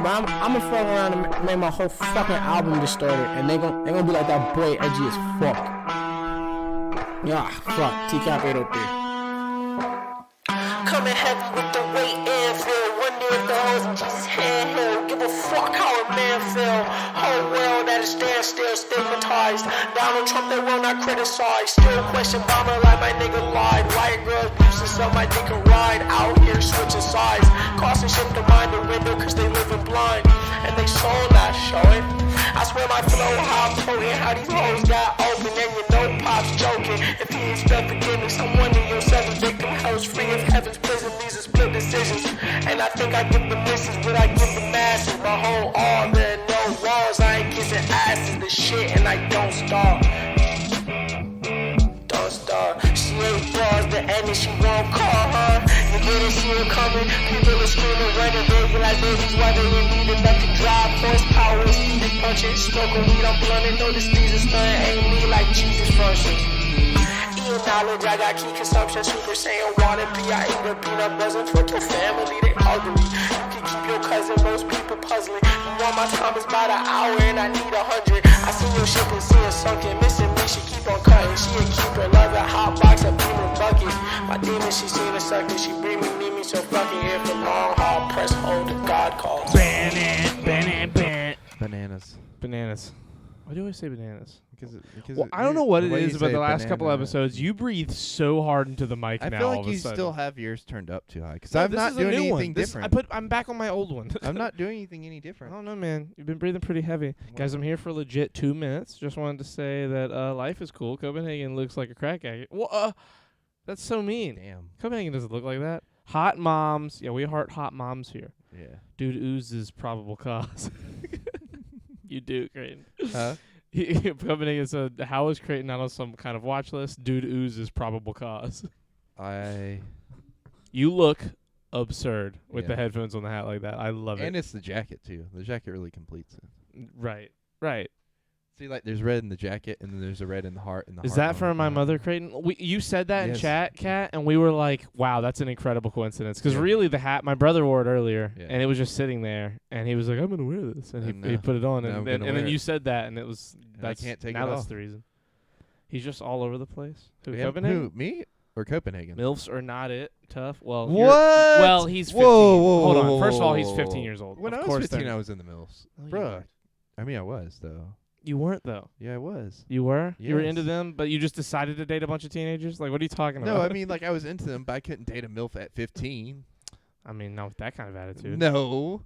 But I'm gonna fuck around and make my whole fucking album distorted, and they gonna be like that boy edgy as fuck. Yeah, fuck. TCAP 803. Coming heavy with the weight and feel. Wonder if the hoes in Jesus' handheld. Give a fuck how a man feel. Whole world at a standstill, stigmatized. Donald Trump, they will not criticize. Still question Obama like my nigga lied. White girls boosting so my nigga ride. Out here switching sides. Costing shit to mind the window cause they living blind. And they soul not showing. I swear my flow how potent. How these hoes got open and you know Pop's joking. If he ain't spelled forgiveness, I'm one of your seven victim hoes. Free of heaven's prison, these are split decisions. And I think I give the misses what I give the masses. My whole all there no walls. I ain't kissing asses the shit and I don't stop. Don't stop. She ain't bars the end and she won't call her. You didn't see her coming. People are screaming, running, baby like babies. Why they need it that can drive horsepower. Steven punching, smoking weed, I'm blunting. Notice these are stunning, ain't me like Jesus functions. Eating knowledge, I got key consumption. Super Saiyan wanna be. I eat a peanut butter for your family, they ugly. You can keep your cousin, most people puzzling. You want my time is by the hour and I need 100. I see your ship and see it sunken. Missing me, she keep on cutting. She a keeper, love a hot box, a beamer bucket. My demon, she seen a sucker. She bring me, need me, so fucking here for long haul. Press hold to God calls. Bananas. Bananas. Why do I say bananas? Because Well, I don't know what it way is you about say the last couple banana. episodes. You breathe so hard into the mic I now. feel all like of a you sudden. still have yours turned up too high. Because No, I'm this not is a doing new anything one. different. I'm back on my old one. I'm not doing anything any I different. don't know, man. You've been breathing pretty heavy. Guys, I'm here for legit 2 minutes. Just wanted to say that life is cool. Copenhagen looks like a crack addict. Well, that's so mean. Damn. Copenhagen doesn't look like that. Hot moms. Yeah, we heart hot moms here. Yeah. Dude oozes probable cause. You do, Creighton. Huh? Copenhagen said, how is Creighton not on some kind of watch list? Dude oozes probable cause. You look absurd with the Yeah. headphones on the hat like that. I love And it. it's the jacket too. The jacket really completes it. Right. See, like there's red in the jacket, and then there's a red in the heart. And the Is heart that on from the my hat. mother, Creighton? You said that in Yes. chat, Kat, and we were like, wow, that's an incredible coincidence. Because Yeah. really, the hat, my brother wore it earlier, Yeah. and it was just sitting there, and he was like, I'm going to wear this. And And he put it on, now I'm and gonna then wear you it. said that, and it was, And I can't take now it that's off. the reason. He's just all over the place. Who, Yeah, Copenhagen? who, me or Copenhagen? MILFs are not it. Tough. Well, What? well, he's 15. Whoa, Hold on. whoa, First of all, he's whoa, 15 whoa. years old. When of I course was 15, they're- I was in the mills. No, you Bruh. weren't. I mean, I was, though. You weren't, though. Yeah, I was. You were? You were Yes. into them, but you just decided to date a bunch of teenagers? Like, what are you talking about? No, I mean, like, I was into them, but I couldn't date a MILF at 15. I mean, not with that kind of attitude. No.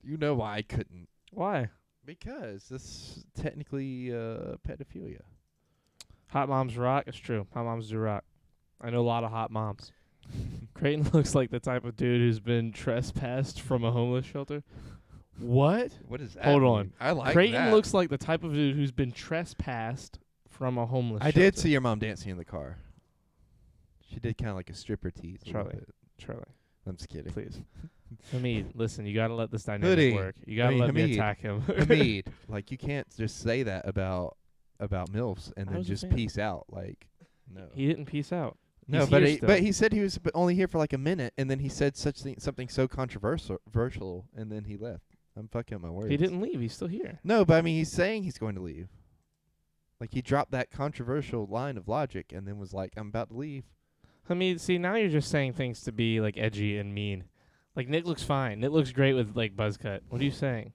You know why I couldn't. Why? Because this is technically pedophilia. Hot moms rock. It's true. Hot moms do rock. I know a lot of hot moms. Creighton looks like the type of dude who's been trespassed from a homeless shelter. What? What is that? Hold mean? on. I like Creighton that. looks like the type of dude who's been trespassed from a homeless I shelter. did see your mom dancing in the car. She did kind of like a stripper tease. a little Charlie. bit. Charlie, I'm just kidding. please. Hamid, listen, you got to let this dynamic Hoodie. work. You got to I mean, let me Hamid. attack him. Hamid, like, you can't just say that about MILFs and I then was a just fan. peace out. Like, no. He didn't peace out. No, He's but here he, still. but he said he was only here for like a minute, and then he said something so controversial, and then he left. I'm fucking up my words. He didn't leave. He's still here. No, but I mean, he's saying he's going to leave. Like, he dropped that controversial line of logic, and then was like, "I'm about to leave." Hamid, see, now you're just saying things to be, like, edgy and mean. Like, Nick looks fine. Nick looks great with, like, buzz cut. What are you saying?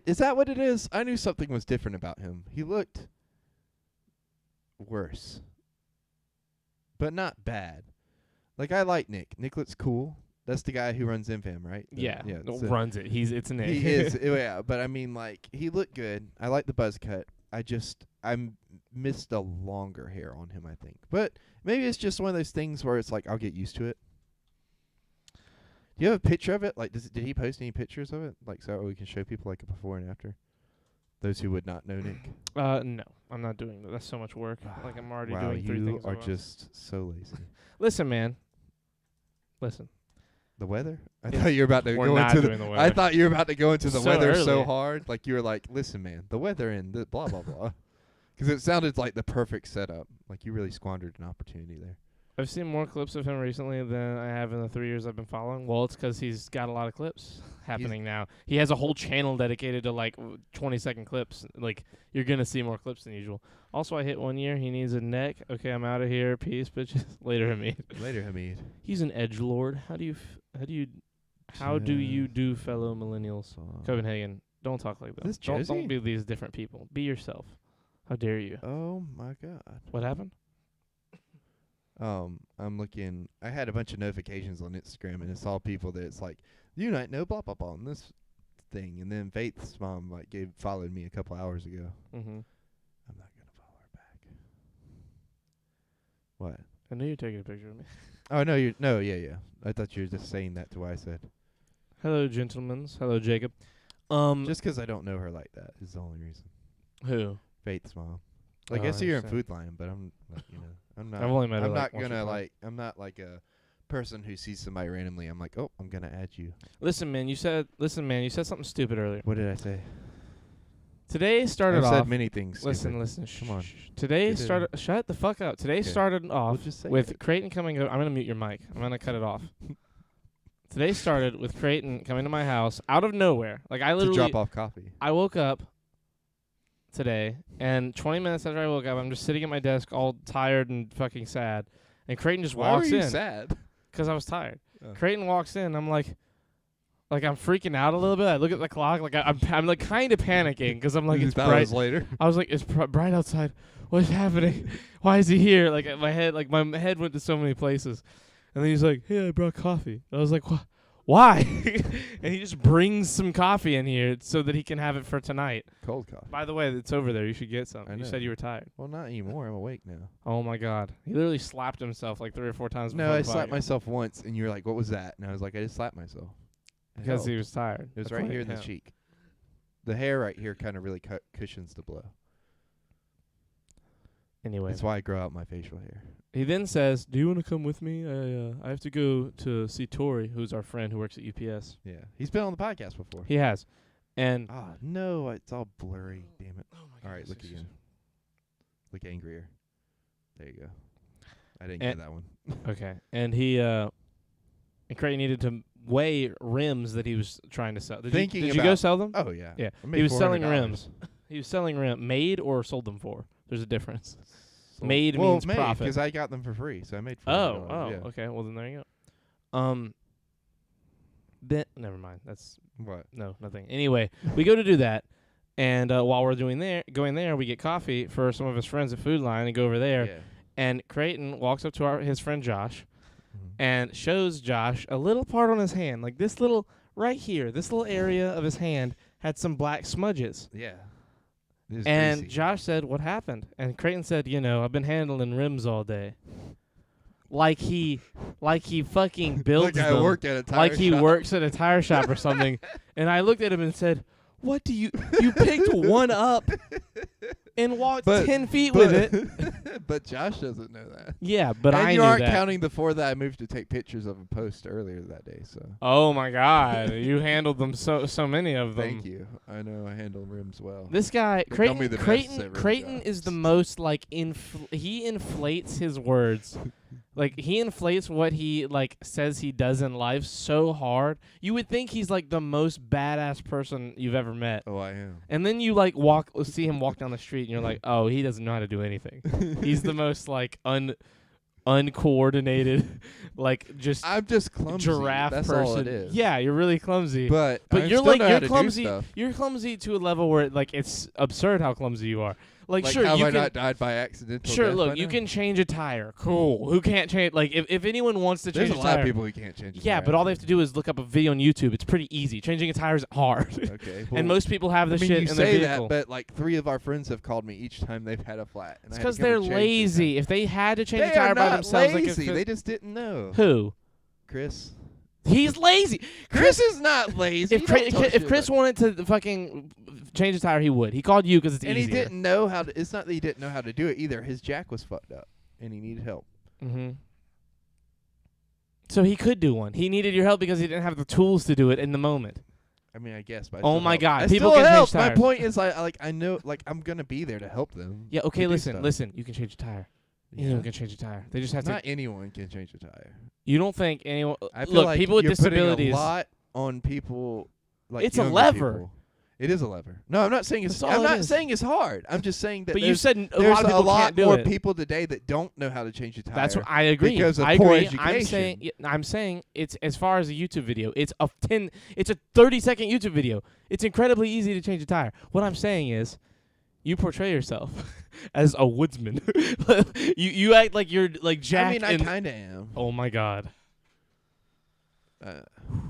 Is that what it is? I knew something was different about him. He looked worse, but not bad. Like, I like Nick. Nick looks cool. That's the guy who runs InFam, right? Yeah. No, so runs it. It's Nick. he is. Yeah, but I mean, like, he looked good. I like the buzz cut. I missed a longer hair on him, I think. But maybe it's just one of those things where it's like, I'll get used to it. Do you have a picture of it? Like, did he post any pictures of it? Like, so we can show people like a before and after? Those who would not know Nick. No, I'm not doing that. That's so much work. Like, I'm already Wow, doing 3 you things at are once. just so lazy. Listen, man. Listen. The weather? I It's- thought you were about to we're go not into doing the I weather. thought you were about to go into the So weather so early. hard. Like, you were like, listen, man, the weather and the blah, blah, blah. Because it sounded like the perfect setup. Like, you really squandered an opportunity there. I've seen more clips of him recently than I have in the 3 years I've been following. Well, it's 'cause he's got a lot of clips happening now. He has a whole channel dedicated to like 20-second clips. Like you're gonna see more clips than usual. Also, I hit 1 year. He needs a neck. Okay, I'm out of here. Peace, bitches. Later, Hamid. Later, Hamid. He's an edgelord. How do you do, fellow millennials? Copenhagen, don't talk like that. This Don't Josie? be these different people. Be yourself. How dare you? Oh my God. What happened? I'm looking. I had a bunch of notifications on Instagram, and it's all people that it's like, you might know blah blah blah on this thing, and then Faith's mom like followed me a couple hours ago. Mm-hmm. I'm not gonna follow her back. What? I knew you were taking a picture of me. Oh no, yeah. I thought you were just saying that to what I said. Hello, gentlemen. Hello, Jacob. Just 'cause I don't know her like that is the only reason. Who? Faith's mom. Like Oh, I I see her in understand. Food Lion, but I'm like, I'm not. I've only met her, I'm like, not once or gonna twice. like. I'm not like a person who sees somebody randomly. I'm like, oh, I'm gonna add you. Listen, man. You said something stupid earlier. What did I say? Today started I've off. said many things. Listen. Come on. Today Get in. started. Shut the fuck up. Today Okay. started off just say with it. Creighton coming. I'm gonna mute your mic. I'm gonna cut it off. Today started with Creighton coming to my house out of nowhere. Like I To literally. drop off coffee. I woke up today, and 20 minutes after I woke up, I'm just sitting at my desk all tired and fucking sad. And Creighton just Why were walks you in sad? 'cause I was tired. Oh. Creighton walks in, I'm like I'm freaking out a little bit. I look at the clock, like I'm like kind of panicking 'cause I'm like it's that bright. was later. I was like it's bright outside. What's happening? Why is he here? Like my head went to so many places. And then he's like, "Hey, I brought coffee." I was like, "What? Why?" And he just brings some coffee in here so that he can have it for tonight. Cold coffee. By the way, it's over there. You should get some. I You know. said you were tired. Well, not anymore. I'm awake now. Oh my God. He literally slapped himself like 3 or 4 times. No, before I the slapped podcast myself once, and you were like, "What was that?" And I was like, "I just slapped myself." because he Hell, was tired. It was That's right why here it in the counts. cheek. The hair right here kind of really cushions the blow. Anyway, That's why I grow out my facial hair. he then says, "Do you want to come with me? I have to go to see Tori, who's our friend who works at UPS." Yeah, he's been on the podcast before. He has, and Ah, no, it's all blurry. Damn it! oh All right, look again. Look angrier. There you go. I didn't And- get that one. Okay, and he and Creighton needed to weigh rims that he was trying to sell. Did Thinking you go about- sell them? Oh yeah. Yeah, I made he was selling $400. rims. He was selling made or sold them for. There's a difference. Sold- Made well, means made, profit. because I got them for free, so I made. Oh, $400, yeah. okay. Well, then there you go. Then never mind. That's What? no nothing. Anyway, we go to do that, and while we're going there, we get coffee for some of his friends at Food Line and go over there. Yeah. And Creighton walks up to his friend Josh, Mhm. and shows Josh a little part on his hand, like this little right here, this little area of his hand had some black smudges. Yeah. It is And greasy. Josh said, "What happened?" And Creighton said, "I've been handling rims all day." Like he fucking builds Like I them. worked at a tire Like he shop. works at a tire shop or something. And I looked at him and said, "What do you picked one up and walked 10 feet with it?" But Josh doesn't know that. Yeah, but and I you knew aren't that. counting the 4 that I moved to take pictures of a post earlier that day. So Oh my God, you handled them so many of them. thank you. I know I handle rims well. This guy, They call me the Creighton best at Creighton rim is the jobs. most like he inflates his words. Like he inflates what he like says he does in life so hard. You would think he's like the most badass person you've ever met. Oh, I am. And then you like see him walk down the street and you're like, "Oh, he doesn't know how to do anything." He's the most like uncoordinated like just I'm just clumsy. giraffe That's person. all it is. Yeah, you're really clumsy. But I you're still like know how you're to do clumsy. stuff. You're clumsy to a level where like it's absurd how clumsy you are. Like, Like, sure, have you I can. not died by accidental Sure, death look, by you now? can change a tire. Cool. Who can't change? Like, if anyone wants to There's change a a lot tire, of people who can't change. a yeah, tire. but all they have to do is look up a video on YouTube. It's pretty easy. Changing a tire is hard, Okay. and well, most people have the I mean, shit you in their say vehicle. that, but like 3 of our friends have called me each time they've had a flat. And It's I had to because come they're and change the lazy. tire. If they had to change They a tire are by not themselves, lazy. like They just didn't know. who? Chris. He's lazy. Chris is not lazy. If You don't talk if shit Chris about- wanted to fucking change a tire, he would. He called you because it's and easier. he didn't know how to. It's not that he didn't know how to do it either. His jack was fucked up, and he needed help. Mm-hmm. So he could do one. He needed your help because he didn't have the tools to do it in the moment. I mean, I guess. But I Oh still my help. God, I people still can change help. My tires. point is, I know, like I'm gonna be there to help them. Yeah. Okay. to do Listen. stuff. Listen. You can change a tire. Anyone can change a tire. They just have Not to. anyone can change a tire. You don't think anyone? I feel Look, like people with you're disabilities. putting a lot on people. Like It's a younger lever. people. It is a lever. No, I'm not saying it's. That's all I'm it not is. saying it's hard. I'm just saying that. But you there's- said a there's lot of people can't do more it. people today that don't know how to change a tire. That's what I agree. because of I poor agree. education. I'm saying it's as far as a YouTube video. It's a 30-second YouTube video. It's incredibly easy to change a tire. What I'm saying is, you portray yourself as a woodsman. you act like you're like Jack. I mean, I and kind of am. oh my god. I mean,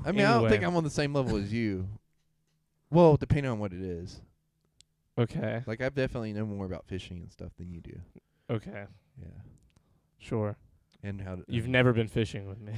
I don't Anyway. think I'm on the same level as you. Well, depending on what it is. Okay. Like, I've definitely know more about fishing and stuff than you do. Okay. Yeah. Sure. And how to. You've never been fishing with me.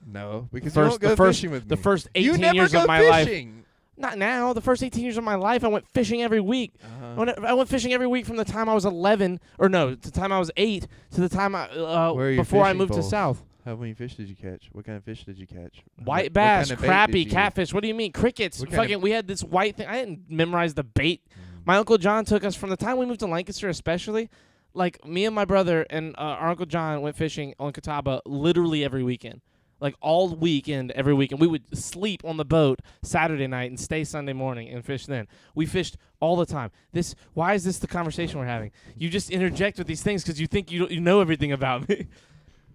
No, because First- you don't the go first- fishing with me. The first you 18 never years go of my life. fishing. Not now. The first 18 years of my life, I went fishing every week. I went fishing every week from the time I was 11, or no, to the time I was 8, to the time Where are you before I fishing moved to poles? South. How many fish did you catch? What kind of fish did you catch? White What bass, kind of bait did crappie, you- catfish. What do you mean? Crickets. What kind of- Fucking, we had this white thing. I didn't memorize the bait. My Uncle John took us from the time we moved to Lancaster, especially. Like, me and my brother and our Uncle John went fishing on Catawba literally every weekend. Like, all weekend, every weekend. We would sleep on the boat Saturday night and stay Sunday morning and fish then. We fished all the time. Why is this the conversation we're having? You just interject with these things because you think you know everything about me.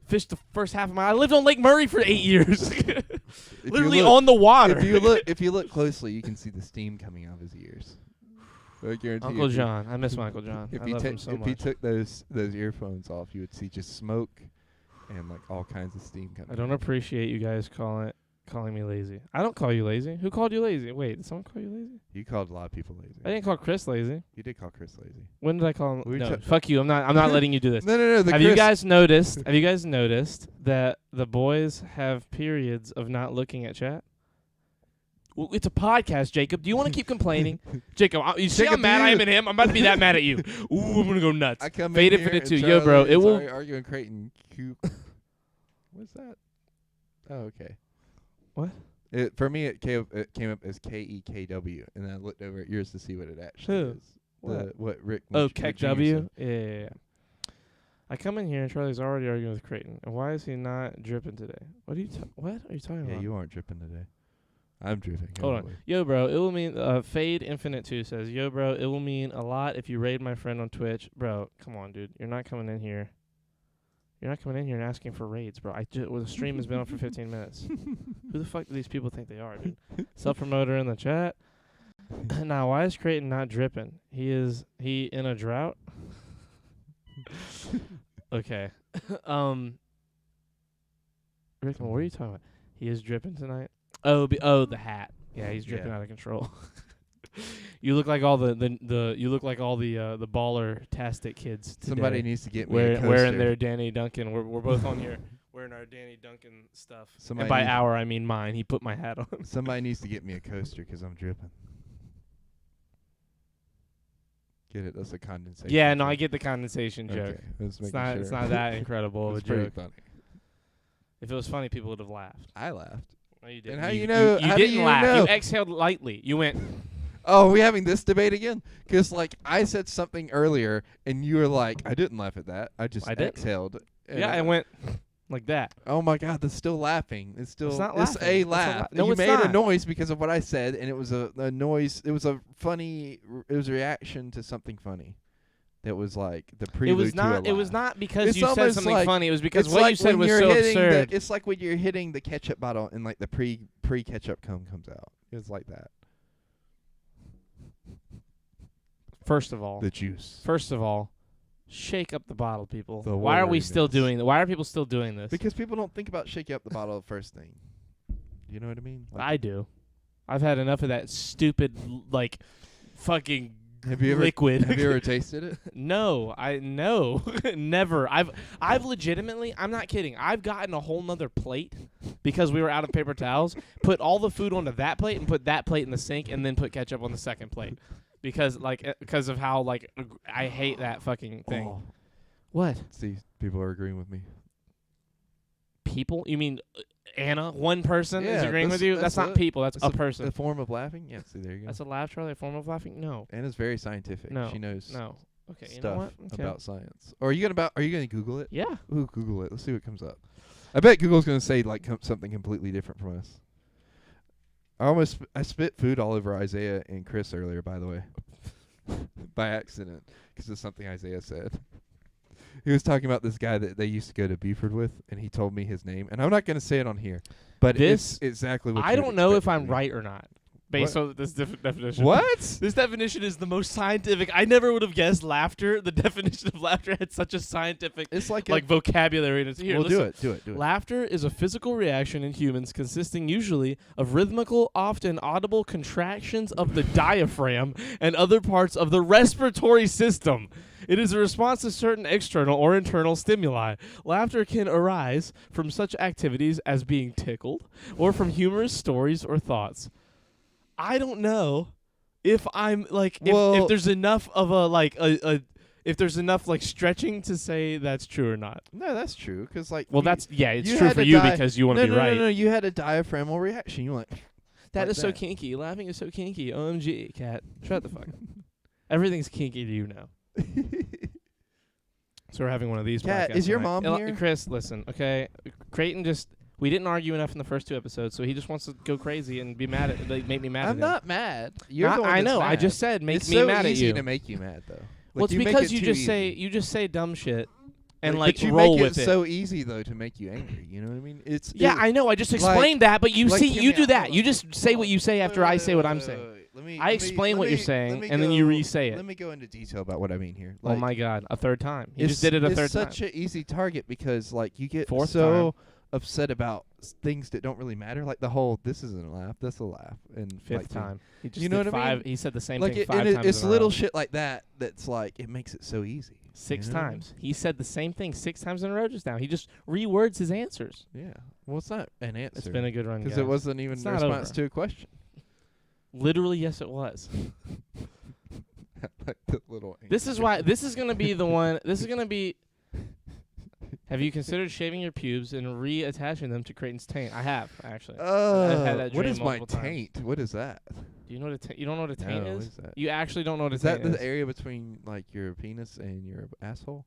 Fished the first half of my. I lived on Lake Murray for 8 years, literally on the water. If you look closely, you can see the steam coming out of his ears. I guarantee Uncle if you- John, I miss my Uncle John. If I he love took him so if much. he took those earphones off, you would see just smoke and like all kinds of steam coming. I don't out. appreciate you guys calling me lazy. I don't call you lazy. Who called you lazy? Wait, did someone call you lazy? You called a lot of people lazy. I didn't call Chris lazy. You did call Chris lazy. When did I call him? We No, t- fuck you. I'm not letting you do this. No. Have you guys noticed? Have you guys noticed that the boys have periods of not looking at chat? Well, it's a podcast, Jacob. Do you want to keep complaining, Jacob? You see how Jacob, mad do I you- am at him. I'm about to be that mad at you. Ooh, I'm gonna go nuts. I come Fade in it for here the and two. Yo, bro, Charlie it is will. arguing Creighton. What's that? Oh, okay. What? For me, it came up as KEKW, and then I looked over at yours to see what it actually Who? is. What? What Rick? Oh, Rick Keck Jr. W. said. Yeah. I come in here and Charlie's already arguing with Creighton. And why is he not dripping today? What are you talking Yeah, about? you aren't dripping today. I'm dripping. Hold on. anyway. Yo, bro, it will mean Fade Infinite 2 says, yo, bro, it will mean a lot if you raid my friend on Twitch. Bro, come on, dude. You're not coming in here. You're not coming in here and asking for raids, bro. The stream has been on for 15 minutes. Who the fuck do these people think they are, dude? Self-promoter in the chat. Now, why is Creighton not dripping? He in a drought? Okay. Rick, what are you talking about? He is dripping tonight? Oh, the hat. Yeah, he's dripping Yeah. out of control. You look like all the baller-tastic kids today. Somebody needs to get me a coaster. wearing their Danny Duncan. We're both on here wearing our Danny Duncan stuff. Somebody And by needs- our, I mean mine. He put my hat on. Somebody needs to get me a coaster because I'm dripping. Get it? That's a condensation. Yeah, no, joke. I get the condensation joke. Okay, let's It's make not sure. it's not that incredible of a It's pretty joke. funny. If it was funny, people would have laughed. I laughed. No, you didn't. how you know- You how do didn't you laugh. know? You exhaled lightly. You went. Oh, are we having this debate again? Because like I said something earlier, and you were like, "I didn't laugh at that. I just I didn't. exhaled." And Yeah, I went like that. Oh my God, that's still laughing. It's still. It's not It's laughing. a It's a laugh. la- No, you it's made a not. noise because of what I said, and it was a noise. It was a funny. It was a reaction to something funny. That was like the prelude It was not. to a It was laugh. not because It's you said almost something like- funny. It was because It's what like you said when was you're so hitting absurd. it's like when you're hitting the ketchup bottle and like the pre ketchup cone comes out. It was like that. First of all, juice. shake up the bottle, people. The Why are we still wateriness. doing that? Why are people still doing this? Because people don't think about shaking up the bottle first thing. You know what I mean? Like, I do. I've had enough of that stupid, like, fucking have you ever liquid. Have you ever tasted it? No, never. I've legitimately, I'm not kidding. I've gotten a whole nother plate because we were out of paper towels. Put all the food onto that plate and put that plate in the sink, and then put ketchup on the second plate because of how like I hate that fucking thing. Oh. What See, people are agreeing with me. people? You mean Anna? One person is Yeah, agreeing with you? That's not a- people. That's it's a person. A form of laughing. Yeah. See, there you go. That's a laugh, Charlie. A form of laughing? No. Anna's very scientific. No. She knows. No. Okay, you know stuff what? Okay. about science. Or are you gonna Google it? Yeah. Ooh, Google it. Let's see what comes up. I bet Google's gonna say like something completely different from us. I spit food all over Isaiah and Chris earlier, by the way, by accident, because of something Isaiah said. He was talking about this guy that they used to go to Buford with, and he told me his name, and I'm not gonna say it on here, but This- it's exactly what I you would don't know if expect it I'm to be. right or not based on this definition. What? This definition is the most scientific. I never would have guessed laughter. The definition of laughter had such a scientific It's like vocabulary in it. Here, Well, listen. do it. Laughter is a physical reaction in humans consisting usually of rhythmical, often audible contractions of the diaphragm and other parts of the respiratory system. It is a response to certain external or internal stimuli. Laughter can arise from such activities as being tickled or from humorous stories or thoughts. I don't know if I'm like if there's enough of if there's enough like stretching to say that's true or not. No, that's true. Because like, Well, it's it's you true had for to you die- because you want to be right. No, you had a diaphragmal reaction. You went. That like is so that. kinky. Laughing is so kinky. OMG, cat. Shut the fuck up. Everything's kinky to you now. So we're having one of these. Cat, podcasts is your tonight. mom here? Chris, listen, okay. Creighton we didn't argue enough in the first 2 episodes, so he just wants to go crazy and be mad at, make me mad at I'm him. not mad. You're the one I that's know. I mad. just said make it's me so mad at easy you. to make you mad, though. Well, Like, it's make because it you too just say dumb shit and but you roll make with it it. so easy though to make you angry. You know what I mean? It's Yeah, I know. I just explained that, but you like, see, hear you me do out. that. Hold You on. just say what you say after I say what I'm saying. I explain what you're saying, and then you re-say it. Let me go into detail about what I mean here. Oh my God, a third time. He It's- just did it a third It's time. such an easy target because like you get Fourth so upset about things that don't really matter. Like the whole "this isn't a laugh, that's a laugh," and Fifth like, time. He just you know did what I mean? five. He said the same Like thing it, 5 and times. it's in a little row. shit like that that's like it makes it so easy. 6 you know what I mean? times. He said the same thing 6 times in a row just now. He just rewords his answers. Yeah. Well, it's not an answer. It's been a good run, because guys. it wasn't even It's a not response over. to a question. Literally, yes, it was. Like the little. This is why. This is gonna be the one. This is gonna be. Have you considered shaving your pubes and reattaching them to Creighton's taint? I have actually. I've had that what dream is my multiple times. taint? What is that? Do you know what you don't know what a taint No, is? what is that? You actually don't know what a Is that taint the area between like your penis and your asshole?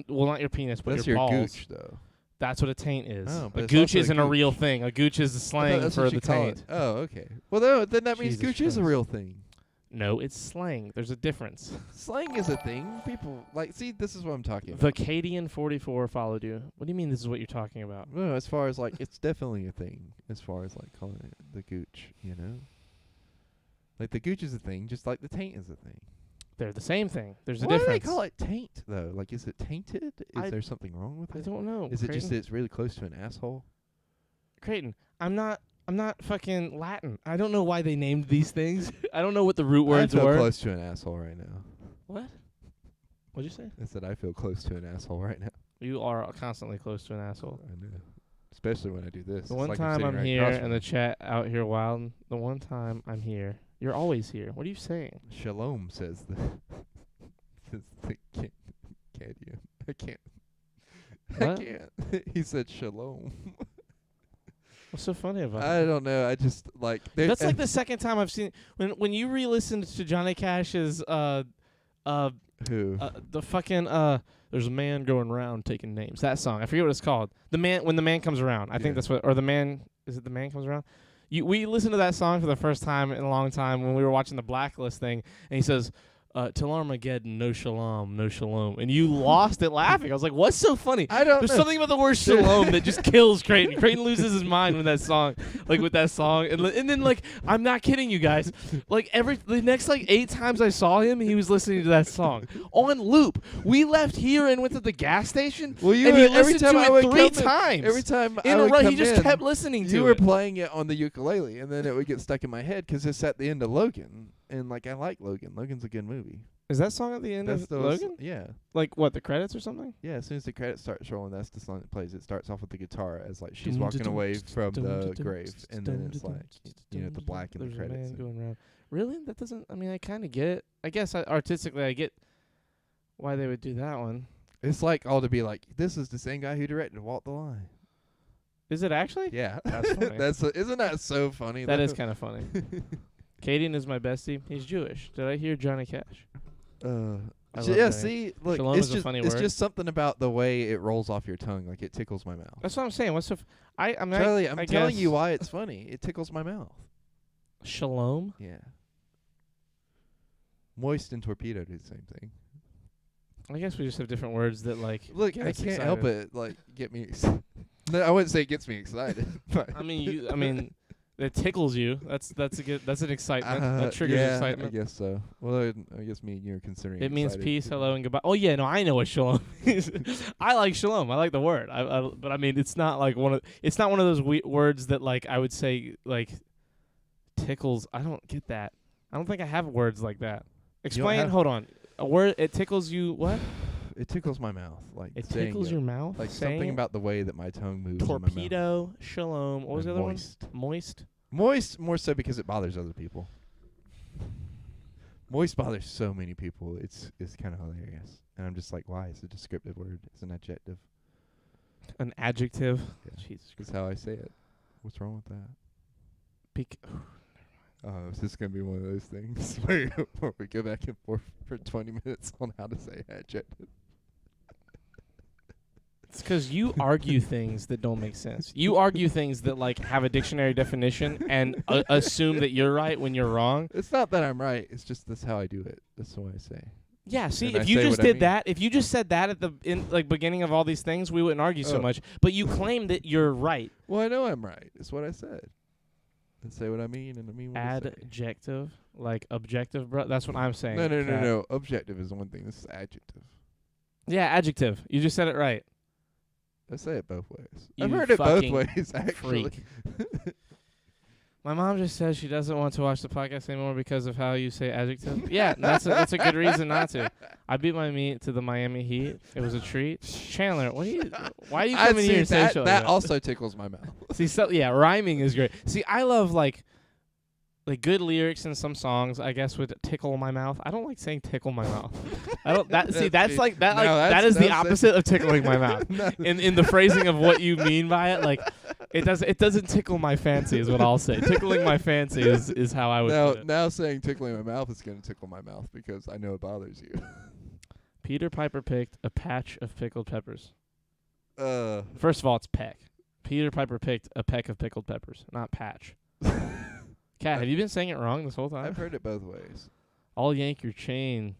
Well, not your penis, but That's your your balls. gooch, though. That's what a taint is. Oh, but a it's gooch also a isn't a gooch. real thing. A gooch is the I thought slang that's for what the you call taint. it. Oh, okay. Well, then that means Jesus gooch is a Christ. real thing. No, it's slang. There's a difference. Slang is a thing. People like see. This is what I'm talking about. The Cadian 44 followed you. What do you mean this is what you're talking about? No, as far as like, it's definitely a thing. As far as like calling it the gooch, you know. Like the gooch is a thing, just like the taint is a thing. They're the same thing. There's a Why difference. do they call it taint though? Like, is it tainted? Is I- there something wrong with I it? don't know. Is it just Creighton? that it's really close to an asshole? Creighton, I'm not fucking Latin. I don't know why they named these things. I don't know what the root words I feel were. close to an asshole right now. What? What'd you say? I said I feel close to an asshole right now. You are constantly close to an asshole. I know. Especially when I do this. The It's one like time sitting I'm right here across and from the you. chat out here wild. The one time I'm here, you're always here. What are you saying? Shalom says the says the Cadian. I can't. I What? can't. He said shalom. What's so funny about I it? don't know. I just like there- That's like the second time I've seen when you re-listened to Johnny Cash's who the fucking there's a man going around taking names. That song. I forget what it's called. The man when the man comes around. I Yeah. think that's what or the man is it the man comes around? We listened to that song for the first time in a long time when we were watching the Blacklist thing, and he says, "Till Armageddon, no shalom, no shalom," and you lost it laughing. I was like, "What's so funny?" I don't There's know. something about the word shalom that just kills Creighton. Creighton loses his mind with that song, and then like I'm not kidding you guys, like the next like 8 times I saw him, he was listening to that song on loop. We left here and went to the gas station, Well, you and he were- every listened time to I it would 3 come in- times. every time in I a would row, come he just in, kept listening to you were it. playing it on the ukulele, and then it would get stuck in my head because it's at the end of Logan, and like I like Logan. Logan's a good movie. Is that song at the end That's of the Logan? Yeah, Like what? The credits or something? yeah. As soon as the credits start rolling, that's the song that plays. It starts off with the guitar as like she's walking away from the grave, and then it's like the black in the There's credits. a man going around. Really? That doesn't. I mean, I kind of get it. I guess artistically, I get why they would do that one. It's like all to be like, this is the same guy who directed Walk the Line. Is it actually? Yeah, That's funny. Isn't that so funny? That though? is kind of funny. Cadian is my bestie. He's Jewish. Did I hear Johnny Cash? I love Yeah, bitter. see, look, Shalom it's is a just funny it's word. just something about the way it rolls off your tongue, like it tickles my mouth. That's what I'm saying. What's the? I mean, Charlie, I I'm telling guess you why it's funny. It tickles my mouth. Shalom. Yeah. Moist and torpedo do the same thing. I guess we just have different words that like. Look, get I us can't help excited. it. Like, get me. No, I wouldn't say it gets me excited. But I mean, it tickles you. That's an excitement. That triggers yeah, excitement. I guess so. Well, I guess me and you are considering. It means excited. peace, hello, and goodbye. Oh yeah, no, I know what shalom is. I like shalom. I like the word. But I mean, it's not like it's not one of those words that like I would say like tickles. I don't get that. I don't think I have words like that. Explain. have- Hold on. A word. It tickles you. What? It tickles my mouth. Like It saying tickles it. your mouth. Like saying something it? about the way that my tongue moves. in my mouth. Torpedo, shalom. What was the And other moist. one? Moist. Moist, more so because it bothers other people. Moist bothers so many people. It's kind of hilarious. And I'm just like, why? It's a descriptive word. It's an adjective. An adjective. Yeah. Jesus That's Christ. how I say it. What's wrong with that? Oh, is this going to be one of those things where we go back and forth for 20 minutes on how to say adjective? It's because you argue things that don't make sense. You argue things that like have a dictionary definition and assume that you're right when you're wrong. It's not that I'm right. It's just that's how I do it. That's what I say. Yeah, see, And I if you say just what I did mean. that, if you just said that at the beginning of all these things, we wouldn't argue so Oh. much. But you claim that you're right. Well, I know I'm right. It's what I said. And say what I mean, and I mean what I say. Adjective, like objective, bro. That's what I'm saying. No. Kat. Objective is one thing. This is adjective. Yeah, adjective. You just said it right. I say it both ways. You I've heard it both fucking ways, actually. freak. My mom just says she doesn't want to watch the podcast anymore because of how you say adjective. Yeah, that's a good reason not to. I beat my meat to the Miami Heat. It was a treat. Chandler, why are you coming here and saying shit like that that? also tickles my mouth. See, so yeah, rhyming is great. See, I love like good lyrics in some songs. I guess would tickle my mouth. I don't like saying tickle my mouth. I don't. That's like that. No, Like that's- that is the that's it. opposite of tickling my mouth. No. In the phrasing of what you mean by it, like it doesn't tickle my fancy is what I'll say. Tickling my fancy is how I would put it. Now saying tickling my mouth is going to tickle my mouth because I know it bothers you. Peter Piper picked a patch of pickled peppers. Uh, First of all, it's peck. Peter Piper picked a peck of pickled peppers, not patch. Kat, have you been saying it wrong this whole time? I've heard it both ways. I'll yank your chain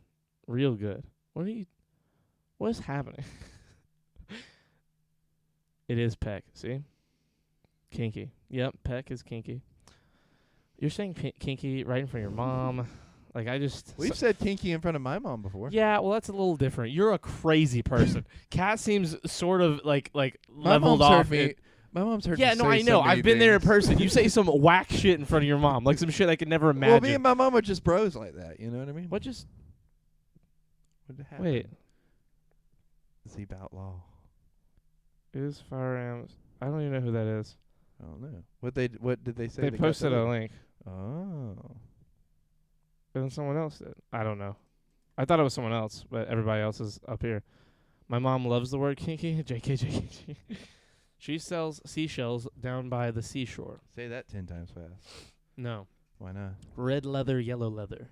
real good. What is happening? It is peck, see? Kinky. Yep, peck is kinky. You're saying kinky right in front of your mom. Like, We've said kinky in front of my mom before. Yeah, well, that's a little different. You're a crazy person. Kat seems sort of like My leveled mom's heard off. me. My mom's heard Yeah, me no, say I so know. many I've been there in things. person. You say some whack shit in front of your mom, like some shit I could never imagine. Well, me and my mom are just bros like that. You know what I mean? What just? What happened? Wait, Is he about law? is firearms? I don't even know who that is. I don't know. What did they say? They got posted that a in? link, Oh. and then someone else did. I don't know. I thought it was someone else, but everybody else is up here. My mom loves the word kinky. JK. She sells seashells down by the seashore. Say that 10 times fast. No. Why not? Red leather, yellow leather.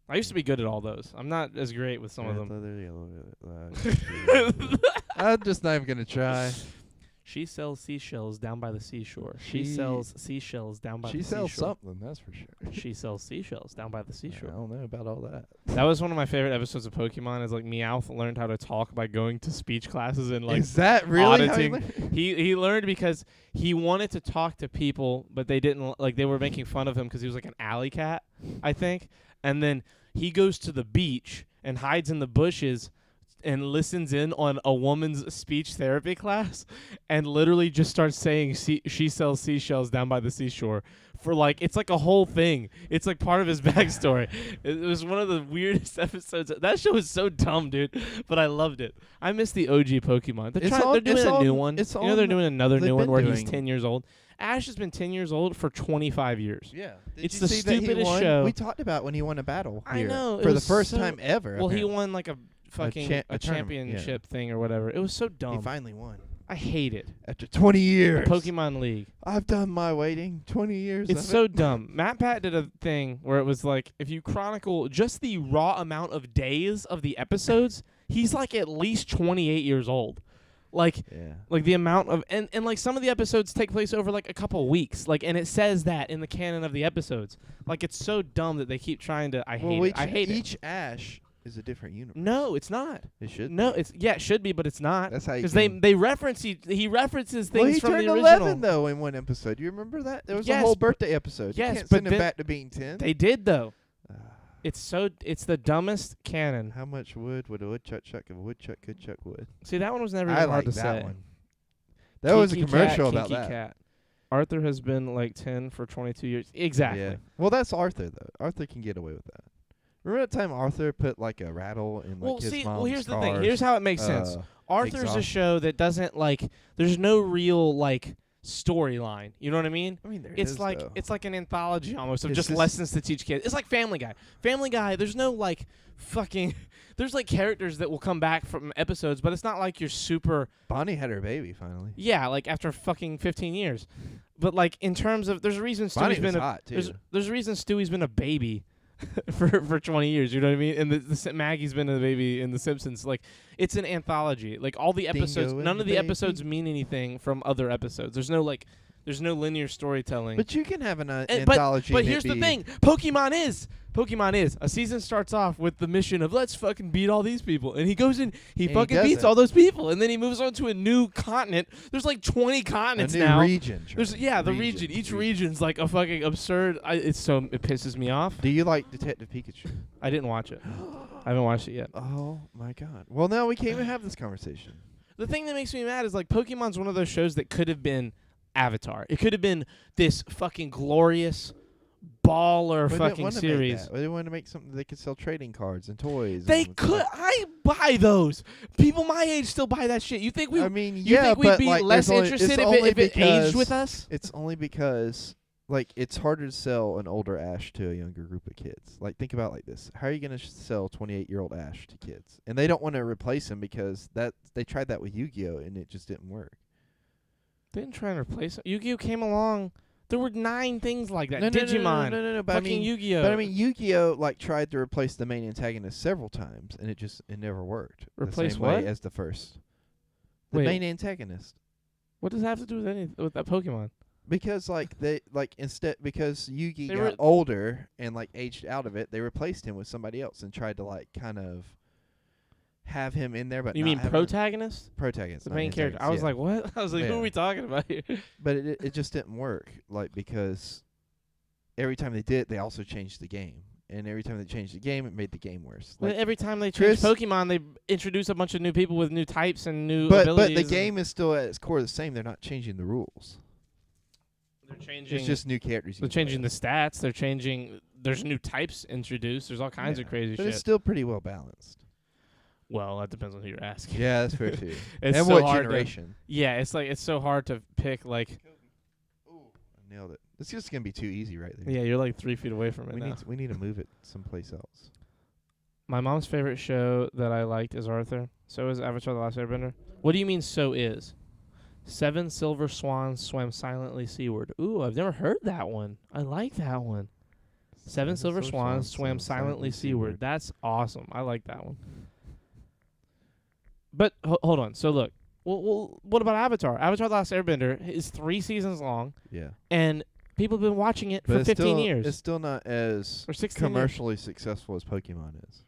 I used to be good at all those. I'm not as great with some of them. Leather, yellow, leather. I'm just not even gonna try. She sells seashells down by the seashore. She She- sells seashells down by the She seashore. sells something, that's for sure. She sells seashells down by the I seashore. don't know about all that. That was one of my favorite episodes of Pokemon. Is like Meowth learned how to talk by going to speech classes and like Is that really how you auditing. learn? he learned because he wanted to talk to people, but they didn't like they were making fun of him because he was like an alley cat, I think. And then he goes to the beach and hides in the bushes and listens in on a woman's speech therapy class and literally just starts saying she sells seashells down by the seashore for like it's like a whole thing. It's like part of his backstory. It was one of the weirdest episodes. That show is so dumb, dude, but I loved it. I miss the OG Pokemon. They're doing a new one. It's You know they're doing another they've new one been where he's doing- 10 years old. Ash has been 10 years old for 25 years. Yeah. It's the stupidest show. We talked about when he won a battle I here know, it for the was first so- time ever. Well, he apparently. won like a fucking a tournament, championship thing or whatever. It was so dumb. He finally won. I hate it. After 20 years. Pokemon League. I've done my waiting. 20 years. It's of so it. dumb. Matt Pat did a thing where it was like, if you chronicle just the raw amount of days of the episodes, he's like at least 28 years old. Like, Yeah. like the amount of and like some of the episodes take place over like a couple weeks. Like, and it says that in the canon of the episodes. Like, it's so dumb that they keep trying to. I hate it. I hate it. Each Ash is a different universe. No, it's not. It should. No, be. it's it should be, but it's not. That's how you Because can- they reference he references things Well, he from turned the 11 original. though in one episode. You remember that? There was a Yes, whole but- birthday episode. yes, you can't but send him then- back to being 10. They did though. Ah, It's the dumbest canon. how much wood would a woodchuck chuck if a woodchuck could chuck wood? See, that one was never I even hard like to that say. one. That was a Kinky commercial cat, about kinky that. Cat. Arthur has been like 10 for 22 years. Exactly. Yeah. Well, that's Arthur though. Arthur can get away with that. Remember that time Arthur put like a rattle in like his mom's here's the cars? thing. Here's how it makes sense. Arthur's a exhaust. show that doesn't like. There's no real like storyline. You know what I mean? I mean, there It's is, like though. it's like an anthology almost of It's just just- lessons to teach kids. It's like Family Guy. Family Guy. There's no like fucking. There's like characters that will come back from episodes, but it's not like you're super. Bonnie had her baby finally. Yeah, like after fucking 15 years. But like in terms of, there's a reason Bonnie Stewie's was been hot too. there's a reason Stewie's been a baby for 20 years. You know what I mean? And Maggie's been a baby in The Simpsons. Like, it's an anthology. Like all the episodes, Dingo none and of the the baby. episodes mean anything from other episodes. There's no linear storytelling. But you can have an And- anthology. But and it here's the be- thing: Pokemon is a season starts off with the mission of let's fucking beat all these people, and he goes in, he And he fucking beats doesn't. all those people, and then he moves on to a new continent. There's like 20 a continents new now. region. There's Charlie. the region. Each region's like a fucking absurd. It pisses me off. Do you like Detective Pikachu? I didn't watch it. I haven't watched it yet. Oh my God. Well, now we can't even have this conversation. The thing that makes me mad is like Pokemon's one of those shows that could have been Avatar. It could have been this fucking glorious baller They didn't fucking wanna make series. that. They wanted to make something they could sell trading cards and toys. They and could. I buy those. People my age still buy that shit. You think we? I mean, you yeah, think we'd but be like, less there's only- interested it's if only it aged with because- us? It's only because like it's harder to sell an older Ash to a younger group of kids. Like think about it like this: how are you going to sell 28-year-old Ash to kids? And they don't want to replace him because they tried that with Yu-Gi-Oh and it just didn't work. They didn't try and replace it. Yu-Gi-Oh came along. There were 9 things like that. No, Digimon. no, but I Fucking mean, Yu-Gi-Oh. But I mean, Yu-Gi-Oh like tried to replace the main antagonist several times, and it never worked. Replace the same what? way as the first. The Wait. main antagonist. What does that have to do with that Pokemon? Because because Yugi They got were- older and like aged out of it, they replaced him with somebody else and tried to like kind of have him in there, but You not mean have him- protagonist? protagonist, The not main character. I was antagonist, like, what? I was like, who Yeah. are we talking about here? yeah. But it just didn't work, like because every time they did, they also changed the game, and every time they changed the game, it made the game worse. Well, Like, every time they change Chris- Pokemon, they introduce a bunch of new people with new types and new but abilities. the and game is still at its core the same. They're not changing the rules. they're changing. It's just new characters. you They're can play changing the as. stats. They're changing. There's new types introduced. There's all kinds of Yeah, crazy but shit. it's still pretty well balenced. Well, that depends on who you're asking. Yeah, that's fair too. It's and so what hard to- generation? Yeah, it's like it's so hard to pick. Like, I nailed it. It's just gonna be too easy right there. yeah, you're like 3 feet away from it now. We need to move it someplace else. My mom's favorite show that I liked is Arthur. So is Avatar: The Last Airbender. What do you mean? So is 7 silver swans swam silently seaward. Ooh, I've never heard that one. I like that one. 7 silver swans swam silently seaward. That's awesome. I like that one. But hold on. So look. Well, what about Avatar? Avatar: The Last Airbender is 3 seasons long, Yeah, and people have been watching it but for it's 15 still, years. It's still not as Or 16 years. commercially successful as Pokemon is.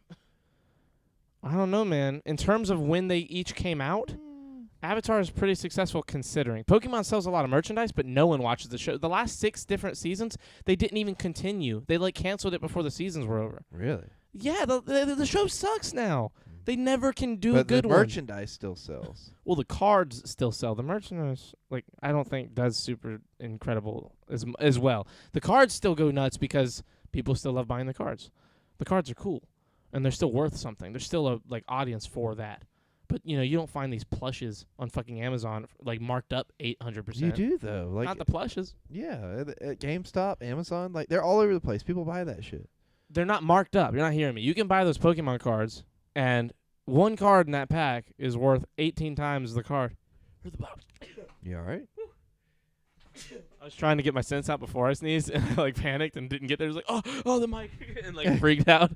I don't know, man. In terms of when they each came out, Avatar is pretty successful considering. Pokemon sells a lot of merchandise, but no one watches the show. The last 6 different seasons, they didn't even continue. They like canceled it before the seasons were over. Really? Yeah, the show sucks now. They never can do a But good the one. merchandise still sells. Well, the cards still sell. The merchandise, like, I don't think does super incredible as well. The cards still go nuts because people still love buying the cards. The cards are cool, and they're still worth something. There's still a like audience for that. But you know, you don't find these plushes on fucking Amazon like marked up 800%. You do though, like Not the plushes. yeah, at GameStop, Amazon, like they're all over the place. People buy that shit. They're not marked up. You're not hearing me. You can buy those Pokemon cards, and one card in that pack is worth 18 times the card. Where's the box? You all right? I was trying to get my sense out before I sneezed, and I like panicked and didn't get there. I was like, oh, the mic, and like freaked out.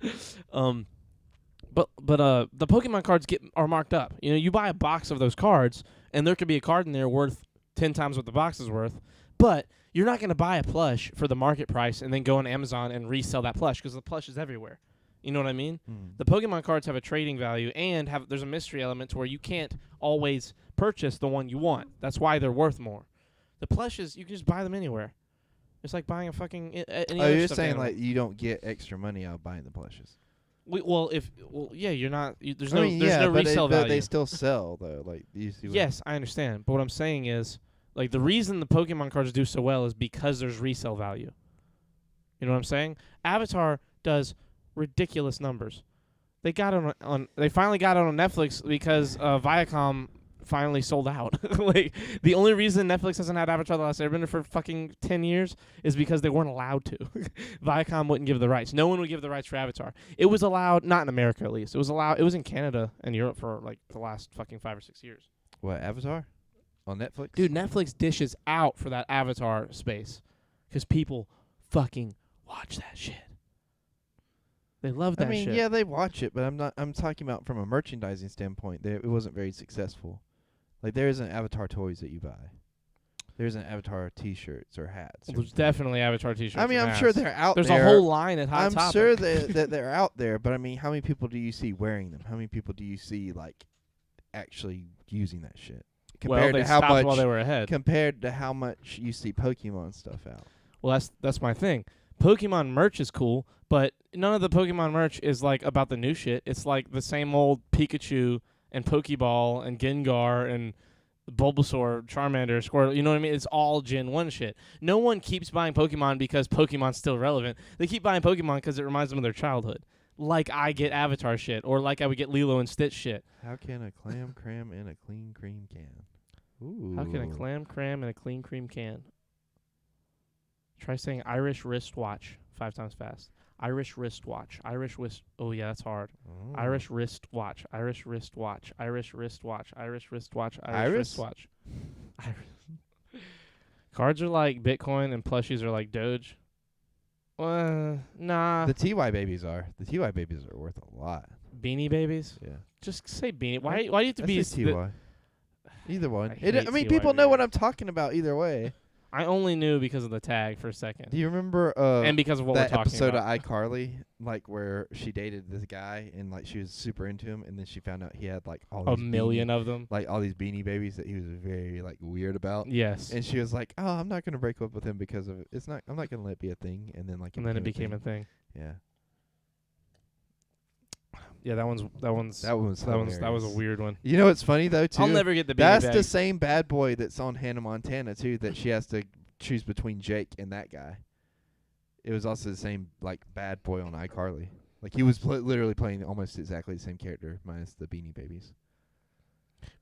But the Pokemon cards are marked up. You know, you buy a box of those cards, and there could be a card in there worth 10 times what the box is worth. But you're not going to buy a plush for the market price and then go on Amazon and resell that plush because the plush is everywhere. You know what I mean? The Pokemon cards have a trading value and there's a mystery element to where you can't always purchase the one you want. That's why they're worth more. The plushes, you can just buy them anywhere. It's like buying a fucking any other you're stuffed saying animal. like you don't get extra money out of buying the plushes. You're not. There's I no mean, there's no but resale but value. they still sell though. Like you see. Yes, I understand. But what I'm saying is, like, the reason the Pokemon cards do so well is because there's resale value. You know what I'm saying? Avatar does ridiculous numbers. They got it on they finally got it on Netflix because Viacom finally sold out. Like, the only reason Netflix hasn't had Avatar: The Last Airbender for fucking 10 years is because they weren't allowed to. Viacom wouldn't give the rights. No one would give the rights for Avatar. It was allowed, not in America at least. It was allowed. It was in Canada and Europe for like the last fucking 5 or 6 years. What, Avatar? On Netflix? Dude, Netflix dishes out for that Avatar space because people fucking watch that shit. They love that I mean, shit. yeah, they watch it, but I'm talking about from a merchandising standpoint. It wasn't very successful. Like, there isn't Avatar toys that you buy. There isn't Avatar T-shirts or hats. Well, there's definitely Avatar T-shirts. I mean, and I'm sure hats. they're out There's there. a whole line at Hot I'm Topic. sure that they're out there, but I mean, how many people do you see wearing them? How many people do you see like actually using that shit? Well, they to how stopped much while they were ahead. compared to how much you see Pokemon stuff out. Well, that's my thing. Pokemon merch is cool, but none of the Pokemon merch is like about the new shit. It's like the same old Pikachu and Pokeball and Gengar and Bulbasaur, Charmander, Squirtle. You know what I mean? It's all Gen 1 shit. No one keeps buying Pokemon because Pokemon's still relevant. They keep buying Pokemon because it reminds them of their childhood. Like I get Avatar shit, or like I would get Lilo and Stitch shit. How can a clam cram in a clean cream can? Ooh. How can a clam cram in a clean cream can? Try saying Irish wristwatch 5 times fast. Irish wristwatch. Irish wrist. Oh yeah, that's hard. Oh. Irish wristwatch. Irish wristwatch. Irish wristwatch. Irish wristwatch. Irish Iris? wristwatch. Cards are like Bitcoin and plushies are like Doge. Nah. The TY babies are. The TY babies are worth a lot. Beanie Babies. Yeah. Just say beanie. Why do you have to I be? say TY. Either one. I I hate mean, TY people know what babies. I'm talking about either way. I only knew because of the tag for a second, Do you remember and because of what we're that talking episode about. of iCarly, like where she dated this guy and like she was super into him, and then she found out he had like all A these million beanie, of them. like all these beanie babies that he was very like weird about. Yes. And she was like, "Oh, I'm not gonna break up with him because of it. It's not. I'm not gonna let it be a thing." And then like, And then it became a thing. Yeah, Yeah, that was that one was that was a hilarious. weird one. You know what's funny though too? I'll never get the beanie That's bag. the same bad boy that's on Hannah Montana too. That she has to choose between Jake and that guy. It was also the same like bad boy on iCarly. Like he was literally playing almost exactly the same character minus the Beanie Babies.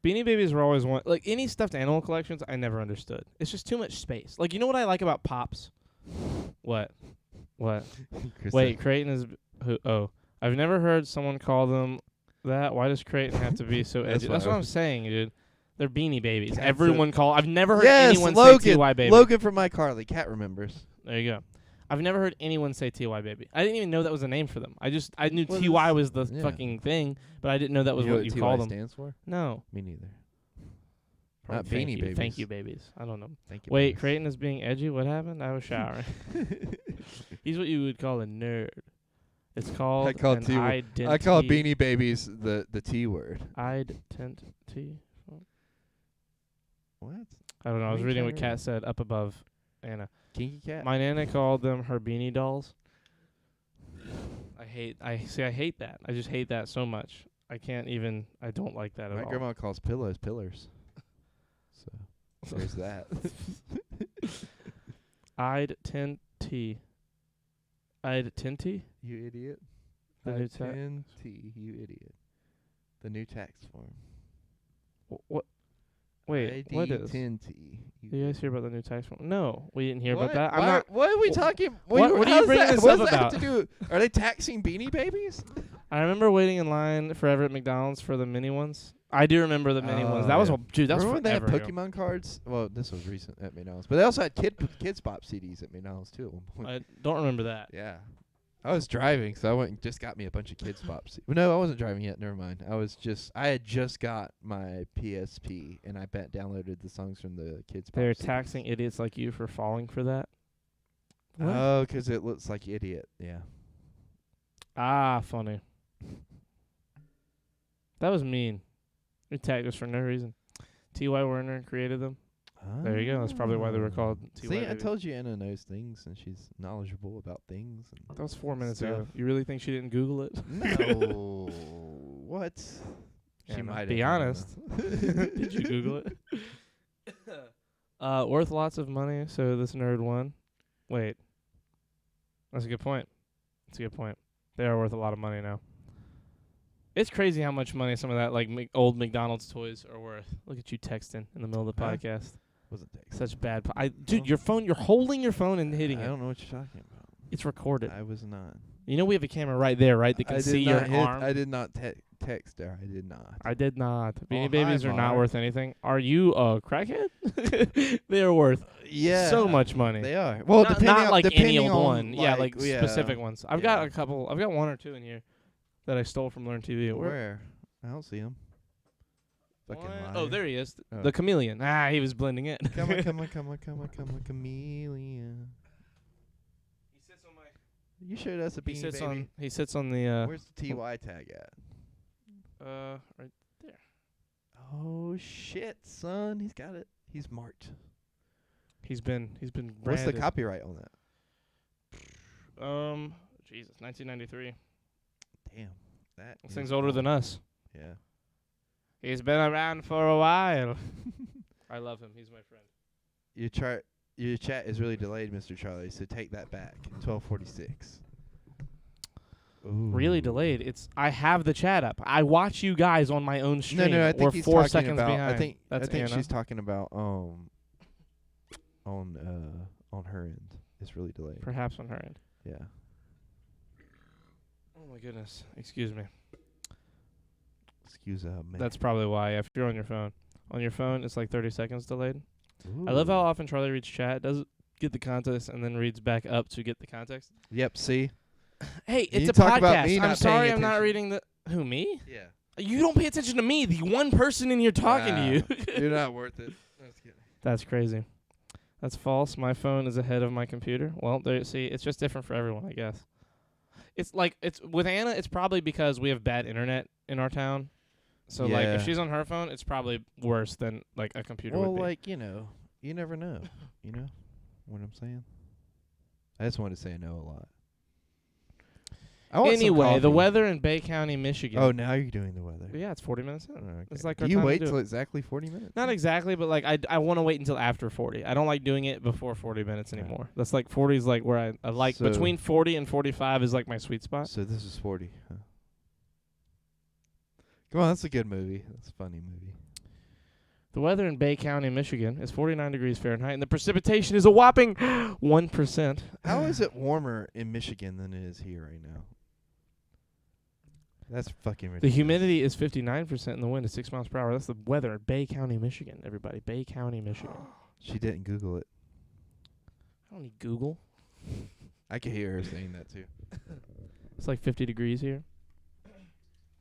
Beanie Babies were always one. Like any stuffed animal collections, I never understood. It's just too much space. Like, you know what I like about Pops? What? Wait, Creighton is who? Oh, I've never heard someone call them that. Why does Creighton have to be so edgy? That's what I'm saying, dude. They're Beanie Babies. That's Everyone call. I've never heard yes, anyone Logan. say TY Baby. Logan from iCarly. Cat remembers. There you go. I've never heard anyone say TY Baby. I didn't even know that was a name for them. I knew What TY is- was the yeah. fucking thing, but I didn't know that was you know what you TY called them. stands for? No. Me neither. Probably Not Beanie Babies. Thank you, babies. I don't know. Thank you. Wait, babies. Creighton is being edgy? What happened? I was showering. He's what you would call a nerd. It's called I call an T- identity. I call Beanie Babies the T word. Identity. What? I don't know. I was What are you reading trying what to Kat read? said up above Anna. Kinky cat. My Nana called them her beanie dolls. I hate that. I just hate that so much. I don't like that at My all. grandma calls pillows pillars. So there's that. Identity. Identity? You idiot. The new ta- T, you idiot. The new tax form. What? Wait, what is? ID-10T. Did you guys hear about the new tax form? No, we didn't hear What? about that. Why- I'm not. What are we wh- talking? what are you how's bringing that, this what up does that have about? to do? Are they taxing Beanie Babies? I remember waiting in line forever at McDonald's for the mini ones. I do remember the mini ones. That was yeah. a dude. That was Remember when they had forever ago. Pokemon cards? Well, this was recent at McDonald's, but they also had Kids Bop CDs at McDonald's too at one point. I don't remember that. Yeah. I was driving, so I went and just got me a bunch of Kids Bop CDs. No, I wasn't driving yet. Never mind. I had just got my PSP, and I downloaded the songs from the Kids Bop They're CDs. taxing idiots like you for falling for that. What? Oh, 'cause it looks like idiot. Yeah. Funny. That was mean. They tagged us for no reason. T.Y. Werner created them. There you go. That's probably why they were called T.Y. See, I babies. told you Anna knows things, and she's knowledgeable about things. And That was 4 minutes stuff. ago. You really think she didn't Google it? No. What? Yeah, She no, might be have. honest. Did you Google it? Worth lots of money, so this nerd won. Wait. That's a good point. That's a good point. They are worth a lot of money now. It's crazy how much money some of that like old McDonald's toys are worth. Look at you texting in the middle of the Huh? podcast. Wasn't text. Such bad. Dude, your phone. You're holding your phone and hitting I it. don't know what you're talking about. It's recorded. I was not. You know we have a camera right there, right? That can I see did your not hit, arm. I did not text her. I did not. I did not. Beanie hi, Babies are not Mark. worth anything. Are you a crackhead? They are worth Yeah. so much money. They are. Well, not depending like on, any depending old on, one. Yeah, like yeah. specific ones. I've Yeah. got a couple. I've got one or two in here that I stole from Learn TV. Where? I don't see him. Fucking What? liar. Oh, there he is. Oh. The chameleon. He was blending in. Come on, chameleon. He sits on my. You showed us a He beanie sits baby. on. He sits on the. Where's the TY tag at? Right. Oh shit, son, he's got it. He's marked. He's been. What's the branded. copyright on that? Jesus, 1993. Damn, that. This is thing's older than us. Yeah. He's been around for a while. I love him. He's my friend. Your chat is really delayed, Mr. Charlie. So take that back. 12:46. Really delayed. I have the chat up. I watch you guys on my own stream. No, I think We're he's 4 talking seconds about. behind. I think That's Anna. she's talking about on her end. It's really delayed. Perhaps on her end. Yeah. Oh my goodness. Excuse me. Excuse me. That's probably why. If you're on your phone. On your phone, it's like 30 seconds delayed. I love how often Charlie reads chat, does get the context, and then reads back up to get the context. Yep. See. Hey, it's You a talk about podcast. me I'm not sorry paying I'm not attention. reading the... Who, me? Yeah. You don't pay attention to me, the one person in here talking to you. You're not worth it. That's good. That's crazy. That's false. My phone is ahead of my computer. Well, there. See, it's just different for everyone, I guess. It's like with Anna. It's probably because we have bad internet in our town. So like, if Yeah. she's on her phone, it's probably worse than like a computer Well, would be. like, you never know. You know what I'm saying? I just wanted to say no a lot. I want some Anyway, the coffee. weather in Bay County, Michigan. Oh, now you're doing the weather. Yeah, it's 40 minutes in. Oh, okay. It's like Do our you time to wait do till it. exactly 40 minutes? Not exactly, but like I want to wait until after 40. I don't like doing it before 40 minutes Okay. anymore. That's like 40 is like where I like So- between 40 and 45 is like my sweet spot. So this is 40. Huh? Come on, that's a good movie. That's a funny movie. The weather in Bay County, Michigan is 49 degrees Fahrenheit, and the precipitation is a whopping 1%. How is it warmer in Michigan than it is here right now? That's fucking The ridiculous. humidity is 59% and the wind is 6 miles per hour. That's the weather in Bay County, Michigan, everybody. Bay County, Michigan. She didn't Google it. I don't need Google. I could hear her saying that too. It's like 50 degrees here.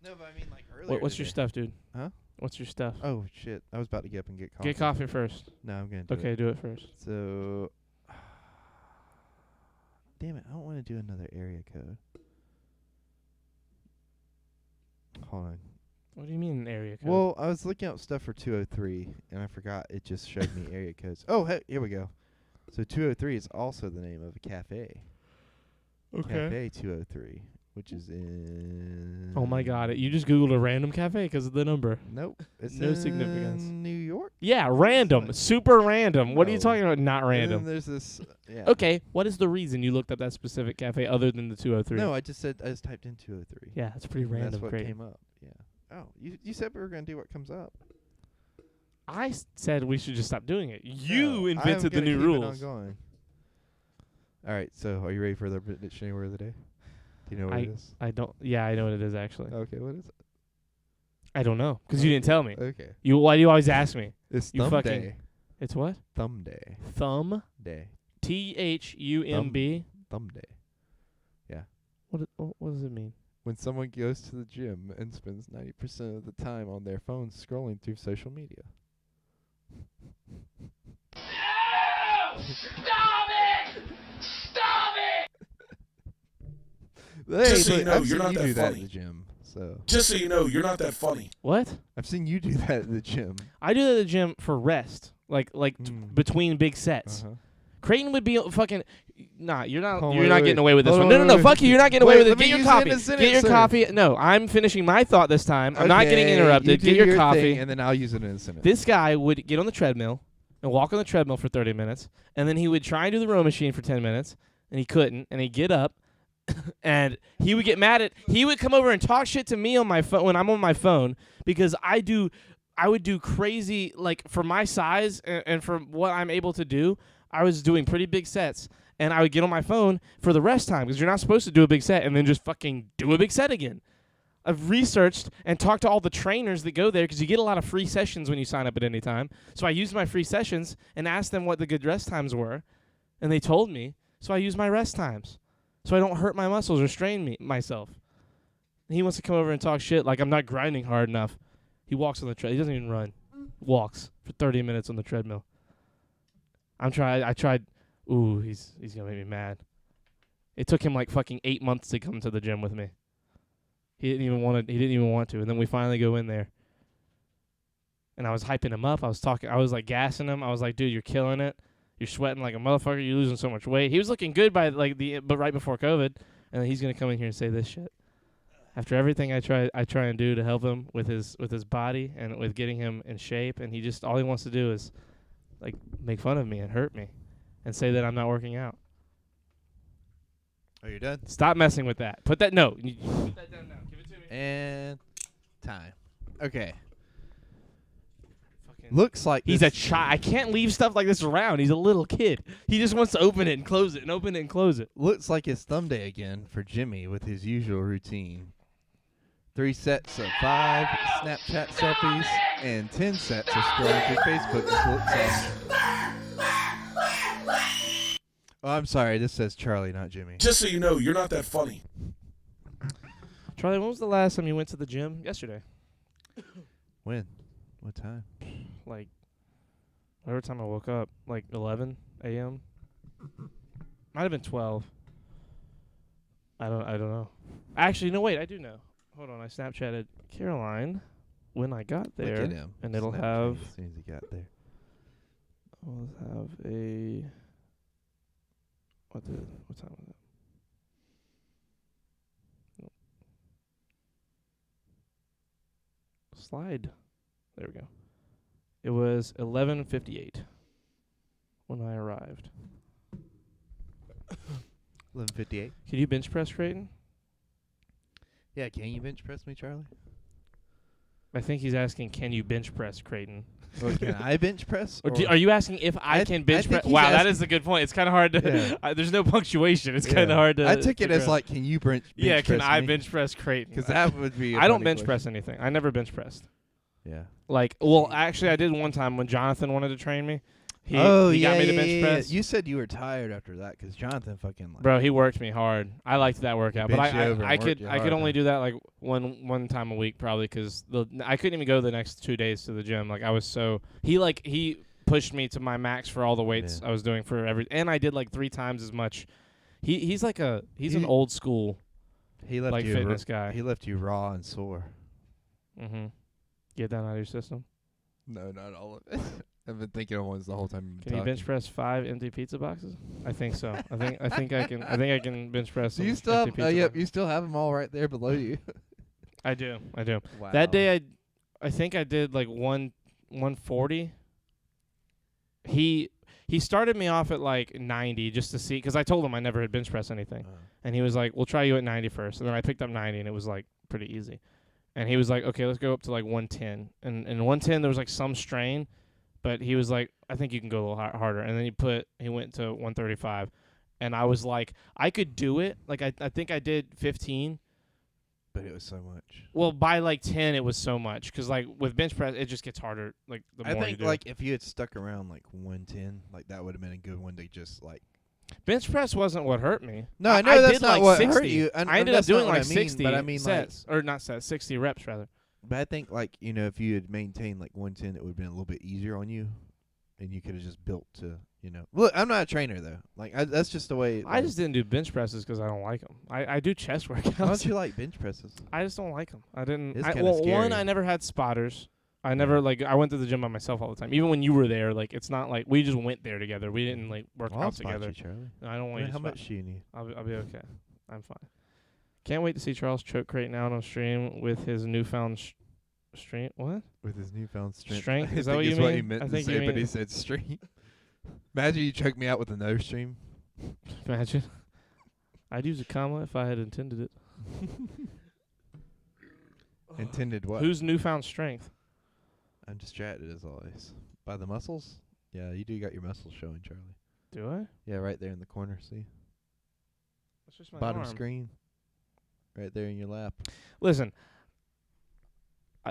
No, but I mean like earlier. What's your stuff, dude? Huh? What's your stuff? Oh shit! I was about to get up and get coffee. Get coffee first. No, I'm gonna do Okay, it. do it first. So, damn it! I don't want to do another area code. Hold on. What do you mean area code? Well, I was looking up stuff for 203, and I forgot it just showed me area codes. Oh, hey, here we go. So 203 is also the name of a cafe. Cafe 203, which is in. Oh my God! You just Googled a random cafe because of the number. Nope. It's No in significance. New York. Yeah, random, super random. What are you No. talking about? Not And then random. there's this. Yeah. Okay, what is the reason you looked up that specific cafe other than the 203? No, I just typed in 203. Yeah, that's pretty And random. That's what Great. came up. Yeah. Oh, you said we were gonna do what comes up. I said we should just stop doing it. No, You I'm invented the gonna new keep it on rules. going. All right. So, are you ready for the dictionary word of the day? Do you know what it is? I don't. Yeah, I know what it is actually. Okay. What is it? I don't know because you didn't tell me. Okay. Why do you always ask me? It's You Thumb fucking- Day. It's what? Thumb Day. Thumb. Day. THUMB. Thumb Day. What does it mean? When someone goes to the gym and spends 90% of the time on their phone scrolling through social media. Stop it! Stop it! Hey, Just so you look, know, I've you're seen not you that do that at funny. the gym. So Just so you know, you're not that funny. What? I've seen you do that at the gym. I do that at the gym for rest, like between big sets. Uh-huh. Creighton would be fucking. Nah, you're not. Hold You're on, not wait, getting away with this hold one. on, No, wait. fuck you. You're not getting away Wait, with it. let me Get your use it in coffee. a Get sentence, your sir. coffee. No, I'm finishing my thought this time. I'm not getting Okay, interrupted. you Get do your coffee. thing, and then I'll use it in a sentence. This guy would get on the treadmill and walk on the treadmill for 30 minutes, and then he would try and do the row machine for 10 minutes, and he couldn't, and he'd get up, and he would get mad at. He would come over and talk shit to me on my phone when I'm on my phone because I would do crazy, like for my size and for what I'm able to do. I was doing pretty big sets, and I would get on my phone for the rest time because you're not supposed to do a big set and then just fucking do a big set again. I've researched and talked to all the trainers that go there because you get a lot of free sessions when you sign up at any time. So I used my free sessions and asked them what the good rest times were, and they told me. So I use my rest times so I don't hurt my muscles or strain myself. And he wants to come over and talk shit like I'm not grinding hard enough. He walks on the treadmill. He doesn't even run. Walks for 30 minutes on the treadmill. I tried. Ooh, he's gonna make me mad. It took him like fucking 8 months to come to the gym with me. He didn't even want to, and then we finally go in there. And I was hyping him up. I was like gassing him. I was like, dude, you're killing it. You're sweating like a motherfucker. You're losing so much weight. He was looking good but right before COVID, and then he's gonna come in here and say this shit. After everything I try and do to help him with his body and with getting him in shape, and he just all he wants to do is like make fun of me and hurt me and say that I'm not working out. Are you done? Stop messing with that. Put that no. You put that down now. Give it to me. And time. Okay. Fucking Looks like He's this- a child. I can't leave stuff like this around. He's a little kid. He just wants to open it and close it and open it and close it. Looks like it's thumb day again for Jimmy with his usual routine. 3 sets of 5 Snapchat selfies and 10 sets of scrolling through Facebook until it's Oh, I'm sorry. This says Charlie, not Jimmy. Just so you know, you're not that funny. Charlie, when was the last time you went to the gym? Yesterday. When? What time? Like, whatever time I woke up. Like 11 a.m. Might have been 12. I don't know. Actually, no, wait. I do know. Hold on. I Snapchatted Caroline when I got there. Look at him. and it'll Snapchat have- as soon as he got there. We'll have a. What time was it? Nope. Slide. There we go. It was 11:58 when I arrived. 11:58. Can you bench press, Creighton? Yeah, can you bench press me, Charlie? I think he's asking, can you bench press, Creighton? Or can I bench press? Or are you asking if I can bench think press? he's Wow, that asking- is a good point. It's kind of hard to. Yeah. There's no punctuation. It's kind of hard to. I took it figure as out. like, can you bench? Yeah, can press I me? bench press Creighton? Because that would be. I don't bench press anything. I never bench pressed. Yeah. Like, well, actually, I did one time when Jonathan wanted to train me. He yeah, got me to yeah, bench yeah, press. You said you were tired after that because Jonathan fucking. Like, Bro, he worked me hard. I liked that workout, but bent you over I and could worked you I could hard, only huh? do that like one time a week probably because I couldn't even go the next 2 days to the gym. Like I was so he pushed me to my max for all the weights Yeah. I was doing for and I did like 3 times as much. He's an old school he left like you fitness guy. He left you raw and sore. Mm-hmm. Get that out of your system. No, not all of it. I've been thinking of ones the whole time. Can you bench press 5 empty pizza boxes? I think so. I think I can bench press. Do you some still have? empty pizza Yep, boxes. you still have them all right there below you. I do. Wow. That day I think I did like 140. He started me off at like 90 just to see because I told him I never had bench pressed anything. And he was like, "We'll try you at 90 first." And then I picked up 90 and it was like pretty easy. And he was like, "Okay, let's go up to like 110." And 110 there was like some strain, but he was like, "I think you can go a little harder." And then he went to 135. And I was like, I could do it. Like I think I did 15. But it was so much. Well, by like 10, it was so much. Because like with bench press, it just gets harder. Like the I more think you do. like if you had stuck around like 110, like that would have been a good one to just like. Bench press wasn't what hurt me. No, I know that's did not like what 60. hurt you. I ended up that's not doing what like I mean, 60 but I mean sets. Or not sets, 60 reps rather. But I think like if you had maintained like 110, it would have been a little bit easier on you, and you could have just built to Look, I'm not a trainer though. Like that's just the way. I just didn't do bench presses because I don't like them. I do chest workouts. Why don't you like bench presses? I just don't like them. I didn't. It's I, kinda well, scary. one, I never had spotters. I never I went to the gym by myself all the time. Even when you were there, like it's not like we just went there together. We didn't like work Well, I'll out spot together. you, Charlie. No, I don't want you to How spot much me. do you need? I'll be okay. I'm fine. Can't wait to see Charles choke Creighton out on stream with his newfound strength. What? With his newfound strength. Strength? I Is that what think you is what he mean? meant I to think you say, but he mean- said strength. Imagine you choke me out with a nose stream. Imagine. I'd use a comma if I had intended it. Intended what? Who's newfound strength? I'm distracted as always. By the muscles? Yeah, you do got your muscles showing, Charlie. Do I? Yeah, right there in the corner, see? That's just my Bottom arm. screen. Right there in your lap. Listen,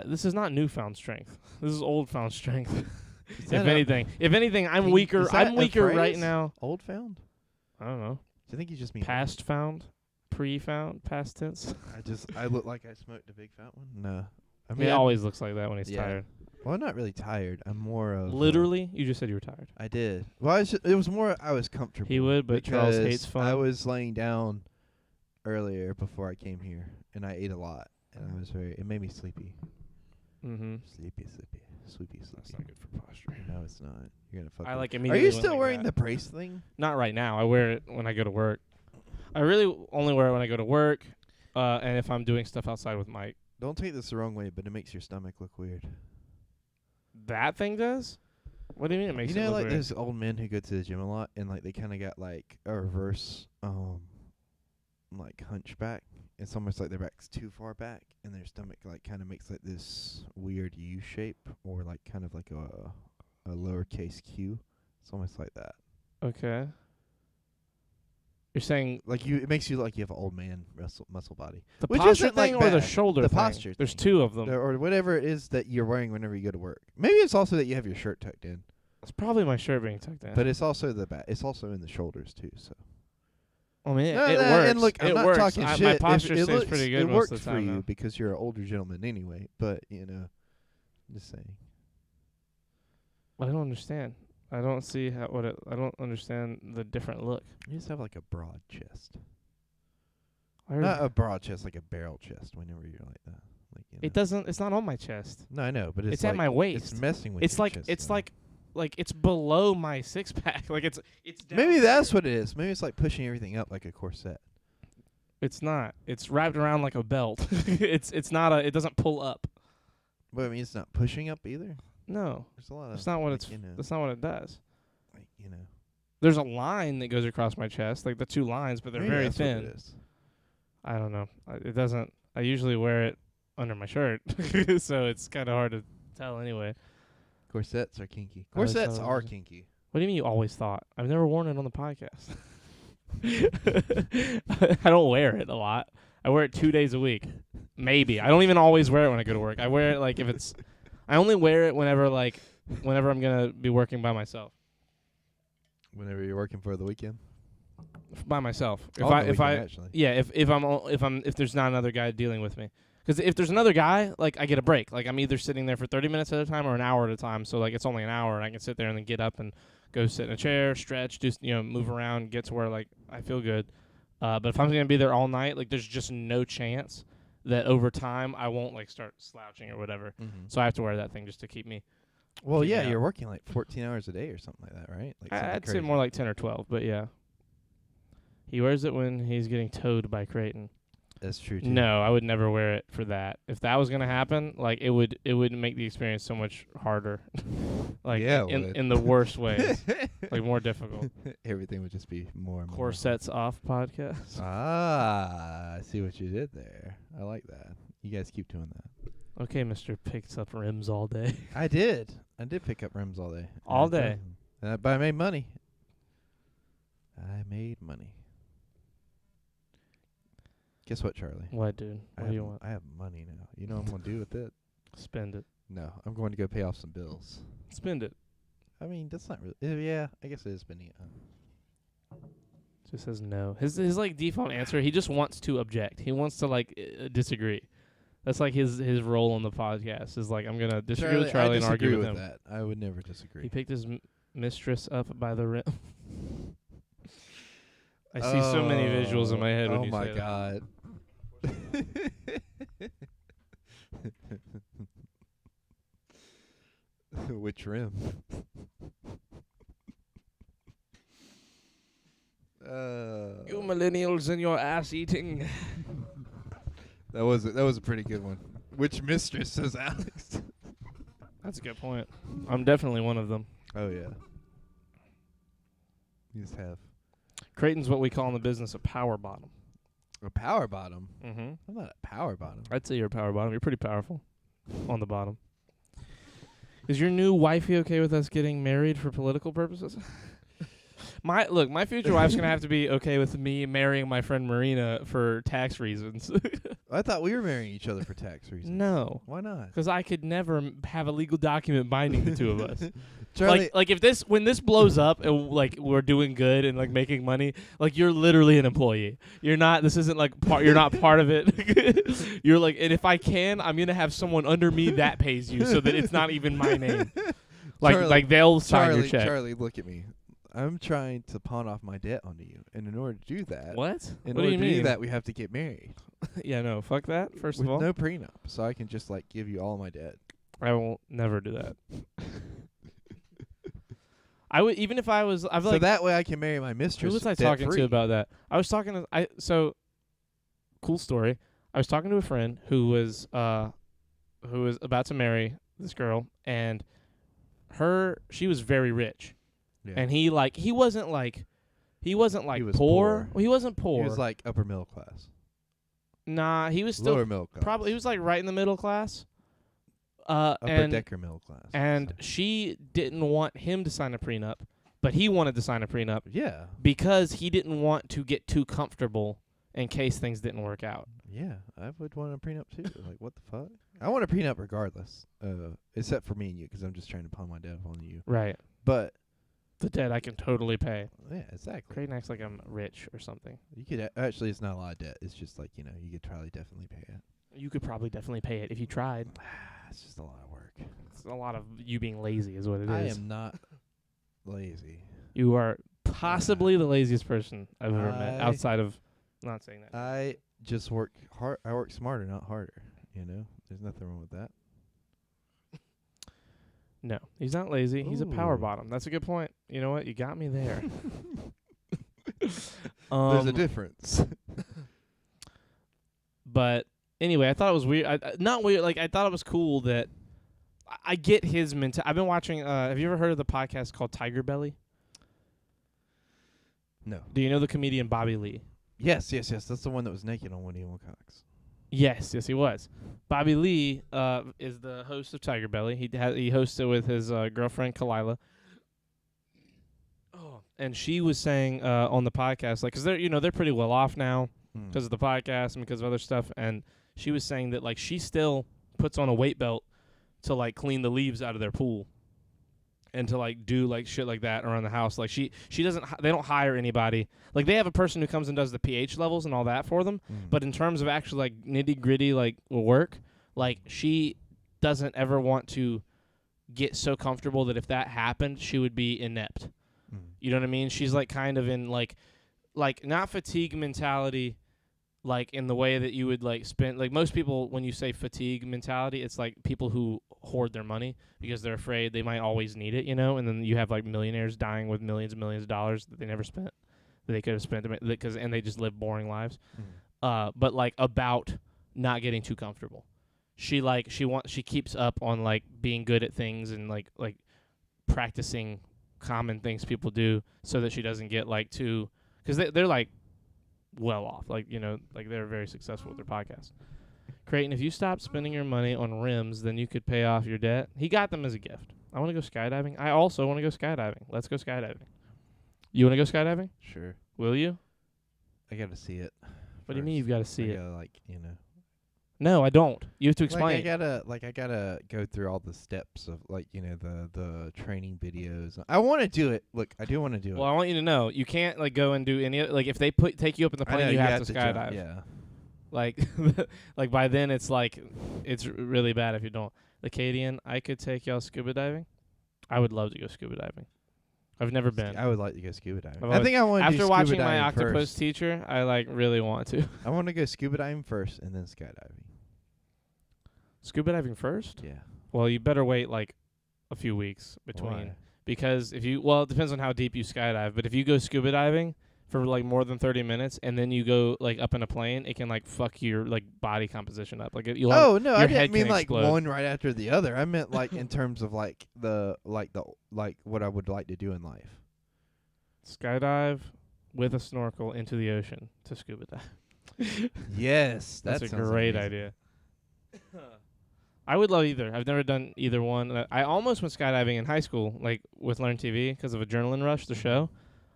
this is not newfound strength. This is old found strength. Is if that a- anything, I'm Can- weaker. is that I'm a weaker right phrase? now. Old found? I don't know. Do you think you just mean Past found, pre-found, past tense. I look like I smoked a big fat one? No. I He always looks like that when he's Yeah. tired. Well, I'm not really tired. I'm more of Literally, you just said you were tired. I did. Well, it was more I was comfortable. He would, but Charles because hates fun. I was laying down earlier before I came here, and I ate a lot, and I was it made me sleepy. Mm-hmm. Sleepy. That's not good for posture. No, it's not. You're gonna fuck. I me. like Are immediately. you went still like wearing that. the brace thing? Not right now. I wear it when I go to work. I really only wear it when I go to work, and if I'm doing stuff outside with Mike. Don't take this the wrong way, but it makes your stomach look weird. That thing does? What do you mean it makes You it know, look like weird? those old men who go to the gym a lot, and like they kind of got like a reverse, like hunchback. It's almost like their back's too far back, and their stomach like kind of makes like this weird U shape, or like kind of like a lowercase Q. It's almost like that. Okay. You're saying Like it makes you look like you have an old man muscle body, the Which posture isn't, like, thing or the bad. shoulder The thing? posture There's thing. two of them. or whatever it is that you're wearing whenever you go to work. Maybe it's also that you have your shirt tucked in, It's probably my shirt being tucked in. but it's also the back. It's also in the shoulders too. So. I mean, No, it no, works. And look, I'm it not works. talking My shit. posture it stays looks, pretty good it most worked of the for time. you now. because you're an older gentleman anyway. But I'm just saying. I don't understand. I don't see I don't understand the different look. You just have like a broad chest, I heard- not a broad chest, like a barrel chest. Whenever you're like that, like it doesn't. It's not on my chest. No, I know, but it's at like, my waist. It's messing with. It's your like chest, though. it's below my six pack. Like it's down Maybe that's here. what it is. Maybe it's like pushing everything up like a corset. It's not. It's wrapped around like a belt. It's not it doesn't pull up. But I mean, it's not pushing up either. No. There's a lot of. That's not what like, it's that's not what it does. like There's a line that goes across my chest, like the two lines, but they're maybe very that's what thin. it is. I don't know. It doesn't. I usually wear it under my shirt, so it's kind of hard to tell anyway. Corsets are kinky. I always Corsets thought it are was- kinky. What do you mean you always thought? I've never worn it on the podcast. I don't wear it a lot. I wear it 2 days a week. Maybe. I don't even always wear it when I go to work. I wear it like if it's I only wear it whenever I'm going to be working by myself. Whenever you're working for the weekend. By myself. On the weekend, actually. Yeah, if there's not another guy dealing with me. Cuz if there's another guy, like I get a break. Like I'm either sitting there for 30 minutes at a time or an hour at a time. So like it's only an hour and I can sit there and then get up and go sit in a chair, stretch, just move around, get to where like I feel good. But if I'm going to be there all night, like there's just no chance that over time I won't like start slouching or whatever. Mm-hmm. So I have to wear that thing just to keep me. Well, keep me yeah, out. you're working like 14 hours a day or something like that, right? Like something I'd say crazy. more like 10 or 12, but yeah. He wears it when he's getting towed by Creighton. That's true too. No, I would never wear it for that. If that was gonna happen, like it would make the experience so much harder. Like Yeah, it would. in the worst ways. Like more difficult. Everything would just be more and more. Corsets off podcast. Ah, I see what you did there. I like that. You guys keep doing that. Okay, Mr. Picks up rims all day. I did pick up rims all day. All I did. day. But I made money. Guess what, Charlie? What, dude? What do you want? I have money now. You know what I'm going to do with it? Spend it. No, I'm going to go pay off some bills. Spend it. I mean, that's not really... yeah, I guess it is spending it. Just says no. His like default answer, he just wants to object. He wants to like disagree. That's like his role on the podcast is like, I'm going to disagree with Charlie and argue with him. That. I would never disagree. He picked his mistress up by the rim. I see so many visuals in my head when you say that. Oh my god. Which rim? You millennials and your ass eating. That was a pretty good one. Which mistress, says Alex? That's a good point. I'm definitely one of them. Oh yeah. You just have Creighton's what we call in the business a power bottom. a power bottom. Mm-hmm. I'm not a power bottom. I'd say you're a power bottom. You're pretty powerful on the bottom. Is your new wifey okay with us getting married for political purposes? My future wife's gonna have to be okay with me marrying my friend Marina for tax reasons. I thought we were marrying each other for tax reasons. No, Why not? because I could never have a legal document binding the two of us. Charlie, Like if when this blows up and like we're doing good and like making money, like you're literally an employee. You're not. This isn't like part. You're not part of it. You're like, and if I can, I'm gonna have someone under me that pays you, so that it's not even my name. Like they'll sign your check. Charlie, look at me. I'm trying to pawn off my debt onto you, and in order to do that, What? In What order do you to mean? do that, we have to get married. Yeah, no, fuck that. First with of all, no prenup, so I can just like give you all my debt. I will never do that. I would even if I was. I've So like that way I can marry my mistress. who was I talking to debt-free. about that? I was talking to cool story. I was talking to a friend who was about to marry this girl, and she was very rich. Yeah. And he wasn't He was poor. poor. Well, he wasn't poor. He was like upper middle class, nah, he was still lower middle class, probably he was like right in the middle class. upper decker middle class. And she didn't want him to sign a prenup, but he wanted to sign a prenup yeah, because he didn't want to get too comfortable in case things didn't work out. yeah, I would want a prenup too. Like what the fuck? I want a prenup regardless, except for me and you, because I'm just trying to pawn my debt on you. Right. But The debt I can totally pay. yeah, exactly. Creighton acts like I'm rich or something. You could actually, it's not a lot of debt. It's just like you could probably definitely pay it. You could probably definitely pay it if you tried. It's just a lot of work. It's a lot of you being lazy is what it I is. am not lazy. You are possibly the laziest person I've ever met outside of not saying that. I just work hard. I work smarter, not harder. There's nothing wrong with that. No, he's not lazy. He's a power Ooh. bottom. That's a good point. You know what? You got me there. There's a difference. But anyway, I thought it was weird. Not weird. Like I thought it was cool that I get his mentality. I've been watching. Have you ever heard of the podcast called Tiger Belly? No. Do you know the comedian Bobby Lee? Yes. That's the one that was naked on Woody Wilcox. Yes, he was. Bobby Lee is the host of Tiger Belly. He hosts it with his girlfriend Kalila. Oh, and she was saying on the podcast, like, 'cause they're pretty well off now because of the podcast and because of other stuff. And she was saying that like she still puts on a weight belt to like clean the leaves out of their pool and to like do like shit like that around the house. Like she doesn't. They don't hire anybody. Like they have a person who comes and does the pH levels and all that for them. But in terms of actually like nitty gritty like work, like she doesn't ever want to get so comfortable that if that happened, she would be inept. You know what I mean? She's like kind of in like not fatigue mentality, like in the way that you would like spend. Like most people, when you say fatigue mentality, it's like people who hoard their money because they're afraid they might always need it, and then you have like millionaires dying with millions and millions of dollars that they never spent, that they could have spent and they just live boring lives. But like about not getting too comfortable. She keeps up on like being good at things and like practicing common things people do so that she doesn't get like too, because they're like well off, like like they're very successful with their podcast. Creighton, if you stop spending your money on rims, then you could pay off your debt. He got them as a gift. I want to go skydiving. I also want to go skydiving. Let's go skydiving. You want to go skydiving? Sure. Will you? I got to see it What do you mean you've got to see I it? gotta, like, you know. No, I don't. You have to Like explain. I gotta go through all the steps of, like, you know, the training videos. I want to do it. Look, I do want to do Well, it. I want you to know you can't like go and do any like if they take you up in the I know, plane, you have to jump, skydive. Yeah. Like like by then it's like it's really bad if you don't. Acadian, I could take y'all scuba diving. I would love to go scuba diving. I've never been. I would like to go scuba diving. I've I think I want to do After scuba watching my diving octopus first. teacher, I like really want to. I want to go scuba diving first and then skydiving. Scuba diving first? Yeah. Well, you better wait like a few weeks between Why? because if you it depends on how deep you skydive, but if you go scuba diving for like more than 30 minutes and then you go like up in a plane, it can like fuck your like body composition up. Like you'll have, Oh no, I your didn't head mean can like explode. one right after the other. I meant like in terms of like what I would like to do in life. Skydive with a snorkel into the ocean to scuba dive. Yes, That's that a sounds great amazing. idea. I would love either. I've never done either one. I almost went skydiving in high school, like with Learn TV, because of Adrenaline Rush, the show.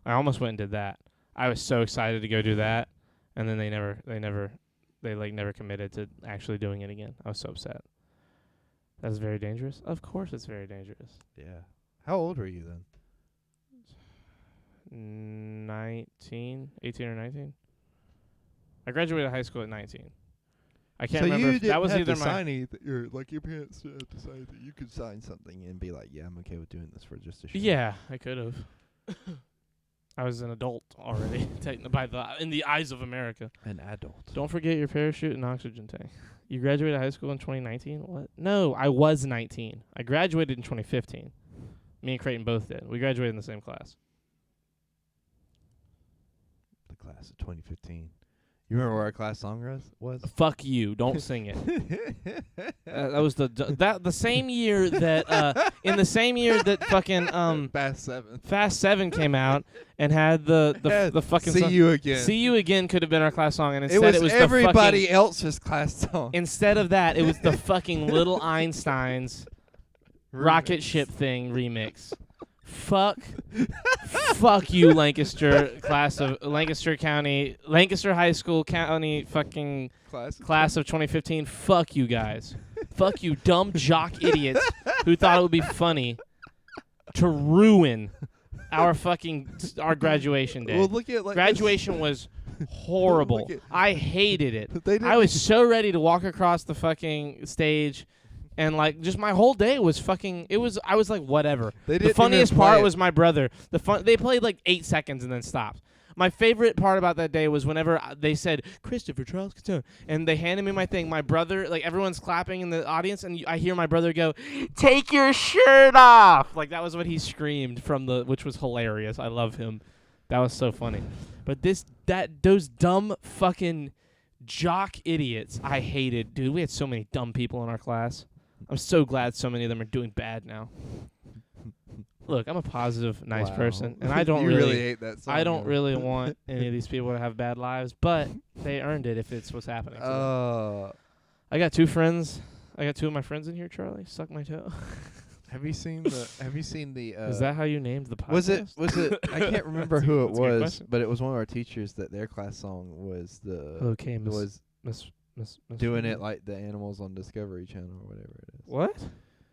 I almost went and did that. I was so excited to go do that, and then they never committed to actually doing it again. I was so upset. That's very dangerous. Of course, it's very dangerous. Yeah. How old were you then? 18 or 19. I graduated high school at 19. I can't so remember you if that was have either to my sign your parents had decided that you could sign something and be like, yeah, I'm okay with doing this for just a show. Yeah, I could have. I was an adult already, in the eyes of America. An adult. Don't forget your parachute and oxygen tank. You graduated high school in 2019? What? No, I was 19. I graduated in 2015. Me and Creighton both did. We graduated in the same class. The class of 2015. You remember what our class song was? Fuck you! Don't sing it. That was the same year that in the same year that fucking Fast 7 came out and had the fucking See song. You Again. See You Again could have been our class song, and it instead was the everybody fucking, else's class song. instead of that, it was the fucking Little Einsteins rocket ship thing remix. Fuck you, Lancaster County, Lancaster High School County fucking class of 2015. Fuck you guys. Fuck you, dumb jock idiots who thought it would be funny to ruin our graduation day. Well, look at Graduation was horrible. Look at- I hated it. They didn't I was so ready to walk across the fucking stage, and like just my whole day was fucking. I was like, whatever. They The didn't funniest even play part it. was my brother. They played like 8 seconds and then stopped. My favorite part about that day was whenever they said Christopher Charles Couture, and they handed me my thing. My brother, like everyone's clapping in the audience, and I hear my brother go, "Take your shirt off!" Like that was what he screamed which was hilarious. I love him. That was so funny. But those dumb fucking jock idiots, I hated. Dude, we had so many dumb people in our class. I'm so glad so many of them are doing bad now. Look, I'm a positive, nice Wow. person, and I don't you really hate that song. I don't though. really want any of these people to have bad lives, but they earned it if it's what's happening to them. I got two friends. I got two of my friends in here, Charlie. Suck my toe. Have you seen the Is that how you named the podcast? was it I can't remember who it That's a good was, question. but it was one of our teachers that their class song was Okay, was Miss doing it like the animals on Discovery Channel or whatever it is. What?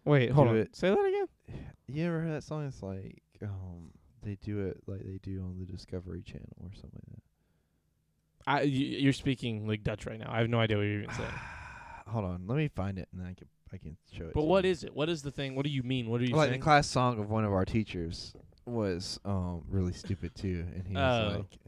Wait, hold Do on. it. Say that again. You ever heard that song? It's like they do it like they do on the Discovery Channel or something like that. You're speaking like Dutch right now. I have no idea what you're even saying. Hold on, let me find it and I can show it. But to what you. is it? What is the thing? What do you mean? What are you Like saying? the class song of one of our teachers was really stupid too, and he was Oh. like,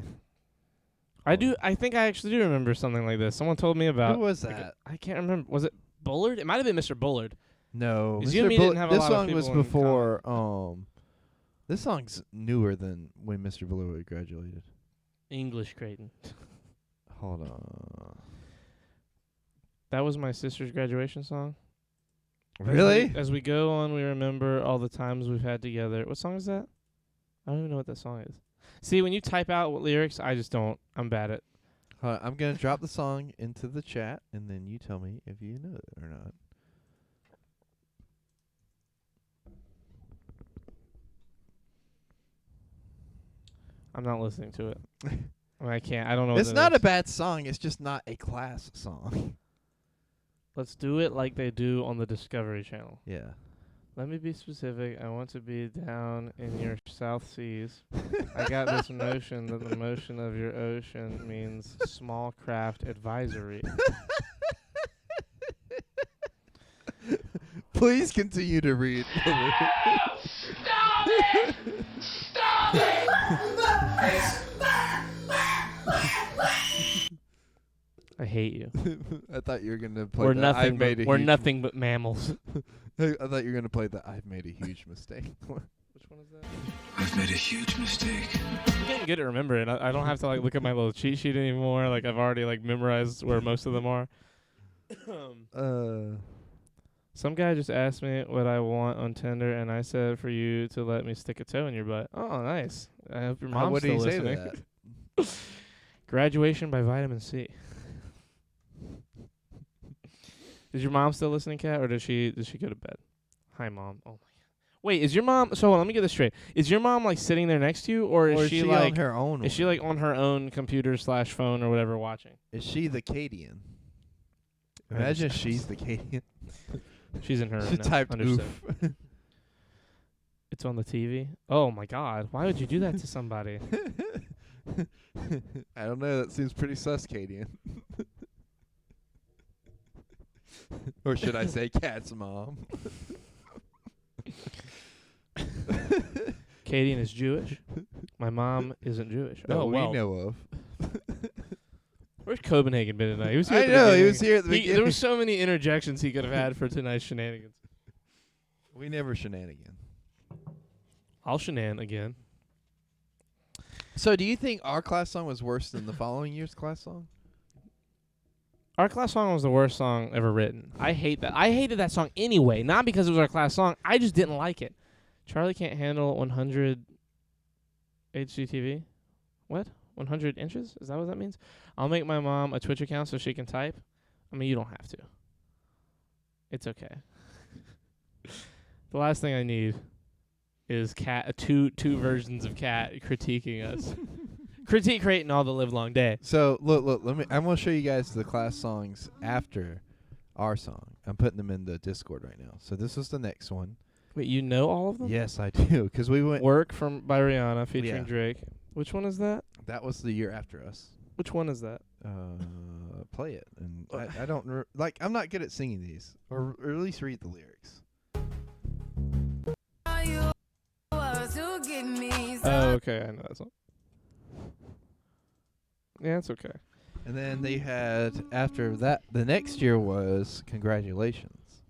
I think I actually do remember something like this. Someone told me about. who was like, that? I can't remember. Was it Bullard? It might have been Mr. Bullard. No, 'Cause you and me didn't have a this lot of song was people in before. This song's newer than when Mr. Blue graduated. English Creighton. Hold on. That was my sister's graduation song. Really? As we go on, we remember all the times we've had together. What song is that? I don't even know what that song is. See, when you type out what lyrics, I just don't. I'm bad at. Hold on, I'm gonna drop the song into the chat, and then you tell me if you know it or not. I'm not listening to it. I mean, I can't. I don't know. It's what not it a is. bad song. It's just not a class song. Let's do it like they do on the Discovery Channel. Yeah. Let me be specific. I want to be down in your South Seas. I got this notion that the motion of your ocean means small craft advisory. Please continue to read. Stop it! Stop it! I hate you. I thought you were gonna play. We're the nothing. I've made a We're huge nothing but mammals. I thought you were gonna play the I've made a huge mistake. Which one is that? I've made a huge mistake. I'm getting good at remembering. I don't have to like look at my little cheat sheet anymore. Like I've already like memorized where most of them are. Some guy just asked me what I want on Tinder, and I said for you to let me stick a toe in your butt. Oh, nice. I hope your mom's what still did he say to listening. that? Graduation by vitamin C. Is your mom still listening, Kat, or did she go to bed? Hi, Mom. Oh my God. Wait, is your mom? So let me get this straight. Is your mom like sitting there next to you, or is she like on her own? Is she like on her own computer / phone or whatever watching? Is she the Cadian? I Imagine just- she's the Cadian. She's in her. She no, typed understood. oof. It's on the TV. Oh my God! Why would you do that to somebody? I don't know. That seems pretty sus, Cadian. Or should I say Cat's mom? Cadian is Jewish. My mom isn't Jewish. That oh we well. know of. Where's Copenhagen been tonight? He was here. I at the know, he beginning. was here at the There beginning. were so many interjections he could have had for tonight's shenanigans. We never shenanigan. I'll shenan again. So, do you think our class song was worse than the following year's class song? Our class song was the worst song ever written. I hate that. I hated that song anyway, not because it was our class song. I just didn't like it. Charlie can't handle 100 HGTV. What? 100 inches? Is that what that means? I'll make my mom a Twitch account so she can type. I mean, you don't have to. It's okay. The last thing I need is Cat two versions of Cat critiquing us. Critique rating all the live long day. So, look. I'm gonna show you guys the class songs after our song. I'm putting them in the Discord right now. So this is the next one. Wait, you know all of them? Yes, I do, because we went. Work by Rihanna featuring Yeah. Drake. Which one is that? That was the year after us. Which one is that? Play it, and I don't like. I'm not good at singing these, or at least read the lyrics. Oh, okay, I know that song. Yeah, it's okay. And then they had after that. The next year was Congratulations,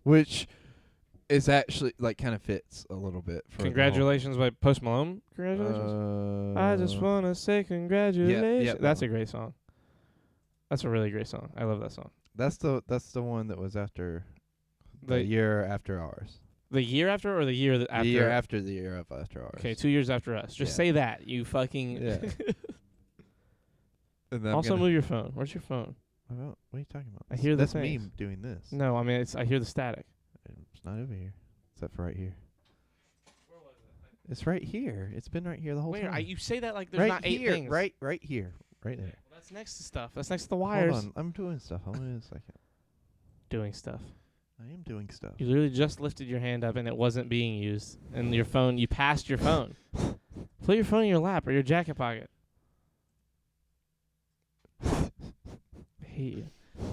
which is actually like kind of fits a little bit. For the whole- Congratulations by Post Malone. Congratulations. I just wanna say congratulations. that That's a one. great song. That's a really great song. I love that song. That's the one that was after the The year after ours. the year after or the year after? The year after the year of after ours. Okay, 2 years after us. Just Yeah. say that. You fucking. Yeah. And then I'm Also gonna- move your phone. Where's your phone? What are you talking about? I hear the That's me things. doing this. No, I mean I hear the static. It's not over here. Except for right here. It's right here. It's been right here the whole Where? time. You say that like there's right not 8 here, things. right here, right there. Well, that's next to stuff. That's next to the wires. Hold on, I'm doing stuff. Hold on a second. Doing stuff. I am doing stuff. You literally just lifted your hand up and it wasn't being used. And your phone, you passed your phone. Put your phone in your lap or your jacket pocket. I hate you.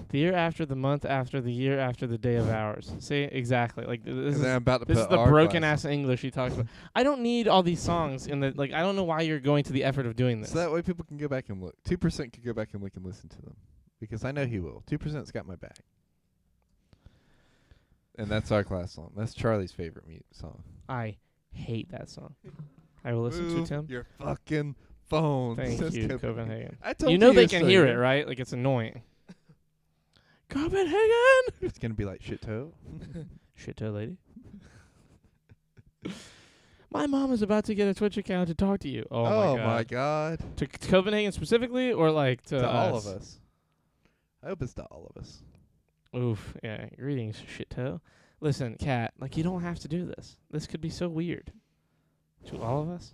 The year after, the month after, the year after, the day of ours. See, exactly. Like this And is then I'm about to this is put the our broken class. ass English he talks about. I don't need all these songs in the like. I don't know why you're going to the effort of doing this. So that way people can go back and look. 2% could go back and look and listen to them. Because I know he will. 2%'s got my back. And that's our class song. That's Charlie's favorite song. I hate that song. I will listen to Move Tim. your fucking phone. Thank says you, Copenhagen. I told You know they it's can so hear good. it, right? Like it's annoying. Copenhagen. It's going to be like shit toe. Shit toe lady. My mom is about to get a Twitch account to talk to you. Oh, my god. To Copenhagen specifically, or like to all us? of us. I hope it's to all of us. Oof. Yeah. Greetings, shit toe. Listen, Kat. Like you don't have to do this. This could be so weird. To all of us.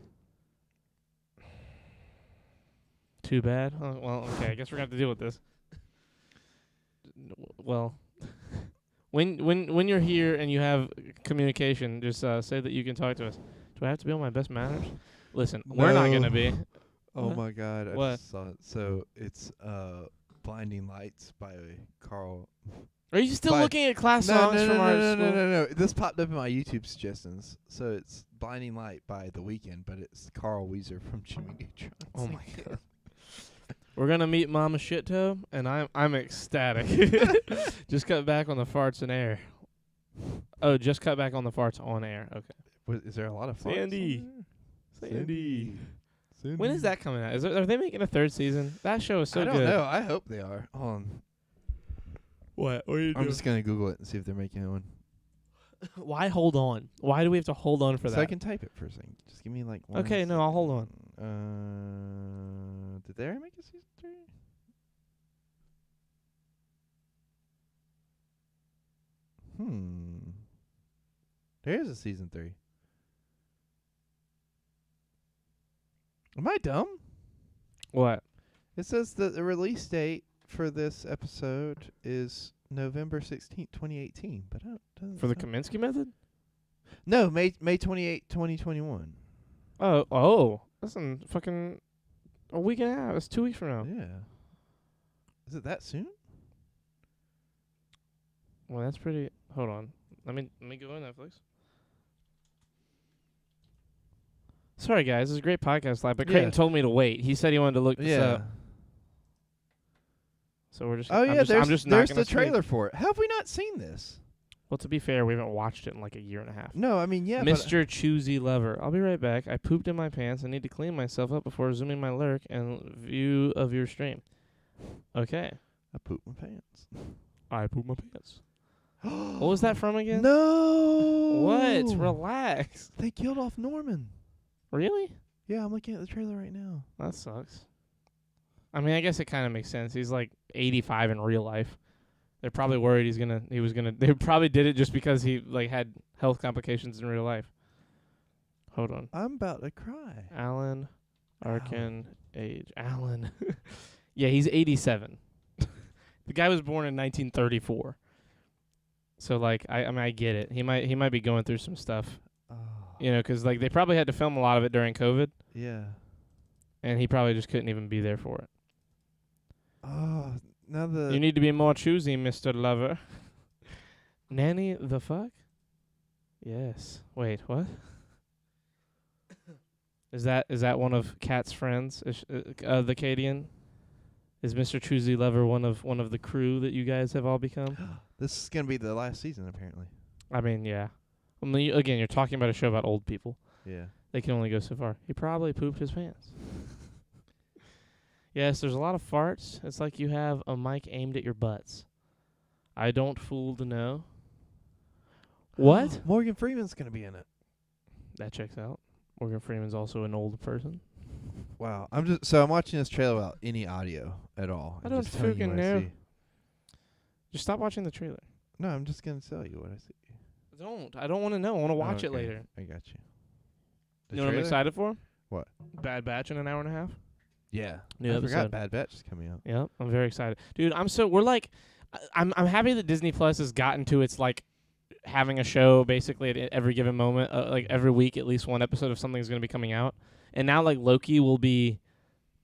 Too bad. Well, okay. I guess we're gonna have to deal with this. Well, when you're here and you have communication, just say that you can talk to us. Do I have to be on my best manners? Listen, we're not gonna be. Oh What? my God! I What? just saw it. So it's "Blinding Lights" by Carl. Are you still But- looking at class No, songs no, from no, our no, school? no, no, no. This popped up in my YouTube suggestions. So it's "Blinding Light" by The Weeknd, but it's Carl Weezer from Jimmy Neutron. Oh my God. We're gonna meet Mama Shitto, and I'm ecstatic. Just cut back on the farts in air. Oh, just cut back on the farts on air. Okay. Is there a lot of farts on Sandy. there? Sandy. Sandy. When is that coming out? Are they making a third season? That show is so I don't good. know. I hope they are. Hold on. What? What are you I'm just gonna Google it and see if they're making one. Why hold on? Why do we have to hold on for So that? I can type it for a second. Just give me like one. Okay, no, I'll hold on. Did they ever make a season 3? There is a season 3. Am I dumb? What? It says that the release date for this episode is November 16th, 2018, but doesn't For the sound- Kaminsky method? No, May 28th, 2021. Oh, that's in fucking a week and a half. It's 2 weeks from now. Yeah. Is it that soon? Well, that's pretty. Hold on. Let me go on Netflix. Sorry, guys. This is a great podcast live, but Yeah. Creighton told me to wait. He said he wanted to look this up. So we're just. Oh I'm yeah, just, I'm just not there's gonna the trailer speak. for it. How have we not seen this? Well, to be fair, we haven't watched it in like a year and a half. No, I mean yeah, but Mr. Choosy Lover. I'll be right back. I pooped in my pants. I need to clean myself up before resuming my lurk and view of your stream. Okay. I pooped my pants. I pooped my pants. What was that from again? No. What? Relax. They killed off Norman. Really? Yeah, I'm looking at the trailer right now. That sucks. I mean, I guess it kind of makes sense. He's like 85 in real life. They're probably worried they probably did it just because he like had health complications in real life. Hold on. I'm about to cry. Alan Arkin age. Alan. Yeah, he's 87. The guy was born in 1934. So like I mean I get it. He might be going through some stuff. Oh. You know, 'cause like they probably had to film a lot of it during COVID, Yeah. and he probably just couldn't even be there for it. Oh, now the You need to be more choosy, Mr. Lover. Nanny the fuck? Yes. Wait, what? Is that one of Kat's friends? The Cadian? Is Mr. Choosy Lover one of the crew that you guys have all become? this is gonna be the last season apparently. I mean, yeah. I mean, again, you're talking about a show about old people. Yeah. They can only go so far. He probably pooped his pants. Yes, there's a lot of farts. It's like you have a mic aimed at your butts. I don't fool to know. What? Morgan Freeman's gonna be in it. That checks out. Morgan Freeman's also an old person. Wow. I'm watching this trailer without any audio at all. I and don't just telling you freaking what I know. see. Just stop watching the trailer. No, I'm just gonna tell you what I see. Don't. I don't want to know. I want to watch it Okay, later. I got you. The You know what I'm trailer? excited for? What? Bad Batch in an hour and a half. Yeah. New I episode. forgot Bad Batch is coming out. Yep, I'm very excited, dude. I'm happy that Disney Plus has gotten to its like having a show basically at every given moment, like every week at least one episode of something's going to be coming out, and now like Loki will be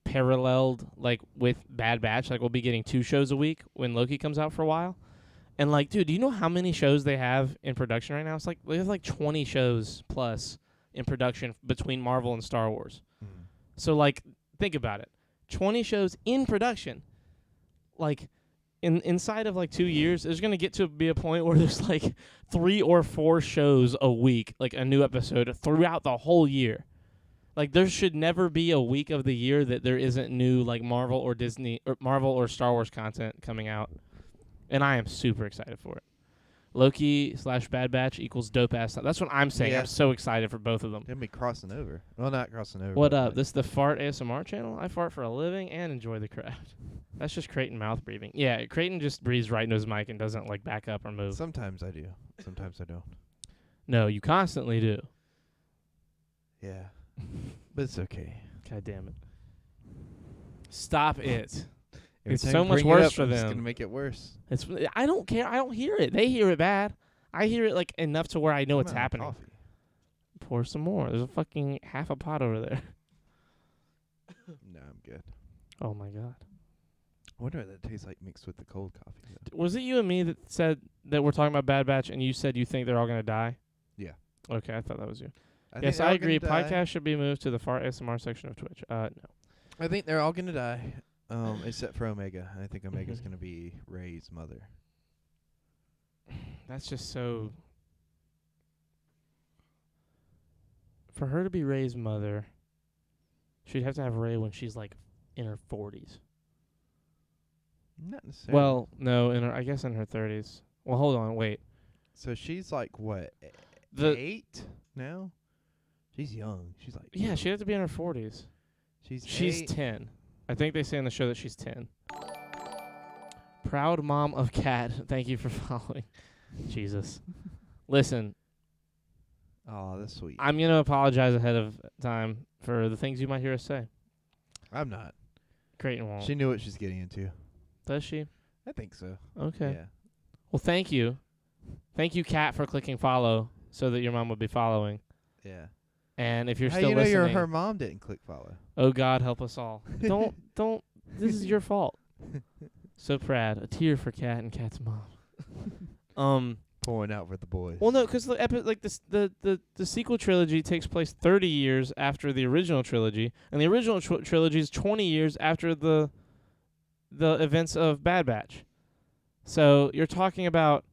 paralleled like with Bad Batch. Like we'll be getting 2 shows a week when Loki comes out for a while, and like, dude, do you know how many shows they have in production right now? It's like they have like 20 shows plus in production between Marvel and Star Wars. Mm. So like, think about it. 20 shows in production. Like, inside of like 2 years, there's going to get to be a point where there's like 3 or 4 shows a week, like a new episode throughout the whole year. Like, there should never be a week of the year that there isn't new like Marvel or Disney or Marvel or Star Wars content coming out. And I am super excited for it. Loki/Bad Batch equals dope ass. That's what I'm saying. Yeah. I'm so excited for both of them. They'll be crossing over. Well, not crossing over. What but up? like- This is the Fart ASMR channel. I fart for a living and enjoy the craft. That's just Creighton mouth breathing. Yeah, Creighton just breathes right into his mic and doesn't like back up or move. Sometimes I do. Sometimes I don't. No, you constantly do. Yeah. But it's okay. God damn it. Stop it. Every It's time so you much bring it worse up, for I'm just them. gonna make it worse. I don't care. I don't hear it. They hear it bad. I hear it like enough to where I know it's I'm out of happening. coffee. Pour some more. There's a fucking half a pot over there. No, I'm good. Oh my god. I wonder what that tastes like mixed with the cold coffee. Though. Was it you and me that said that we're talking about Bad Batch and you said you think they're all going to die? Yeah. Okay, I thought that was you. think Yes, they're I all agree. gonna die. Podcast should be moved to the far ASMR section of Twitch. No. I think they're all gonna die, except for Omega. I think Omega's Mhm. gonna be Rey's mother. That's just so... For her to be Rey's mother, she'd have to have Rey when she's like in her 40s. Not necessarily. Well, no, I guess in her 30s. Well, hold on, wait. so she's like what? The 8 now? She's young. She's like Yeah, she'd have to be in her 40s. she's She's 8. 10. I think they say in the show that she's 10. Proud mom of Cat. Thank you for following. Jesus. Listen, Oh, that's sweet. I'm going to apologize ahead of time for the things you might hear us say. I'm not. Creighton won't. She knew what she's getting into. Does she? I think so. Okay. Yeah. Well, thank you. Thank you, Kat, for clicking follow so that your mom would be following. Yeah. And if you're How still you know listening, her mom didn't click follow? oh God, help us all. Don't. This is your fault. So proud. A tear for Kat and Kat's mom. Pouring out for the boys. Well, no, because the sequel trilogy takes place 30 years after the original trilogy, and the original trilogy is 20 years after the events of Bad Batch. So you're talking about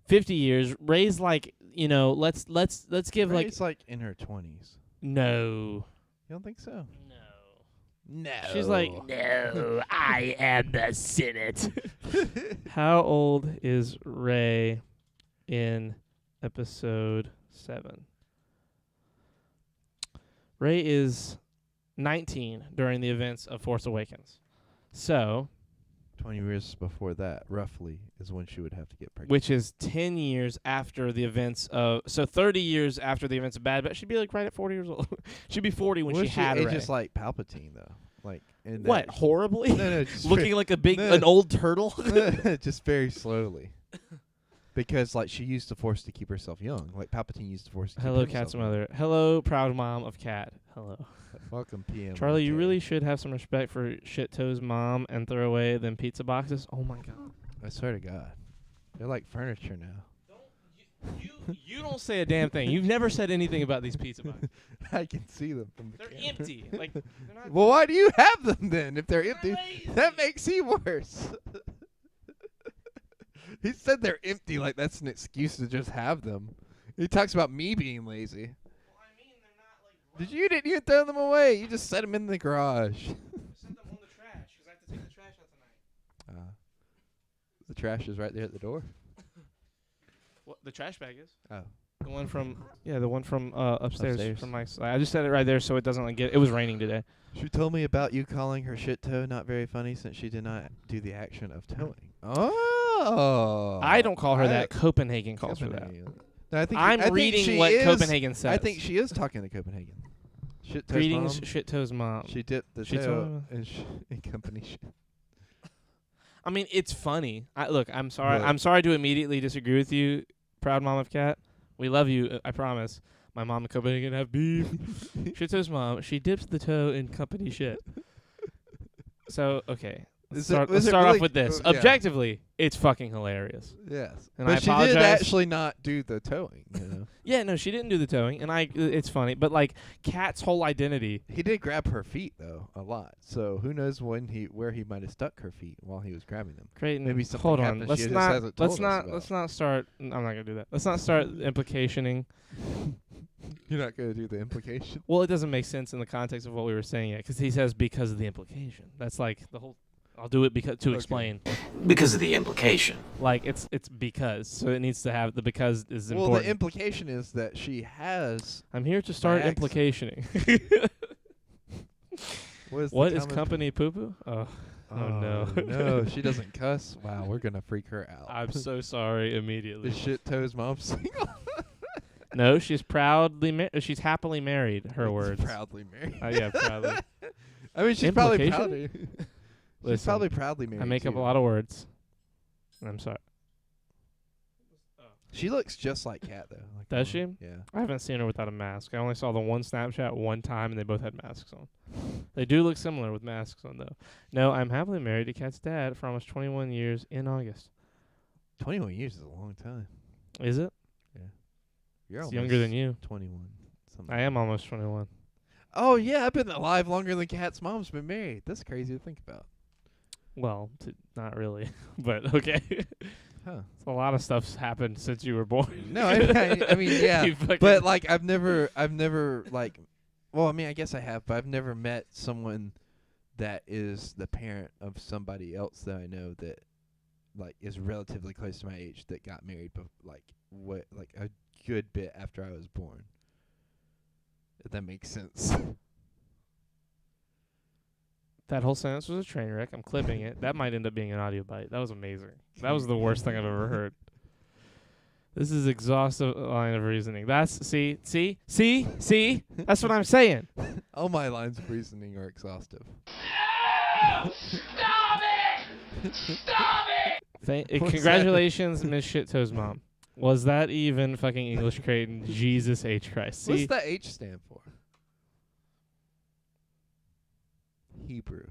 50 years. Rey's like, let's give Rey's like in her 20s. no. You don't think so? No. She's like, no, I am the Senate. How old is Rey in episode 7? Rey is 19 during the events of Force Awakens. So, 20 years before that, roughly, is when she would have to get pregnant. which is 10 years after the events of... So 30 years after the events of Bad Batch. She'd be like right at 40 years old. She'd be 40 when Was she had Rey. just like Palpatine, though. Like in What, that- horribly? No, just Looking like No. an old turtle? just very slowly. Because like she used the Force to keep herself young, like Palpatine used the Force to Hello, keep himself Cat's mother. Hello, proud mom of Cat. Hello. young. Welcome, PM. Charlie, you really should have some respect for Shit Toe's mom and throw away them pizza boxes. Oh my God. I swear to God, they're like furniture now. You don't say a damn thing. You've never said anything about these pizza boxes. I can see them from the They're camera. empty. Like they're not. Well, why do you have them then if they're empty? lazy. That makes you worse. He said they're empty like that's an excuse to just have them. He talks about me being lazy. You didn't even throw them away. You just set them in the garage. Set them on the trash because I have to take the trash out tonight. The trash is right there at the door. What the trash bag is? Oh. The one from upstairs, Upstairs. from my side. I just set it right there so it doesn't get. It was raining today. She told me about you calling her shit toe not very funny since she did not do the action of towing. Oh. I don't call her that. Copenhagen calls her that. Copenhagen. No, I think I'm I think reading she what is- Copenhagen says. I think she is talking to Copenhagen. Shit toe's Greetings, mom. Shit Toe's mom. She dipped the She toe told in company shit. I mean, it's funny. Look, I'm sorry. Look. I'm sorry to immediately disagree with you, proud mom of Cat. We love you. I promise. My mom and Copenhagen have beef. Shit Toe's mom. She dips the toe in company shit. So okay, let's start really- off with this. yeah. Objectively, it's fucking hilarious. Yes. And but I she apologize. did actually not do the towing, you know. Yeah, no, she didn't do the towing, and it's funny. But like, Cat's whole identity. He did grab her feet though a lot. So who knows where he might have stuck her feet while he was grabbing them. Creighton, Maybe something hold on. happened Let's she just not. hasn't told Let's us not. about. Let's not start. I'm not gonna do that. Let's not start implicationing. You're not going to do the implication. Well, it doesn't make sense in the context of what we were saying yet, because he says because of the implication. That's like the whole. I'll do it because to explain. Because of the implication. Like it's because, so it needs to have the because is Well, important. the implication is that she has. I'm here to start accident. implicationing. What is common- company poo poo? Oh no. no, she doesn't cuss. Wow, we're gonna freak her out. I'm so sorry. Immediately. The shit toes mom single. No, she's proudly. She's happily married. Her words. Proudly married. Yeah, proudly. I mean, she's probably Implication? proud. She's Listen, probably proudly married. I make up too. a lot of words. I'm sorry. She looks just like Kat though. Like Does she? Yeah. I haven't seen her without a mask. I only saw the one Snapchat one time, and they both had masks on. They do look similar with masks on, though. No, I'm happily married to Kat's dad for almost 21 years in August. 21 years is a long time. Is it? You're It's younger than you. 21. Something I am almost 21. Oh yeah, I've been alive longer than Kat's mom's been married. That's crazy to think about. Well, not really, but okay. Huh. A lot of stuff's happened since you were born. No, I mean, yeah, You fucking- but like I've never like, well, I mean, I guess I have, but I've never met someone that is the parent of somebody else that I know that like is relatively close to my age that got married, but like a good bit after I was born. If that makes sense. That whole sentence was a train wreck. I'm clipping it. That might end up being an audio bite. That was amazing. That was the worst thing I've ever heard. This is exhaustive line of reasoning. That's see. That's what I'm saying. All my lines of reasoning are exhaustive. Congratulations, Miss Shittoe's mom. Was that even fucking English, Creighton? Jesus H. Christ. See, What's that H stand for? Hebrew.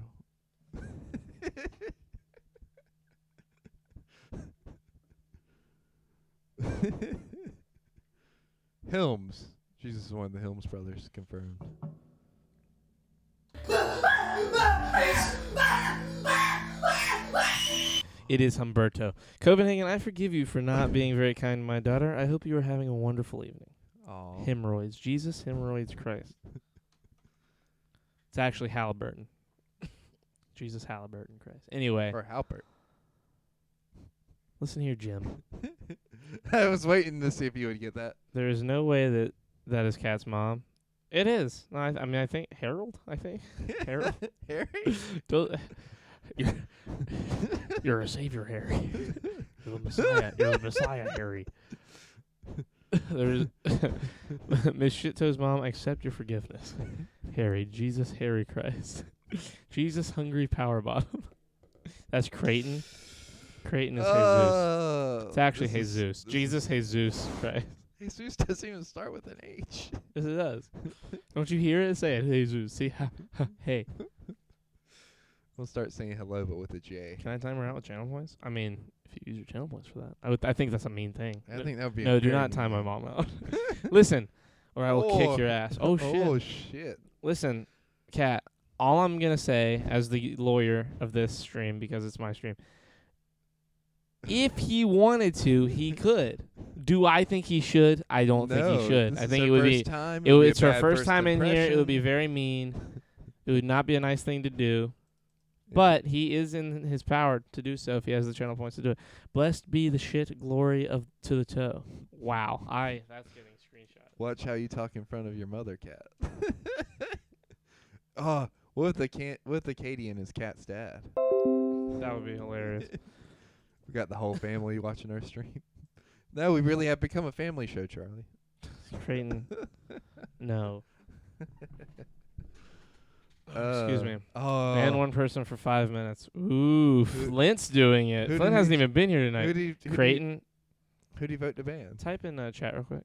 Helms. Jesus is one of the Helms brothers, confirmed. it is Humberto. Copenhagen, I forgive you for not being very kind to my daughter. I hope you are having a wonderful evening. Oh. Hemorrhoids. Jesus, hemorrhoids, Christ. It's actually Halliburton. Jesus, Halliburton, Christ. Anyway, Or Halpert. listen here, Jim. I was waiting to see if you would get that. There is no way that is Kat's mom. It is. No, I mean, I think Harold. I think Harold. Harry? Don't- You're a savior, Harry. You're the Messiah. You're the Messiah, Harry. There's Miss Shittoe's mom. Accept your forgiveness, Harry. Jesus, Harry Christ. Jesus, hungry power bottom. That's Creighton. Creighton is Jesus. It's actually Jesus. Jesus, Jesus Christ. Jesus doesn't even start with an H. Yes, it does. Don't you hear it? Say it, Jesus. See, hey. We'll start saying hello, but with a J. Can I time her out with channel points? I mean, if you use your channel points for that, I think that's a mean thing. I think that would be. No, do very not time my mean. mom out. Listen, or I will kick your ass. Oh shit. Oh shit. Listen, Kat. All I'm gonna say as the lawyer of this stream, because it's my stream, if he wanted to, he could. Do I think he should? I don't think he should. I think it would be. It's her first time in here. It would be very mean. It would not be a nice thing to do. But he is in his power to do so if he has the channel points to do it. Blessed be the shit glory of to the toe. Wow. That's getting screenshot. Watch how you talk in front of your mother, Cat. Oh, what if the Katie and his cat's dad? That would be hilarious. We got the whole family watching our stream. No, we really have become a family show, Charlie. Creighton. No. Excuse me. Oh. And one person for 5 minutes. Ooh, Flint's doing it. who Flint did hasn't he- even been here tonight. Creighton, Who do you vote to ban? type in chat real quick.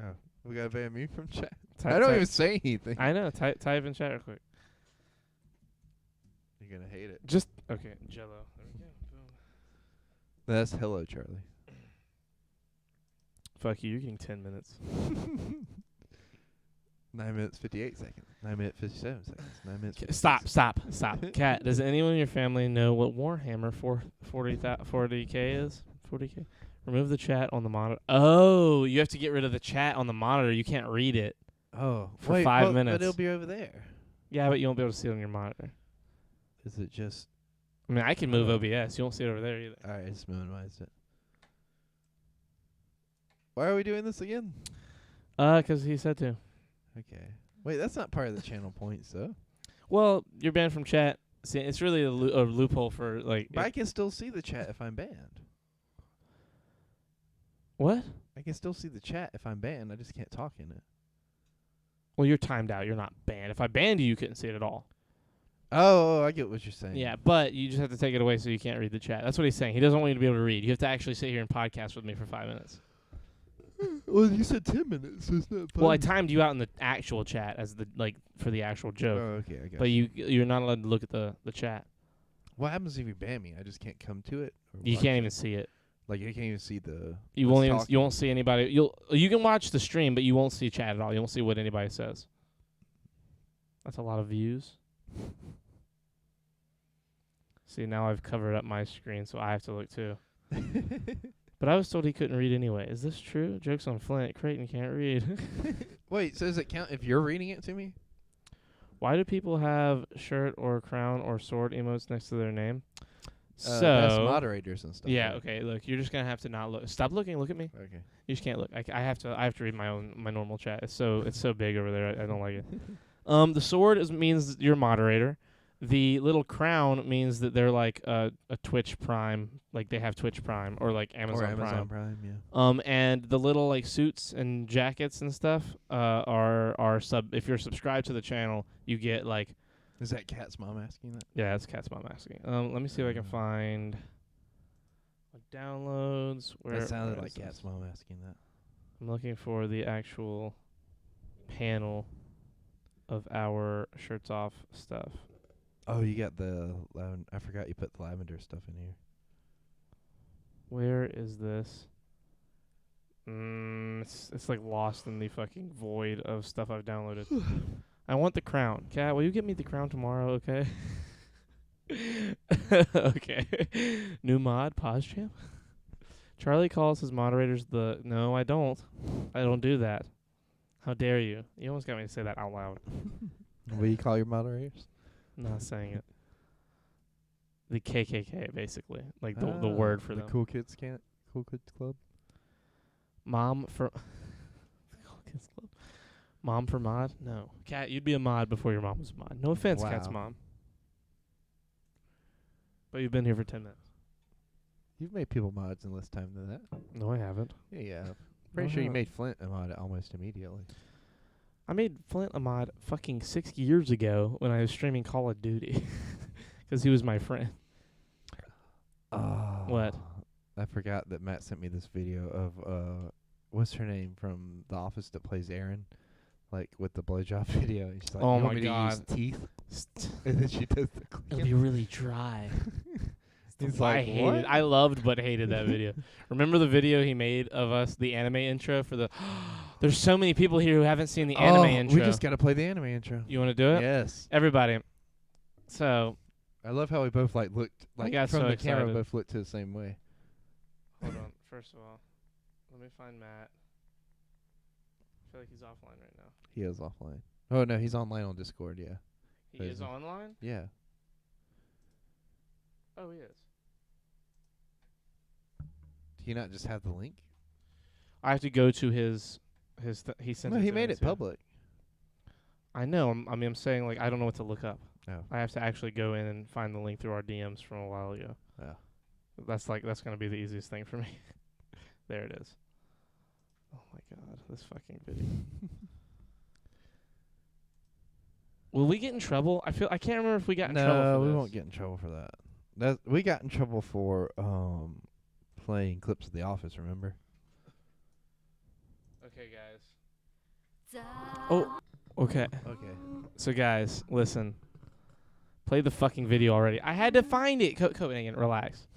Oh, we got to ban me from chat. Type, I don't type- even say anything. I know. Type in chat real quick. You're gonna hate it. Just okay. Jello. There we go. Boom. That's hello, Charlie. Fuck you. You're getting 10 minutes. 9 minutes 58 seconds. 9 minutes 57 seconds. 9 minutes. Stop. Kat, does anyone in your family know what Warhammer 40K is? 40K. Remove the chat on the monitor. Oh, you have to get rid of the chat on the monitor. You can't read it. Oh, For wait, 5 But minutes. it'll be over there. Yeah, but you won't be able to see it on your monitor. Is it just? I mean, I can move Oh. OBS. You won't see it over there either. All right, I just minimized it. Why are we doing this again? 'Cause he said to. Okay. Wait, that's not part of the channel points, though. Well, you're banned from chat. See, it's really a loophole for like. But I can still see the chat if I'm banned. What? I can still see the chat if I'm banned. I just can't talk in it. Well, you're timed out. You're not banned. If I banned you, you couldn't see it at all. Oh, I get what you're saying. Yeah, but you just have to take it away so you can't read the chat. That's what he's saying. He doesn't want you to be able to read. You have to actually sit here and podcast with me for 5 minutes. Well, you said 10 minutes, so it's not fun. Well, I timed you out in the actual chat as the for the actual Oh, joke. okay, I got But you're not allowed to look at the chat. What happens if you ban me? I just can't come to it? Or You watch can't it? even see it. Like, you can't even see the... You us won't even talking. you won't see anybody. You can watch the stream, but you won't see chat at all. You won't see what anybody says. That's a lot of views. See, now I've covered up my screen, so I have to look too. But I was told he couldn't read anyway. Is this true? Joke's on Flint. Creighton can't read. Wait, so does it count if you're reading it to me? Why do people have shirt or crown or sword emotes next to their name? That's moderators and stuff. yeah, right? okay. Look, you're just gonna have to not look. Stop looking. Look at me. Okay. You just can't look. I have to read my normal chat. It's so big over there. I don't like it. The sword means you're moderator. The little crown means that they're like a Twitch Prime, like they have Twitch Prime or like Amazon Prime. Yeah. And the little like suits and jackets and stuff are sub. If you're subscribed to the channel, you get like. Is that Cat's mom asking that? Yeah, that's Cat's mom asking. Let me see if I can find downloads. Where That sounded where like is this? Cat's mom asking that. I'm looking for the actual panel of our shirts off stuff. Oh, you got the... I forgot you put the lavender stuff in here. Where is this? It's like lost in the fucking void of stuff I've downloaded. I want the crown. Cat, will you get me the crown tomorrow, okay? Okay. New mod, pause champ. Charlie calls his moderators the... No, I don't. I don't do that. How dare you? You almost got me to say that out loud. What do you call your moderators? I'm not saying it. The KKK, basically. Like the word for the them. Cool Kids Club? Mom for... Cool Kids Club. Mom for mod? No. Cat, you'd be a mod before your mom was a mod. No offense, Cat's Wow. mom. But you've been here for 10 minutes. You've made people mods in less time than that. No, I haven't. Yeah, you have. Pretty sure you made Flint a mod almost immediately. I made Flint a mod fucking 6 years ago when I was streaming Call of Duty. 'Cause he was my friend. What? I forgot that Matt sent me this video of what's her name from The Office that plays Erin, like with the blowjob video. She's like, Oh "You want my me to use God. teeth," and then she does the It'll be really dry. He's I like, hated. "What?" I loved but hated that video. Remember the video he made of us, the anime intro for the... There's so many people here who haven't seen the anime intro. We just got to play the anime intro. You want to do it? Yes. Everybody. So, I love how we both like looked like got from so the camera. excited. Both looked to the same way. hold on. First of all, let me find Matt. I feel like he's offline right now. He is offline. Oh no, he's online on Discord. Yeah. He is Crazy. online? Yeah. Oh, he is. Do you not just have the link? I have to go to his he sent No, it he to made me, it too. public. I know. I'm saying, like, I don't know what to look up. Oh. I have to actually go in and find the link through our DMs from a while ago. Oh. That's going to be the easiest thing for me. There it is. Oh my god, this fucking video. Will we get in trouble? I can't remember if we got in trouble for No, we this. won't get in trouble for that. We got in trouble for playing clips of The Office. Remember? Okay, guys. Oh, okay. Okay. So, guys, listen. Play the fucking video already. I had to find it. Copenhagen, relax.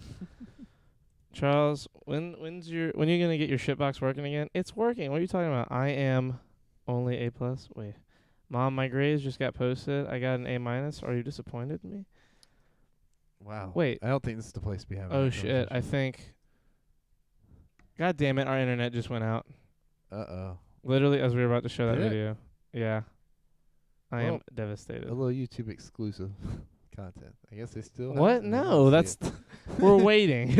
Charles, when you gonna get your shitbox working again? It's working. What are you talking about? I am only A+. Wait. Mom, my grades just got posted. I got an A-. Are you disappointed in me? Wow. Wait. I don't think this is the place to be having. Oh, that shit. I conversation. think... God damn it, our internet just went out. Uh-oh. Literally, as we were about to show that Did it? video. Yeah. I am Well, devastated. A little YouTube exclusive content. I guess they still. What? have it. No, Let's that's... see it. We're waiting.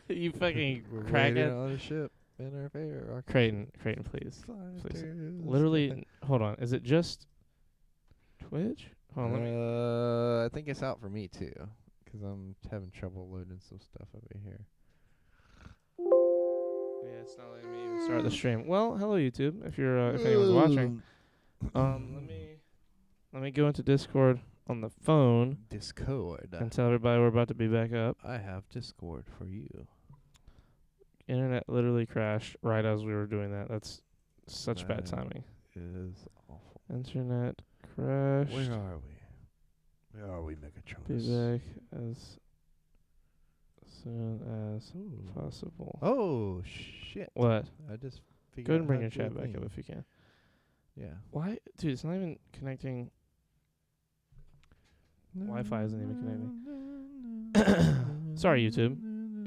You fucking We're crack waiting it. on a ship in our fair. Our Creighton, please. fighters. Literally, hold on. Is it just Twitch? Hold on, let me... I think it's out for me too, 'cause I'm having trouble loading some stuff over here. Yeah, it's not letting me even start the stream. Well, hello YouTube. If you're if anyone's watching, let me go into Discord on the phone Discord. and tell everybody we're about to be back up. I have Discord for you. Internet literally crashed right as we were doing that. That's such bad That timing. is awful. Internet crash. Where are we? Where are we, Be Megatronus? back as soon as possible. Oh, shit. What? I just figured Go ahead and out bring how your to do a chat back thing. up if you can. Yeah. Why? Dude, it's not even connecting. Wi-Fi isn't even connecting. Sorry, YouTube.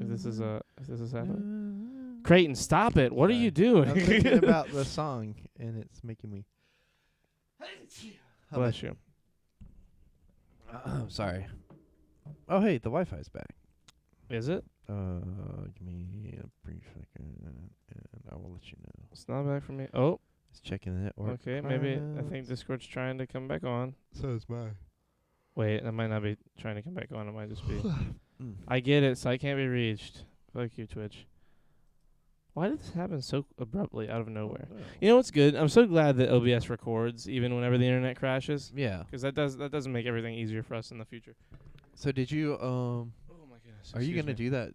If this is happening. Creighton, stop it. What are you doing? I'm thinking about the song, and it's making me... Bless you. Sorry. Oh, hey, the Wi-Fi's back. Is it? Give me a brief second, and I will let you know. It's not back for me. Oh, It's checking the network. okay. Maybe I think Discord's trying to come back on. So is mine. Wait, that might not be trying to come back on. It might just be. Mm. I get it. Site can't be reached. Fuck you, Twitch. Why did this happen so abruptly out of nowhere? You know what's good? I'm so glad that OBS records even whenever the internet crashes, Yeah. because that doesn't make everything easier for us in the future. So did you Oh my goodness. are you gonna do that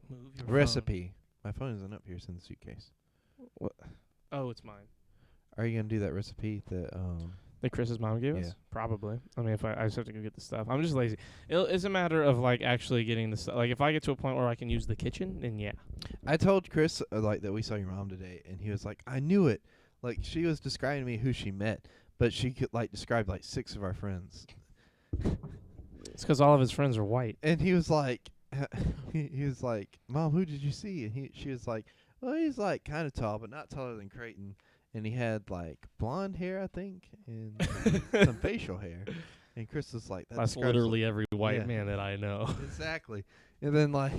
Move your recipe? My phone isn't up here. It's in the suitcase. phone. Oh, it's mine. Are you gonna do that recipe that That Chris's mom gave Yeah. us? Probably. I mean, if I just have to go get the stuff. I'm just lazy. It's a matter of like actually getting the stuff. Like if I get to a point where I can use the kitchen, then yeah. I told Chris like that we saw your mom today, and he was like, "I knew it." Like she was describing to me who she met, but she could like describe like 6 of our friends, It's because all of his friends are white. and he was like, he was like, "Mom, who did you see?" And she was like, "Well, he's like kind of tall, but not taller than Creighton." And he had like blonde hair, I think, and some facial hair. And Chris was like, That's describes literally every white Yeah. man that I know. exactly. And then like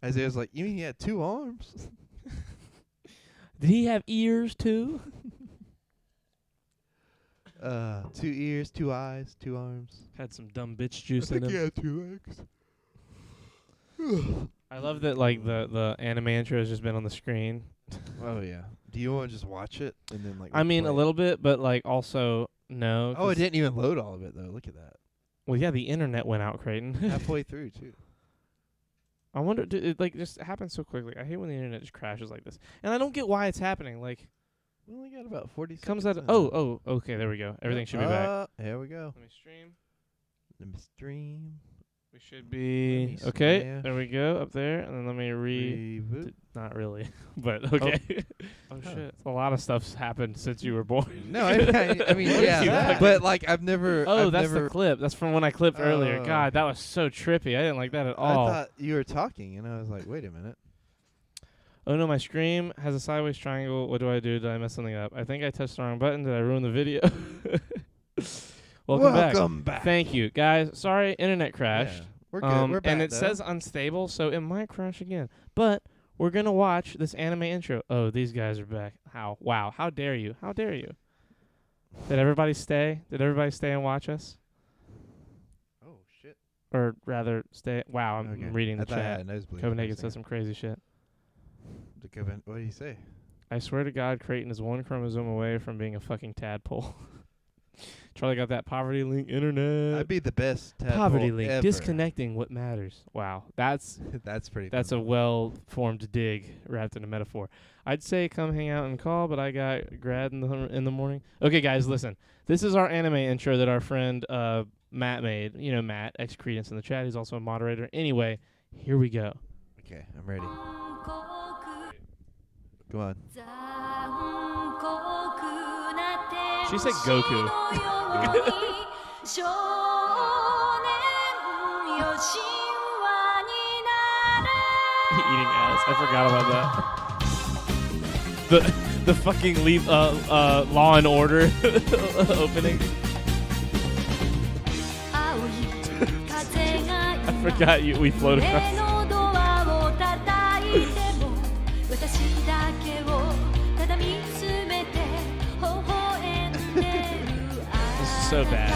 Isaiah was like, "You mean he had 2 arms?" Did he have ears too? 2 ears, 2 eyes, 2 arms. Had some dumb bitch juice in him. had 2 legs. I love that like the anime intro has just been on the screen. Oh yeah. Do you want to just watch it and then like? I mean, replay a it? little bit, but like also no. Oh, it 'cause- didn't even load all of it though. Look at that. Well, yeah, the internet went out, Creighton. Halfway through too. I wonder, it like just happens so quickly. I hate when the internet just crashes like this, and I don't get why it's happening. Like, We only got about 40 comes seconds. out. Oh, okay, there we go. Everything should be back. Here we go. Let me stream. Let me stream. We should be me okay. smash. There we go up there, and then let me Reboot. Not really, but okay. Oh Huh. shit! A lot of stuff's happened since you were born. No, I mean What is yeah, that? but like I've never. Oh, I've that's never, the clip. That's from when I clipped earlier. Oh. God, that was so trippy. I didn't like that at I all. thought you were talking, and I was like, wait a minute. Oh no, my stream has a sideways triangle. What do I do? Did I mess something up? I think I touched the wrong button. Did I ruin the video? Welcome back. Thank you, guys. Sorry, internet crashed. Yeah, we're good. We're back. and it though. says unstable, so it might crash again. But we're gonna watch this anime intro. Oh, these guys are back. How? Wow. How dare you? How dare you? Did everybody stay? Did everybody stay and watch us? Oh shit. Or rather, stay. Wow, I'm Okay. reading the I thought I chat. had a nosebleed for a Copenhagen said second. some crazy shit. What did he say? I swear to God, Creighton is one chromosome away from being a fucking tadpole. Charlie got that poverty link internet. I'd be the best tadpole Poverty link. ever. Disconnecting what matters. Wow. That's That's a well-formed dig wrapped in a metaphor. I'd say come hang out and call, but I got grad in the morning. Okay, guys, listen. This is our anime intro that our friend Matt made. You know Matt, ex-Credence in the chat. He's also a moderator. Anyway, here we go. Okay, I'm ready. Come on. She said Goku. Eating ass. I forgot about that. The fucking Law and Order opening. I forgot we float across. This is so bad.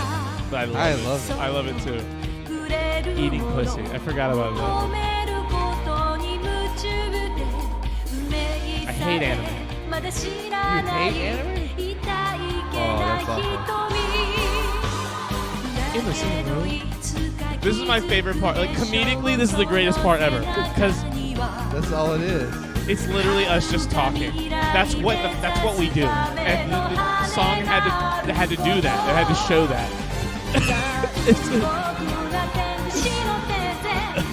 But I love it. I love it too. Eating pussy. I forgot about that. I hate anime. You hate anime? Oh, that's awful. in the same room. This is my favorite part. Like comedically, this is the greatest part ever because That's all it is. it's literally us just talking. That's what we do. And the song had to do that. It had to show that.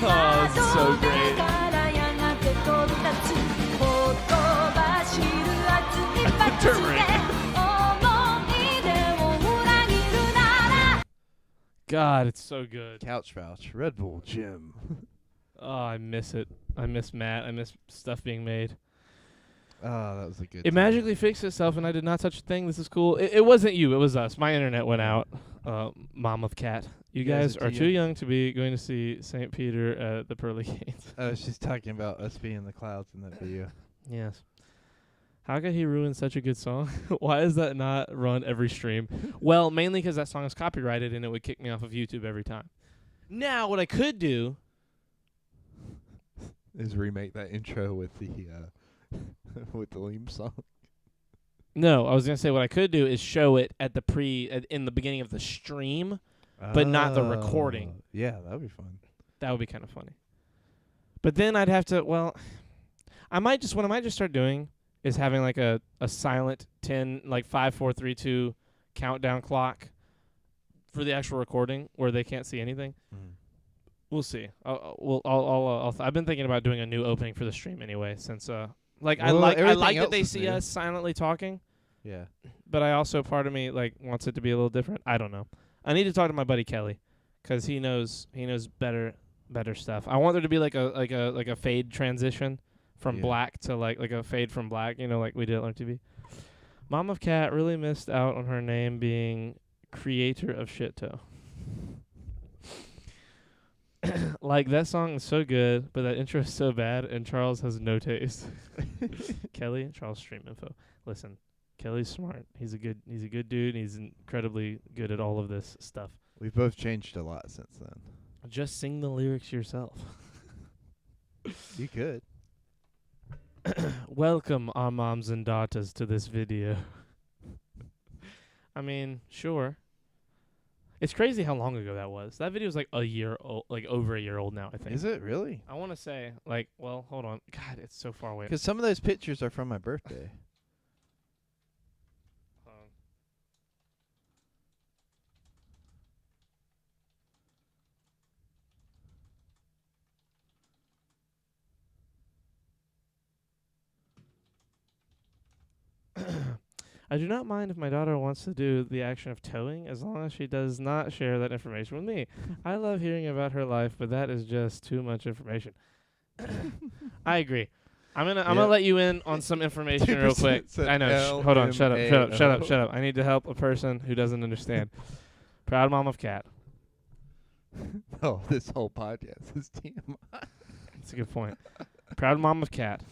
Oh, it's so great. Turmeric. God, it's so good. Couch Vouch, Red Bull Gym. Oh, I miss it. I miss Matt. I miss stuff being made. Oh, that was a good. It magically fixed itself, and I did not touch a thing. This is cool. It wasn't you. It was us. My internet went out. Mom of Cat. You Yeah, is guys it are too too young? young to be going to see St. Peter at the Pearly Gates. Oh, she's talking about us being in the clouds in that video. Yes. How could he ruin such a good song? Why is that not run every stream? Well, mainly because that song is copyrighted, and it would kick me off of YouTube every time. Now, what I could do... Is remake that intro with the with the Liam song. No, I was going to say what I could do is show it at the in the beginning of the stream, but not the recording. Yeah, that would be fun. That would be kind of funny. But then I'd have to, what I might just start doing is having like a silent 10, like 5, 4, 3, 2 countdown clock for the actual recording where they can't see anything. Mm. We'll see. I've been thinking about doing a new opening for the stream anyway, since I like everything that they else is see new. us silently talking, Yeah. but I also part of me like wants it to be a little different. I don't know. I need to talk to my buddy Kelly, 'cause he knows better stuff. I want there to be like a fade transition from Yeah. black to like a fade from black, like we did at MTV. Mom of Cat really missed out on her name being creator of Shitto. Like, that song is so good, but that intro is so bad, and Charles has no taste. Kelly and Charles stream info. Listen, Kelly's smart. He's a good dude. He's incredibly good at all of this stuff. We've both changed a lot since then. Just sing the lyrics yourself. You could. Welcome, our moms and daughters, to this video. I mean, sure. It's crazy how long ago that was. That video is like a year old, like over a year old now, I think. Is it really? I want to say, like, well, hold on. God, it's so far away. Because some of those pictures are from my birthday. I do not mind if my daughter wants to do the action of towing as long as she does not share that information with me. I love hearing about her life, but that is just too much information. I agree. I'm gonna let you in on some information real quick. I know. Hold on. Shut up. I need to help a person who doesn't understand. Proud mom of Cat. Oh, this whole podcast is TMI. That's a good point. Proud mom of Cat.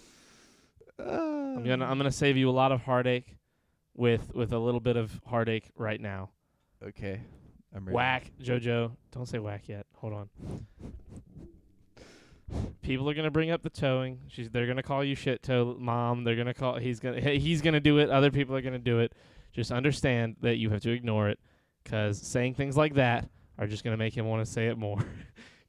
I'm gonna save you a lot of heartache with a little bit of heartache right now. Okay. I'm ready. Whack, JoJo. Don't say whack yet. Hold on. People are gonna bring up the towing. They're gonna call you shit toe mom. They're gonna call. He's gonna do it. Other people are gonna do it. Just understand that you have to ignore it, 'cause saying things like that are just gonna make him want to say it more.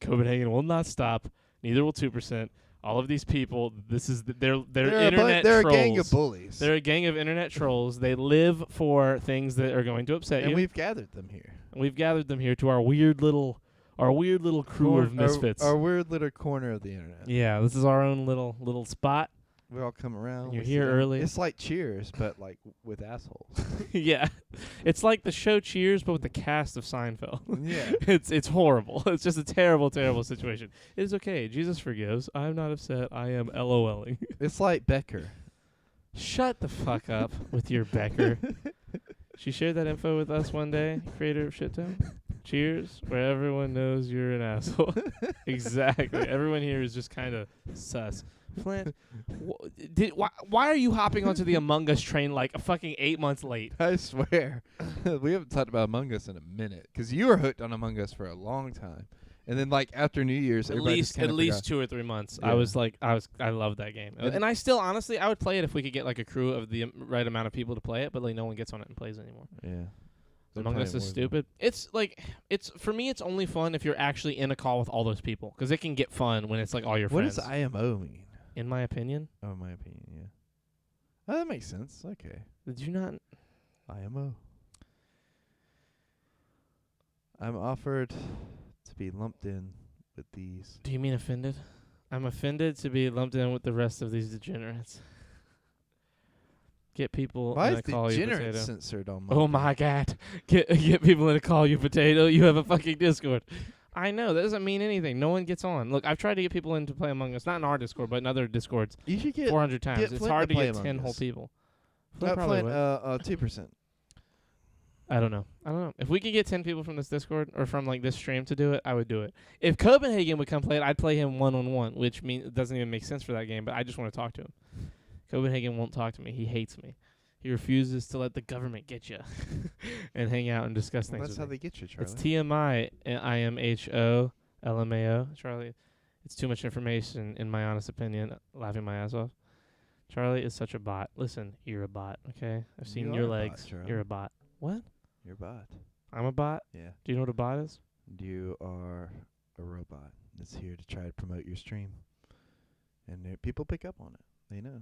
Copenhagen will not stop. Neither will 2%. All of these people, they're internet they're trolls. a gang of bullies. They're a gang of internet trolls. They live for things that are going to upset and you. we've gathered them here. And we've gathered them here to our weird little crew of misfits. Our weird little corner of the internet. Yeah, this is our own little spot. We all come around. You're we here sit down. early. It's like Cheers, but like with assholes. Yeah, it's like the show Cheers, but with the cast of Seinfeld. Yeah. It's horrible. It's just a terrible, terrible situation. It is okay. Jesus forgives. I'm not upset. I am LOLing. It's like Becker. Shut the fuck up with your Becker. She shared that info with us one day, creator of Shittown. Cheers, where everyone knows you're an asshole. Exactly. Everyone here is just kind of sus. Flint, why are you hopping onto the Among Us train like a fucking 8 months late? I swear. We haven't talked about Among Us in a minute. Because you were hooked on Among Us for a long time. And then like after New Year's, At everybody just least kinda forgot. 2 or 3 months. Yeah. I loved that game. And- And I still, honestly, I would play it if we could get like a crew of the right amount of people to play it, but like no one gets on it and plays anymore. Yeah. Among Us is stupid. It's like for me. It's only fun if you're actually in a call with all those people, because it can get fun when it's like all your What friends. does IMO mean? In my opinion, Oh, in my opinion, yeah. Oh, that makes sense. Okay. did you not? IMO. I'm offered to be lumped in with these. Do you mean offended? I'm offended to be lumped in with the rest of these degenerates. Get people Why in is a call you degenerate potato. censored on my Oh my god! Get people in a call you potato. You have a fucking Discord. I know that doesn't mean anything. No one gets on. Look, I've tried to get people in to play Among Us, not in our Discord, but in other Discords, You should get 400 times. It's Flint hard to to play get Among 10 whole Us. people. Flint probably would. 2%. I don't know. If we could get 10 people from this Discord or from like this stream to do it, I would do it. If Copenhagen would come play it, I'd play him one-on-one, which means it doesn't even make sense for that game, but I just want to talk to him. Copenhagen won't talk to me. He hates me. He refuses to let the government get you and hang out and discuss things That's with how me. they get you, Charlie. It's TMI, IMHO, LMAO. Charlie, it's too much information, in my honest opinion. Laughing my ass off. Charlie is such a bot. Listen, you're a bot, okay? I've seen You your are a bot, legs. Charlie. You're a bot. What? You're a bot. I'm a bot? Yeah. Do you know what a bot is? You are a robot that's here to try to promote your stream. And people pick up on it. They know.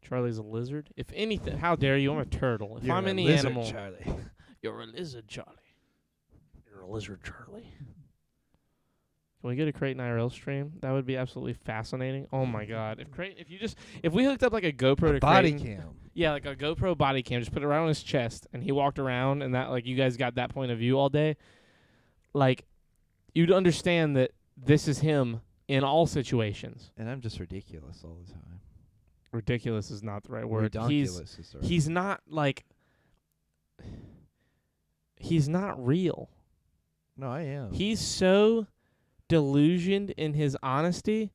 Charlie's a lizard. If anything, how dare you? I'm a turtle. If You're I'm a any lizard, animal, Charlie. you're a lizard, Charlie. You're a lizard, Charlie. Can we get a Crate IRL stream? That would be absolutely fascinating. Oh my god! If we hooked up like a GoPro to Body Creighton- cam. yeah, like a GoPro body cam, just put it right on his chest, and he walked around, and that like you guys got that point of view all day, like you'd understand that this is him in all situations. And I'm just ridiculous all the time. Ridiculous is not the right word. Redonkulous is the right He's not like he's not real. No, I am. He's so delusioned in his honesty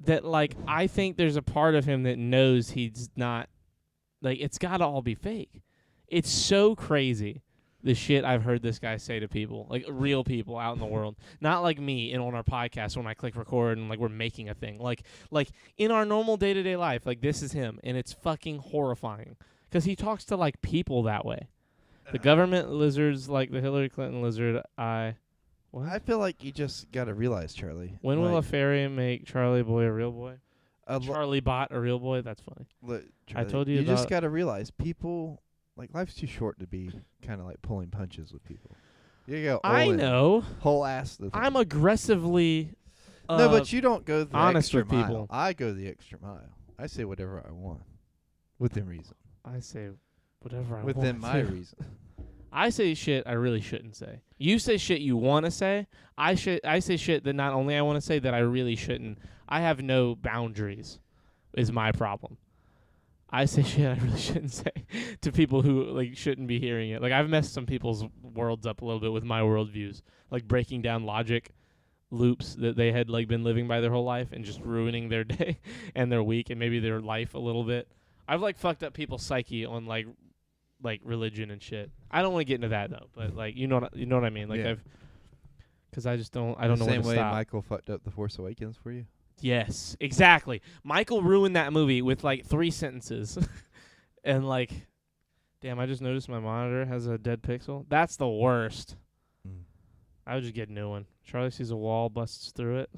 that like I think there's a part of him that knows he's not like it's got to all be fake. It's so crazy the shit I've heard this guy say to people, like real people out in the world. Not like me and on our podcast when I click record and like we're making a thing. Like in our normal day-to-day life, like this is him and it's fucking horrifying cuz he talks to like people that way. The government lizards like the Hillary Clinton lizard. What? I feel like you just got to realize, Charlie. When will a like, fairy make Charlie Boy a real boy? a lo- Charlie Bot a real boy? That's funny. look, I Charlie, told you just about- got to realize people, like, life's too short to be kind of like pulling punches with people. You go all I in, know. whole ass. The thing. I'm aggressively no, but you don't go the honest extra with mile. people. I go the extra mile. I say whatever I want, within reason. I say whatever I Within want my to. reason. I say shit I really shouldn't say. You say shit you want to say. I say shit that not only I want to say that I really shouldn't. I have no boundaries is my problem. I say shit I really shouldn't say to people who like shouldn't be hearing it. Like I've messed some people's worlds up a little bit with my worldviews, like breaking down logic loops that they had like been living by their whole life and just ruining their day and their week and maybe their life a little bit. I've like fucked up people's psyche on like religion and shit. I don't want to get into that though, but like you know what I mean. Like Yeah. because I don't know when the same to way stop. Michael fucked up The Force Awakens for you. Yes, exactly. Michael ruined that movie with like 3 sentences, and like, damn, I just noticed my monitor has a dead pixel. That's the worst. I would just get a new one. Charlie sees a wall, busts through it.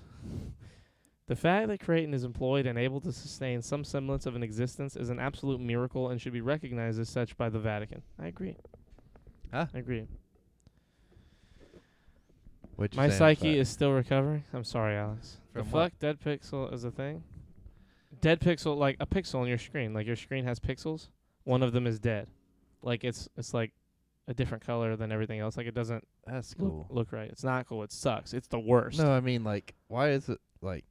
The fact that Creighton is employed and able to sustain some semblance of an existence is an absolute miracle and should be recognized as such by the Vatican. I agree. Huh? I agree. What'd you My say on psyche that? is still recovering. I'm sorry, Alex. From the what? fuck? Dead pixel is a thing? Dead pixel, like a pixel on your screen. Like your screen has pixels. One of them is dead. Like it's like a different color than everything else. Like it doesn't That's cool. look right. It's not cool. It sucks. It's the worst. No, I mean, like, why is it like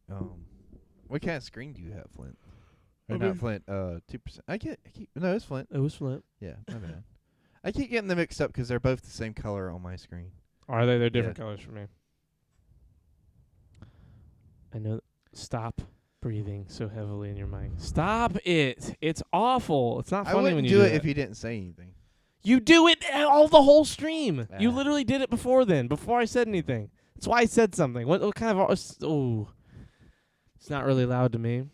what kind of screen do you have, Flint? Or I not mean- Flint? 2%. I keep no, it's Flint. It was flip. Yeah, my bad. I keep getting them mixed up because they're both the same color on my screen. Are they? They're different Yeah. colors for me. I know. Stop breathing so heavily in your mic. Stop it. It's awful. It's not I funny wouldn't when you do it that. if you didn't say anything. You do it all the whole stream. You Ah. literally did it before I said anything. That's why I said something. What kind of... Oh. It's not really loud to me.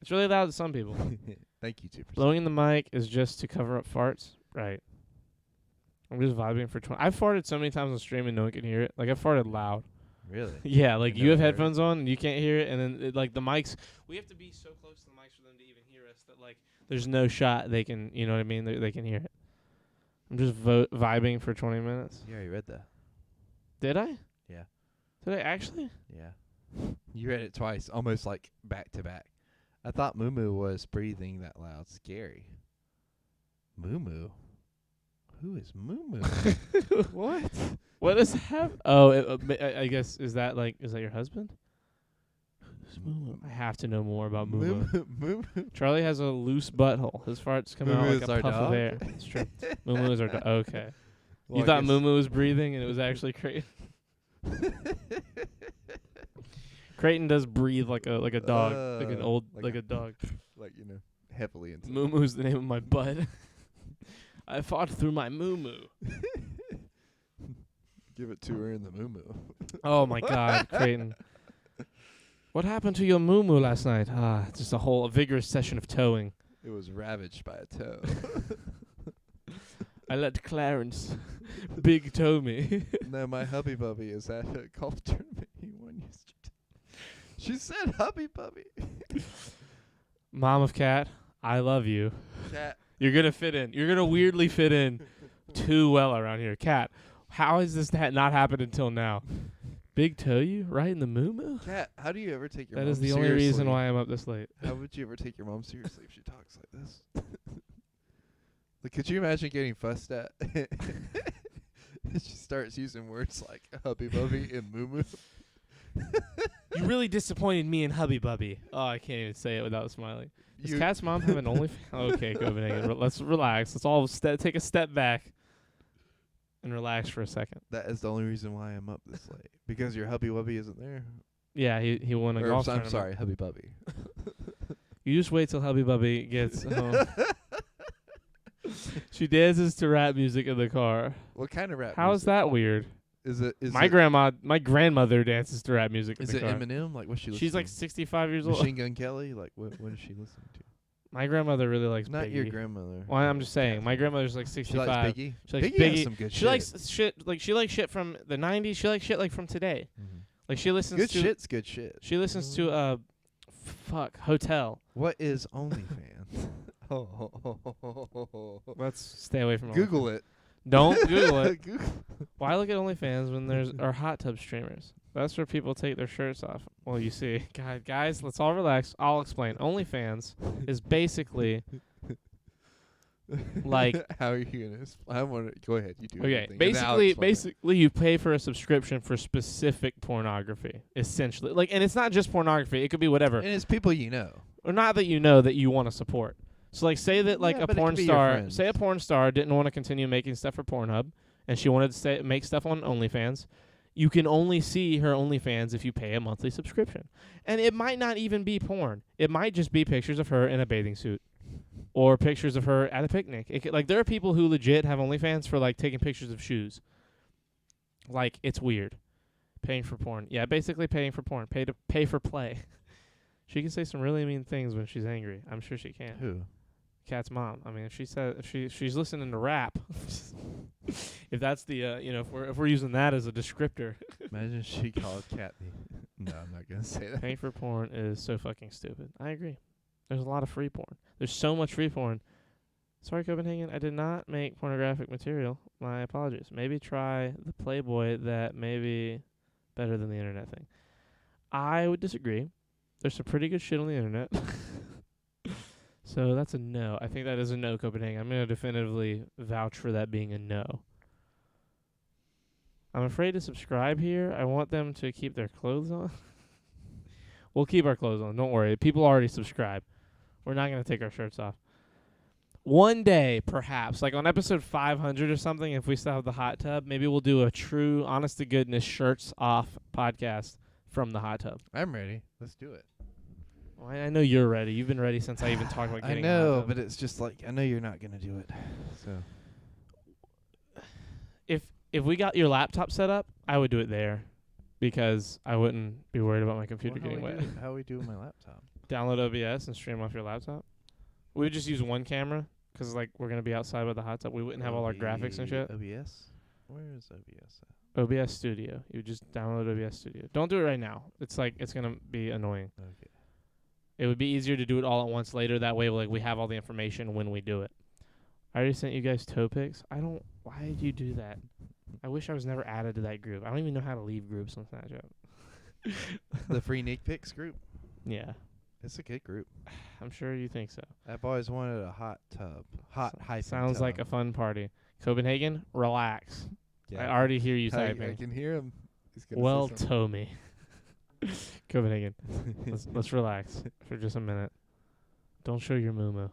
It's really loud to some people. Thank you, 2%. Blowing the mic is just to cover up farts. Right. I'm just vibing for 20. I've farted so many times on stream and no one can hear it. Like, I farted loud. Really? Yeah, like, You you have never heard headphones on and you can't hear it, and then, like, the mics, we have to be so close to the mics for them to even hear us that, like, there's no shot they can, you know what I mean? They can hear it. I'm just vibing for 20 minutes. You already read that. Did I? Yeah. Did I actually? Yeah. You read it twice, almost like back to back. I thought Moo Moo was breathing that loud. Scary. Moo Moo? Who is Moo Moo? What? What does have? Oh, I guess, is that your husband? Who's Moo Moo? I have to know more about Moo Moo. Moo Moo. Charlie has a loose butthole. His farts come Moo out Moo like is a our puff of dog? air. It's true. Moo Moo is our dog. Okay. Well, You I thought guess- Moo Moo was breathing and it was actually Creighton? Creighton does breathe like a dog, like an old, like like a- a dog. like, you know, heavily into Moo Moo's the name of my butt. I fought through my Moo Moo. Give it to her in the Moo Moo. Oh my God, Creighton. What happened to your Moo Moo last night? Just a vigorous session of towing. It was ravaged by a toe. I let Clarence big toe me. No, my hubby bubby is at a golf tournament he won yesterday. She said hubby bubby. Mom of Cat, I love you. Cat. You're gonna fit in. You're gonna weirdly fit in too well around here. Cat, how has this not happened until now? Big toe you right in the Moo Moo? Cat, how do you ever take your That mom is the only seriously? reason why I'm up this late. How would you ever take your mom seriously if she talks like this? Like, could you imagine getting fussed at? She starts using words like hubby bubby and moo moo. You really disappointed me in Hubby Bubby. Oh, I can't even say it without smiling. Does Cat's mom have an OnlyFans? Okay, Copenhagen. Let's relax. Let's all take a step back and relax for a second. That is the only reason why I'm up this late. Because your hubby wubby isn't there. Yeah, he won a Or, golf I'm tournament. sorry, hubby bubby. You just wait till Hubby Bubby gets home. She dances to rap music in the car. What kind of rap? How is music? that weird? Is it? Is My it, grandmother dances to rap music in Is the it car. Eminem? Like, what's she? She's like listening 65 years to? old. Machine Gun Kelly. Like, what is she listening to? My grandmother really likes Not Biggie. your grandmother. Well, I'm just saying, Cat's my mom. grandmother's like She 65. likes Biggie. She likes Biggie has Biggie. some good She shit. likes shit from the 90s. She likes shit like from today. Mhm. Like she listens Good to shit's good shit. She listens to Hotel. What is OnlyFans? Oh. Let's stay away from Google it. Don't Google it. Google. Why look at OnlyFans when there's our hot tub streamers? That's where people take their shirts off. Well, you see, God, guys, let's all relax. I'll explain. OnlyFans is basically like How are you gonna? I want to go ahead. You do. okay. your thing, and then I'll explain it. Basically, you pay for a subscription for specific pornography. Essentially, like, and it's not just pornography. It could be whatever, And it's people you know. or not that you know that you want to support. So, like, say that like Yeah, a but it porn could be your star, friends. say a porn star didn't want to continue making stuff for Pornhub, and she wanted to make stuff on OnlyFans. You can only see her OnlyFans if you pay a monthly subscription. And it might not even be porn. It might just be pictures of her in a bathing suit or pictures of her at a picnic. Like, there are people who legit have OnlyFans for, like, taking pictures of shoes. Like, it's weird. Paying for porn. Yeah, basically paying for porn. Pay for play. She can say some really mean things when she's angry. I'm sure she can. Who? Cat's mom. I mean, if she's listening to rap, if that's the if we're using that as a descriptor, Imagine she called Cat the. No, I'm not gonna say that. paying for porn is so fucking stupid. I agree. There's a lot of free porn. There's so much free porn. Sorry, Copenhagen. I did not make pornographic material. My apologies. Maybe try the Playboy that may be better than the internet thing. I would disagree. There's some pretty good shit on the internet. So that's a no. I think that is a no, Copenhagen. I'm going to definitively vouch for that being a no. I'm afraid to subscribe here. I want them to keep their clothes on. We'll keep our clothes on. Don't worry. People already subscribe. We're not going to take our shirts off. One day, perhaps, like on episode 500 or something, if we still have the hot tub, maybe we'll do a true, honest-to-goodness shirts off podcast from the hot tub. I'm ready. Let's do it. Well, I know you're ready. You've been ready since I even talked about I getting a hot know, tub. but it's just like I know you're not gonna do it. So If we got your laptop set up, I would do it there because I wouldn't be worried about my computer getting wet. How we do with my laptop? Download OBS and stream off your laptop. We would just use one camera because like we're gonna be outside with the hot tub. We wouldn't have all our graphics and shit. OBS? Where is OBS at? OBS Studio. You just download OBS Studio. Don't do it right now. It's like it's gonna be annoying. Okay. It would be easier to do it all at once later. That way, like we have all the information when we do it. I already sent you guys toe pics. I don't. Why did you do that? I wish I was never added to that group. I don't even know how to leave groups on Snapchat. The free Nick Pics group. Yeah, It's a good group. I'm sure you think so. I've always wanted a hot tub. Hot hyphen Sounds like a tub. fun party. Copenhagen, relax. Yeah. I already hear you I typing. can hear him. He's gonna say Well, something. tow me. Copenhagen, let's relax for just a minute. Don't show your moo.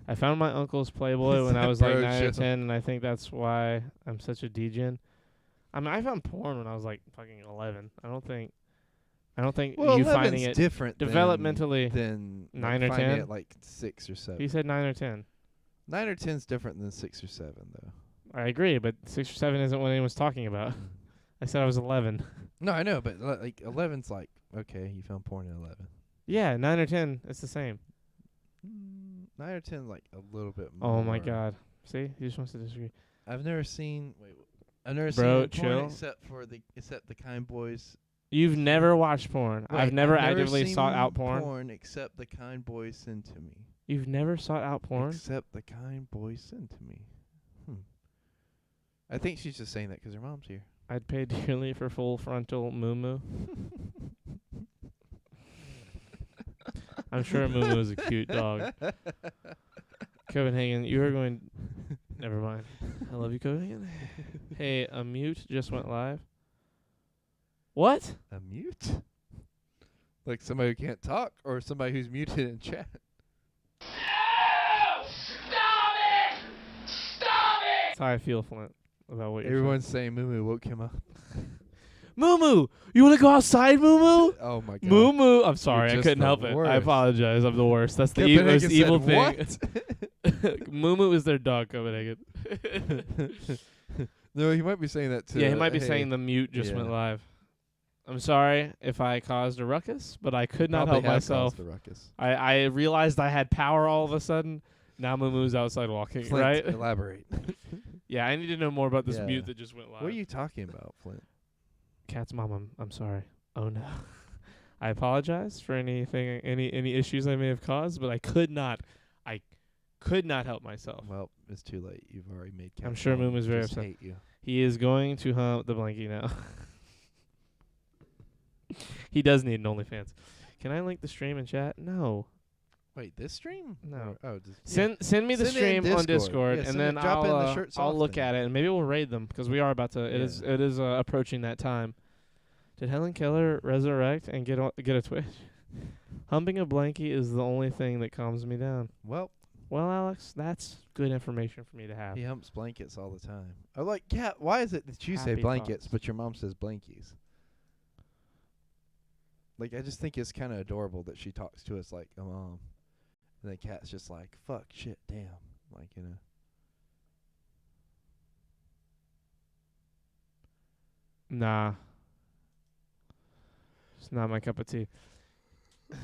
I found my uncle's Playboy when I was like Bro, 9 or shut 10, and I think that's why I'm such a degen. I mean, I found porn when I was like fucking 11. I don't think Well, you 11's finding it different developmentally. than 9 or finding 10? it like 6 or 7. He said 9 or 10. 9 or 10's different than 6 or 7 though. I agree, but 6 or 7 isn't what anyone's talking about. I said I was 11. No, I know, but like 11's like okay, you found porn at 11. Yeah, 9 or 10, it's the same. 9 or 10 like a little bit more. Oh my god. See, he just wants to disagree. I've never seen I've never Bro, seen porn chill. except the Kind Boys. You've never watched porn. Wait, I've never I've actively seen sought out porn. except the Kind Boys send to me. You've never sought out porn? Except the Kind Boys send to me. I think she's just saying that 'cause her mom's here. I'd pay dearly for full frontal moo. I'm sure Moo is a cute dog. Copenhagen, you are going... Never mind. I love you, Copenhagen. Hey, a mute just went live. What? A mute? Like somebody who can't talk or somebody who's muted in chat? That's how I feel, Flint, about what you're Everyone's saying Moo woke him up. saying. Moo! You want to go outside, Moo? Oh my god. Moo! I'm sorry, I just couldn't the help it. I worst. apologize. I'm the worst. That's the Copenhagen most said, evil thing. "What?" Moo is their dog, Copenhagen. No, he might be saying that too. Yeah, he might be saying the mute just went Yeah. live. I'm sorry if I caused a ruckus, but I could not help myself. The ruckus. I realized I had power all of a sudden. Now Moo's outside walking, Flint, right? elaborate. Yeah, I need to know more about this Yeah. mute that just went live. What are you talking about, Flint? Cat's mom, I'm sorry. Oh no. I apologize for any issues I may have caused, but I could not help myself. Well, it's too late. You've already made. I'm Cat sure Mom Moom is very just upset. hate you. He is going to hump the blankie now. He does need an OnlyFans. Can I link the stream in chat? No. Wait, this stream? No. Or- oh, just, Send me the Send it in stream on Discord. Discord, Yeah, and send then it- drop it in the I'll shirts I'll look often. at it, and maybe we'll raid them because we are about to. It Yeah. is approaching that time. Did Helen Keller resurrect and get a Twitch? Humping a blankie is the only thing that calms me down. Well, Well, Alex, that's good information for me to have. he humps blankets all the time. I'm like, Cat, why is it that you say Happy blankets, thoughts. but your mom says blankies? Like, I just think it's kind of adorable that she talks to us like a mom. And the Cat's just like, fuck, shit, damn. Like, you know. Nah. It's not my cup of tea.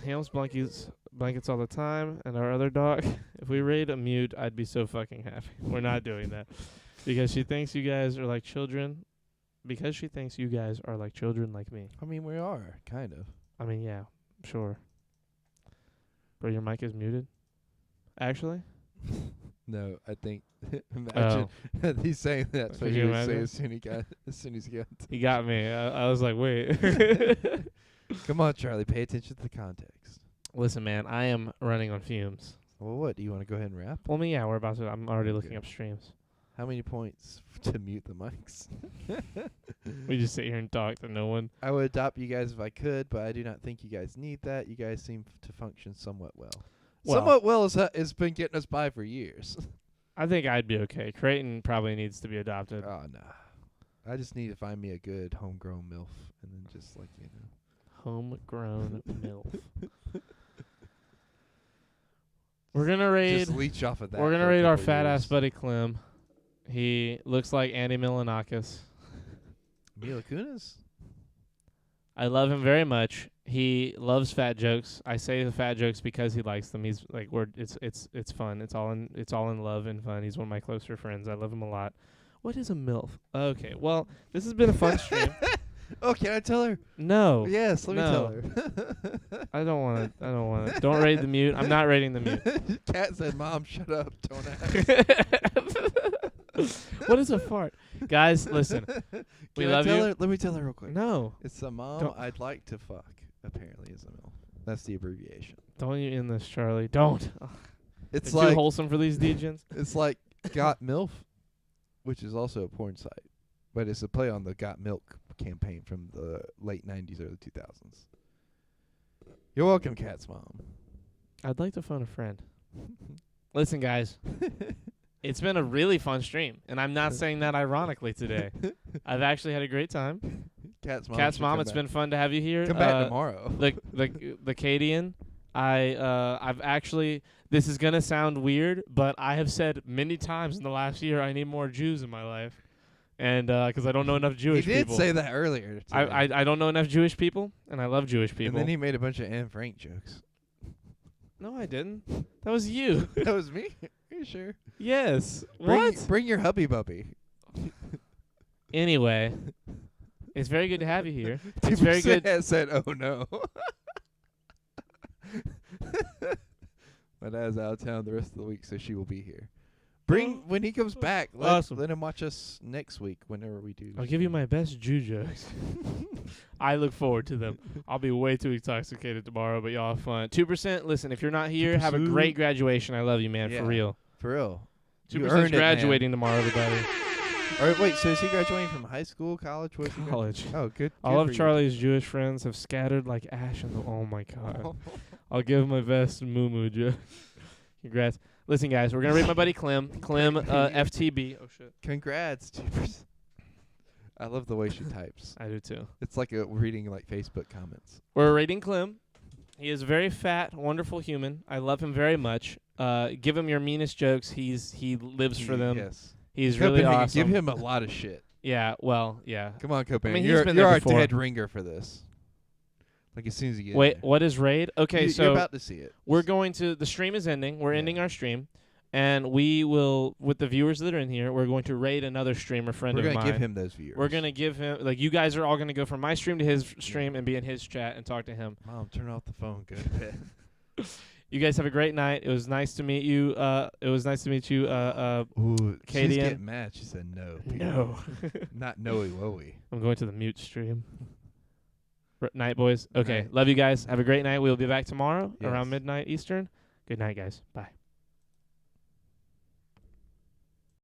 He humps blankets all the time, and our other dog, if we raid a mute, I'd be so fucking happy. We're not doing that. Because she thinks you guys are like children. Because she thinks you guys are like children like me. I mean, we are, kind of. I mean, yeah, sure. Bro, your mic is muted? Actually? No, I think, imagine, he's saying that, so Could he you would say imagine? as soon as he got. He got me. I was like, wait. Come on, Charlie, pay attention to the context. Listen, man, I am running on fumes. Well, what, do you want to go ahead and wrap? Well, yeah, we're about to. I'm already looking Okay. up streams. How many points to mute the mics? We just sit here and talk to no one. I would adopt you guys if I could, but I do not think you guys need that. You guys seem to function somewhat well. Somewhat well has been getting us by for years. I think I'd be okay. Creighton probably needs to be adopted. Oh, nah. I just need to find me a good homegrown MILF and then just, like, you know. Homegrown MILF. We're gonna raid. Just leech off of that. We're gonna for a raid our couple fat years. ass buddy Clem. He looks like Andy Milonakis. Mila Kunis? I love him very much. He loves fat jokes. I say the fat jokes because he likes them. He's like, it's fun. It's all in love and fun. He's one of my closer friends. I love him a lot. What is a MILF? Okay, well, this has been a fun stream. Oh, can I tell her? No. Yes, let me tell No. her. I don't want to. Don't rate the mute. I'm not rating the mute. Cat said, "Mom, shut up. Don't ask." What is a fart? Guys, listen. We Can I love tell you. her? Let me tell her real quick. No. It's the mom Don't- I'd like to fuck. Apparently, is a MILF. That's the abbreviation. Don't you in this, Charlie. Don't. Ugh, It's it's like too wholesome for these degens. it's like Got MILF, which is also a porn site, but it's a play on the Got Milk campaign from the late '90s, early 2000s. You're welcome, Cat's mom. I'd like to phone a friend. Listen, guys. It's been a really fun stream, and I'm not saying that ironically today. I've actually had a great time. Cat's mom. Cat's should mom, come it's back. been fun to have you here. Come back tomorrow. The Cadian. I've actually, this is gonna sound weird, but I have said many times in the last year I need more Jews in my life, and because I don't know enough He Jewish did people. say that earlier. I don't know enough Jewish people, and I love Jewish people. And then he made a bunch of Anne Frank jokes. No, I didn't. That was you. That was me. Are you sure? Yes. Bring, What? Bring your hubby bubby. Anyway, it's very good to have you here. It's very good. Said, "Oh no." My dad's out of town the rest of the week, so she will be here. Bring when he comes back. Awesome. Let him watch us next week whenever we do. I'll give you my best Jew jokes. I look forward to them. I'll be way too intoxicated tomorrow, but y'all have fun. 2%, listen, if you're not here, have a 2%. great graduation. I love you, man, Yeah. for real. For real. 2% earned it, graduating tomorrow, everybody. All right, wait. So is he graduating from high school, college? What's he College. Oh, good. All of for you. Charlie's Jewish friends have scattered like ash in the... Oh, my God. I'll give my best moo-moo joke. Congrats. Listen, guys, we're going to rate my buddy Clem. Clem, FTB. Oh, shit. Congrats, 2%. I love the way she types. I do, too. It's like reading like Facebook comments. We're rating Clem. He is a very fat, wonderful human. I love him very much. Give him your meanest jokes. He lives for them. Yes. He's really Copenhagen, awesome. Give him a lot of shit. Yeah, well, yeah. Come on, Copenhagen. he's you're been you're there our before. dead ringer for this. Like as soon as you get Wait, in there. what is raid? Okay, You're so about to see it. we're going to the stream is ending. We're Yeah. ending our stream, and we will, with the viewers that are in here, we're going to raid another streamer friend We're of gonna mine. give him those viewers. We're gonna give him you guys are all gonna go from my stream to his stream and be in his chat and talk to him. Mom, turn off the phone. Go to bed. You guys have a great night. It was nice to meet you. Ooh, she's Cadian. getting mad. She said no. No. Not Noe Woey. I'm going to the mute stream. Night, boys. Okay. Night. Love you guys. Have a great night. We'll be back tomorrow Yes. around midnight Eastern. Good night, guys. Bye.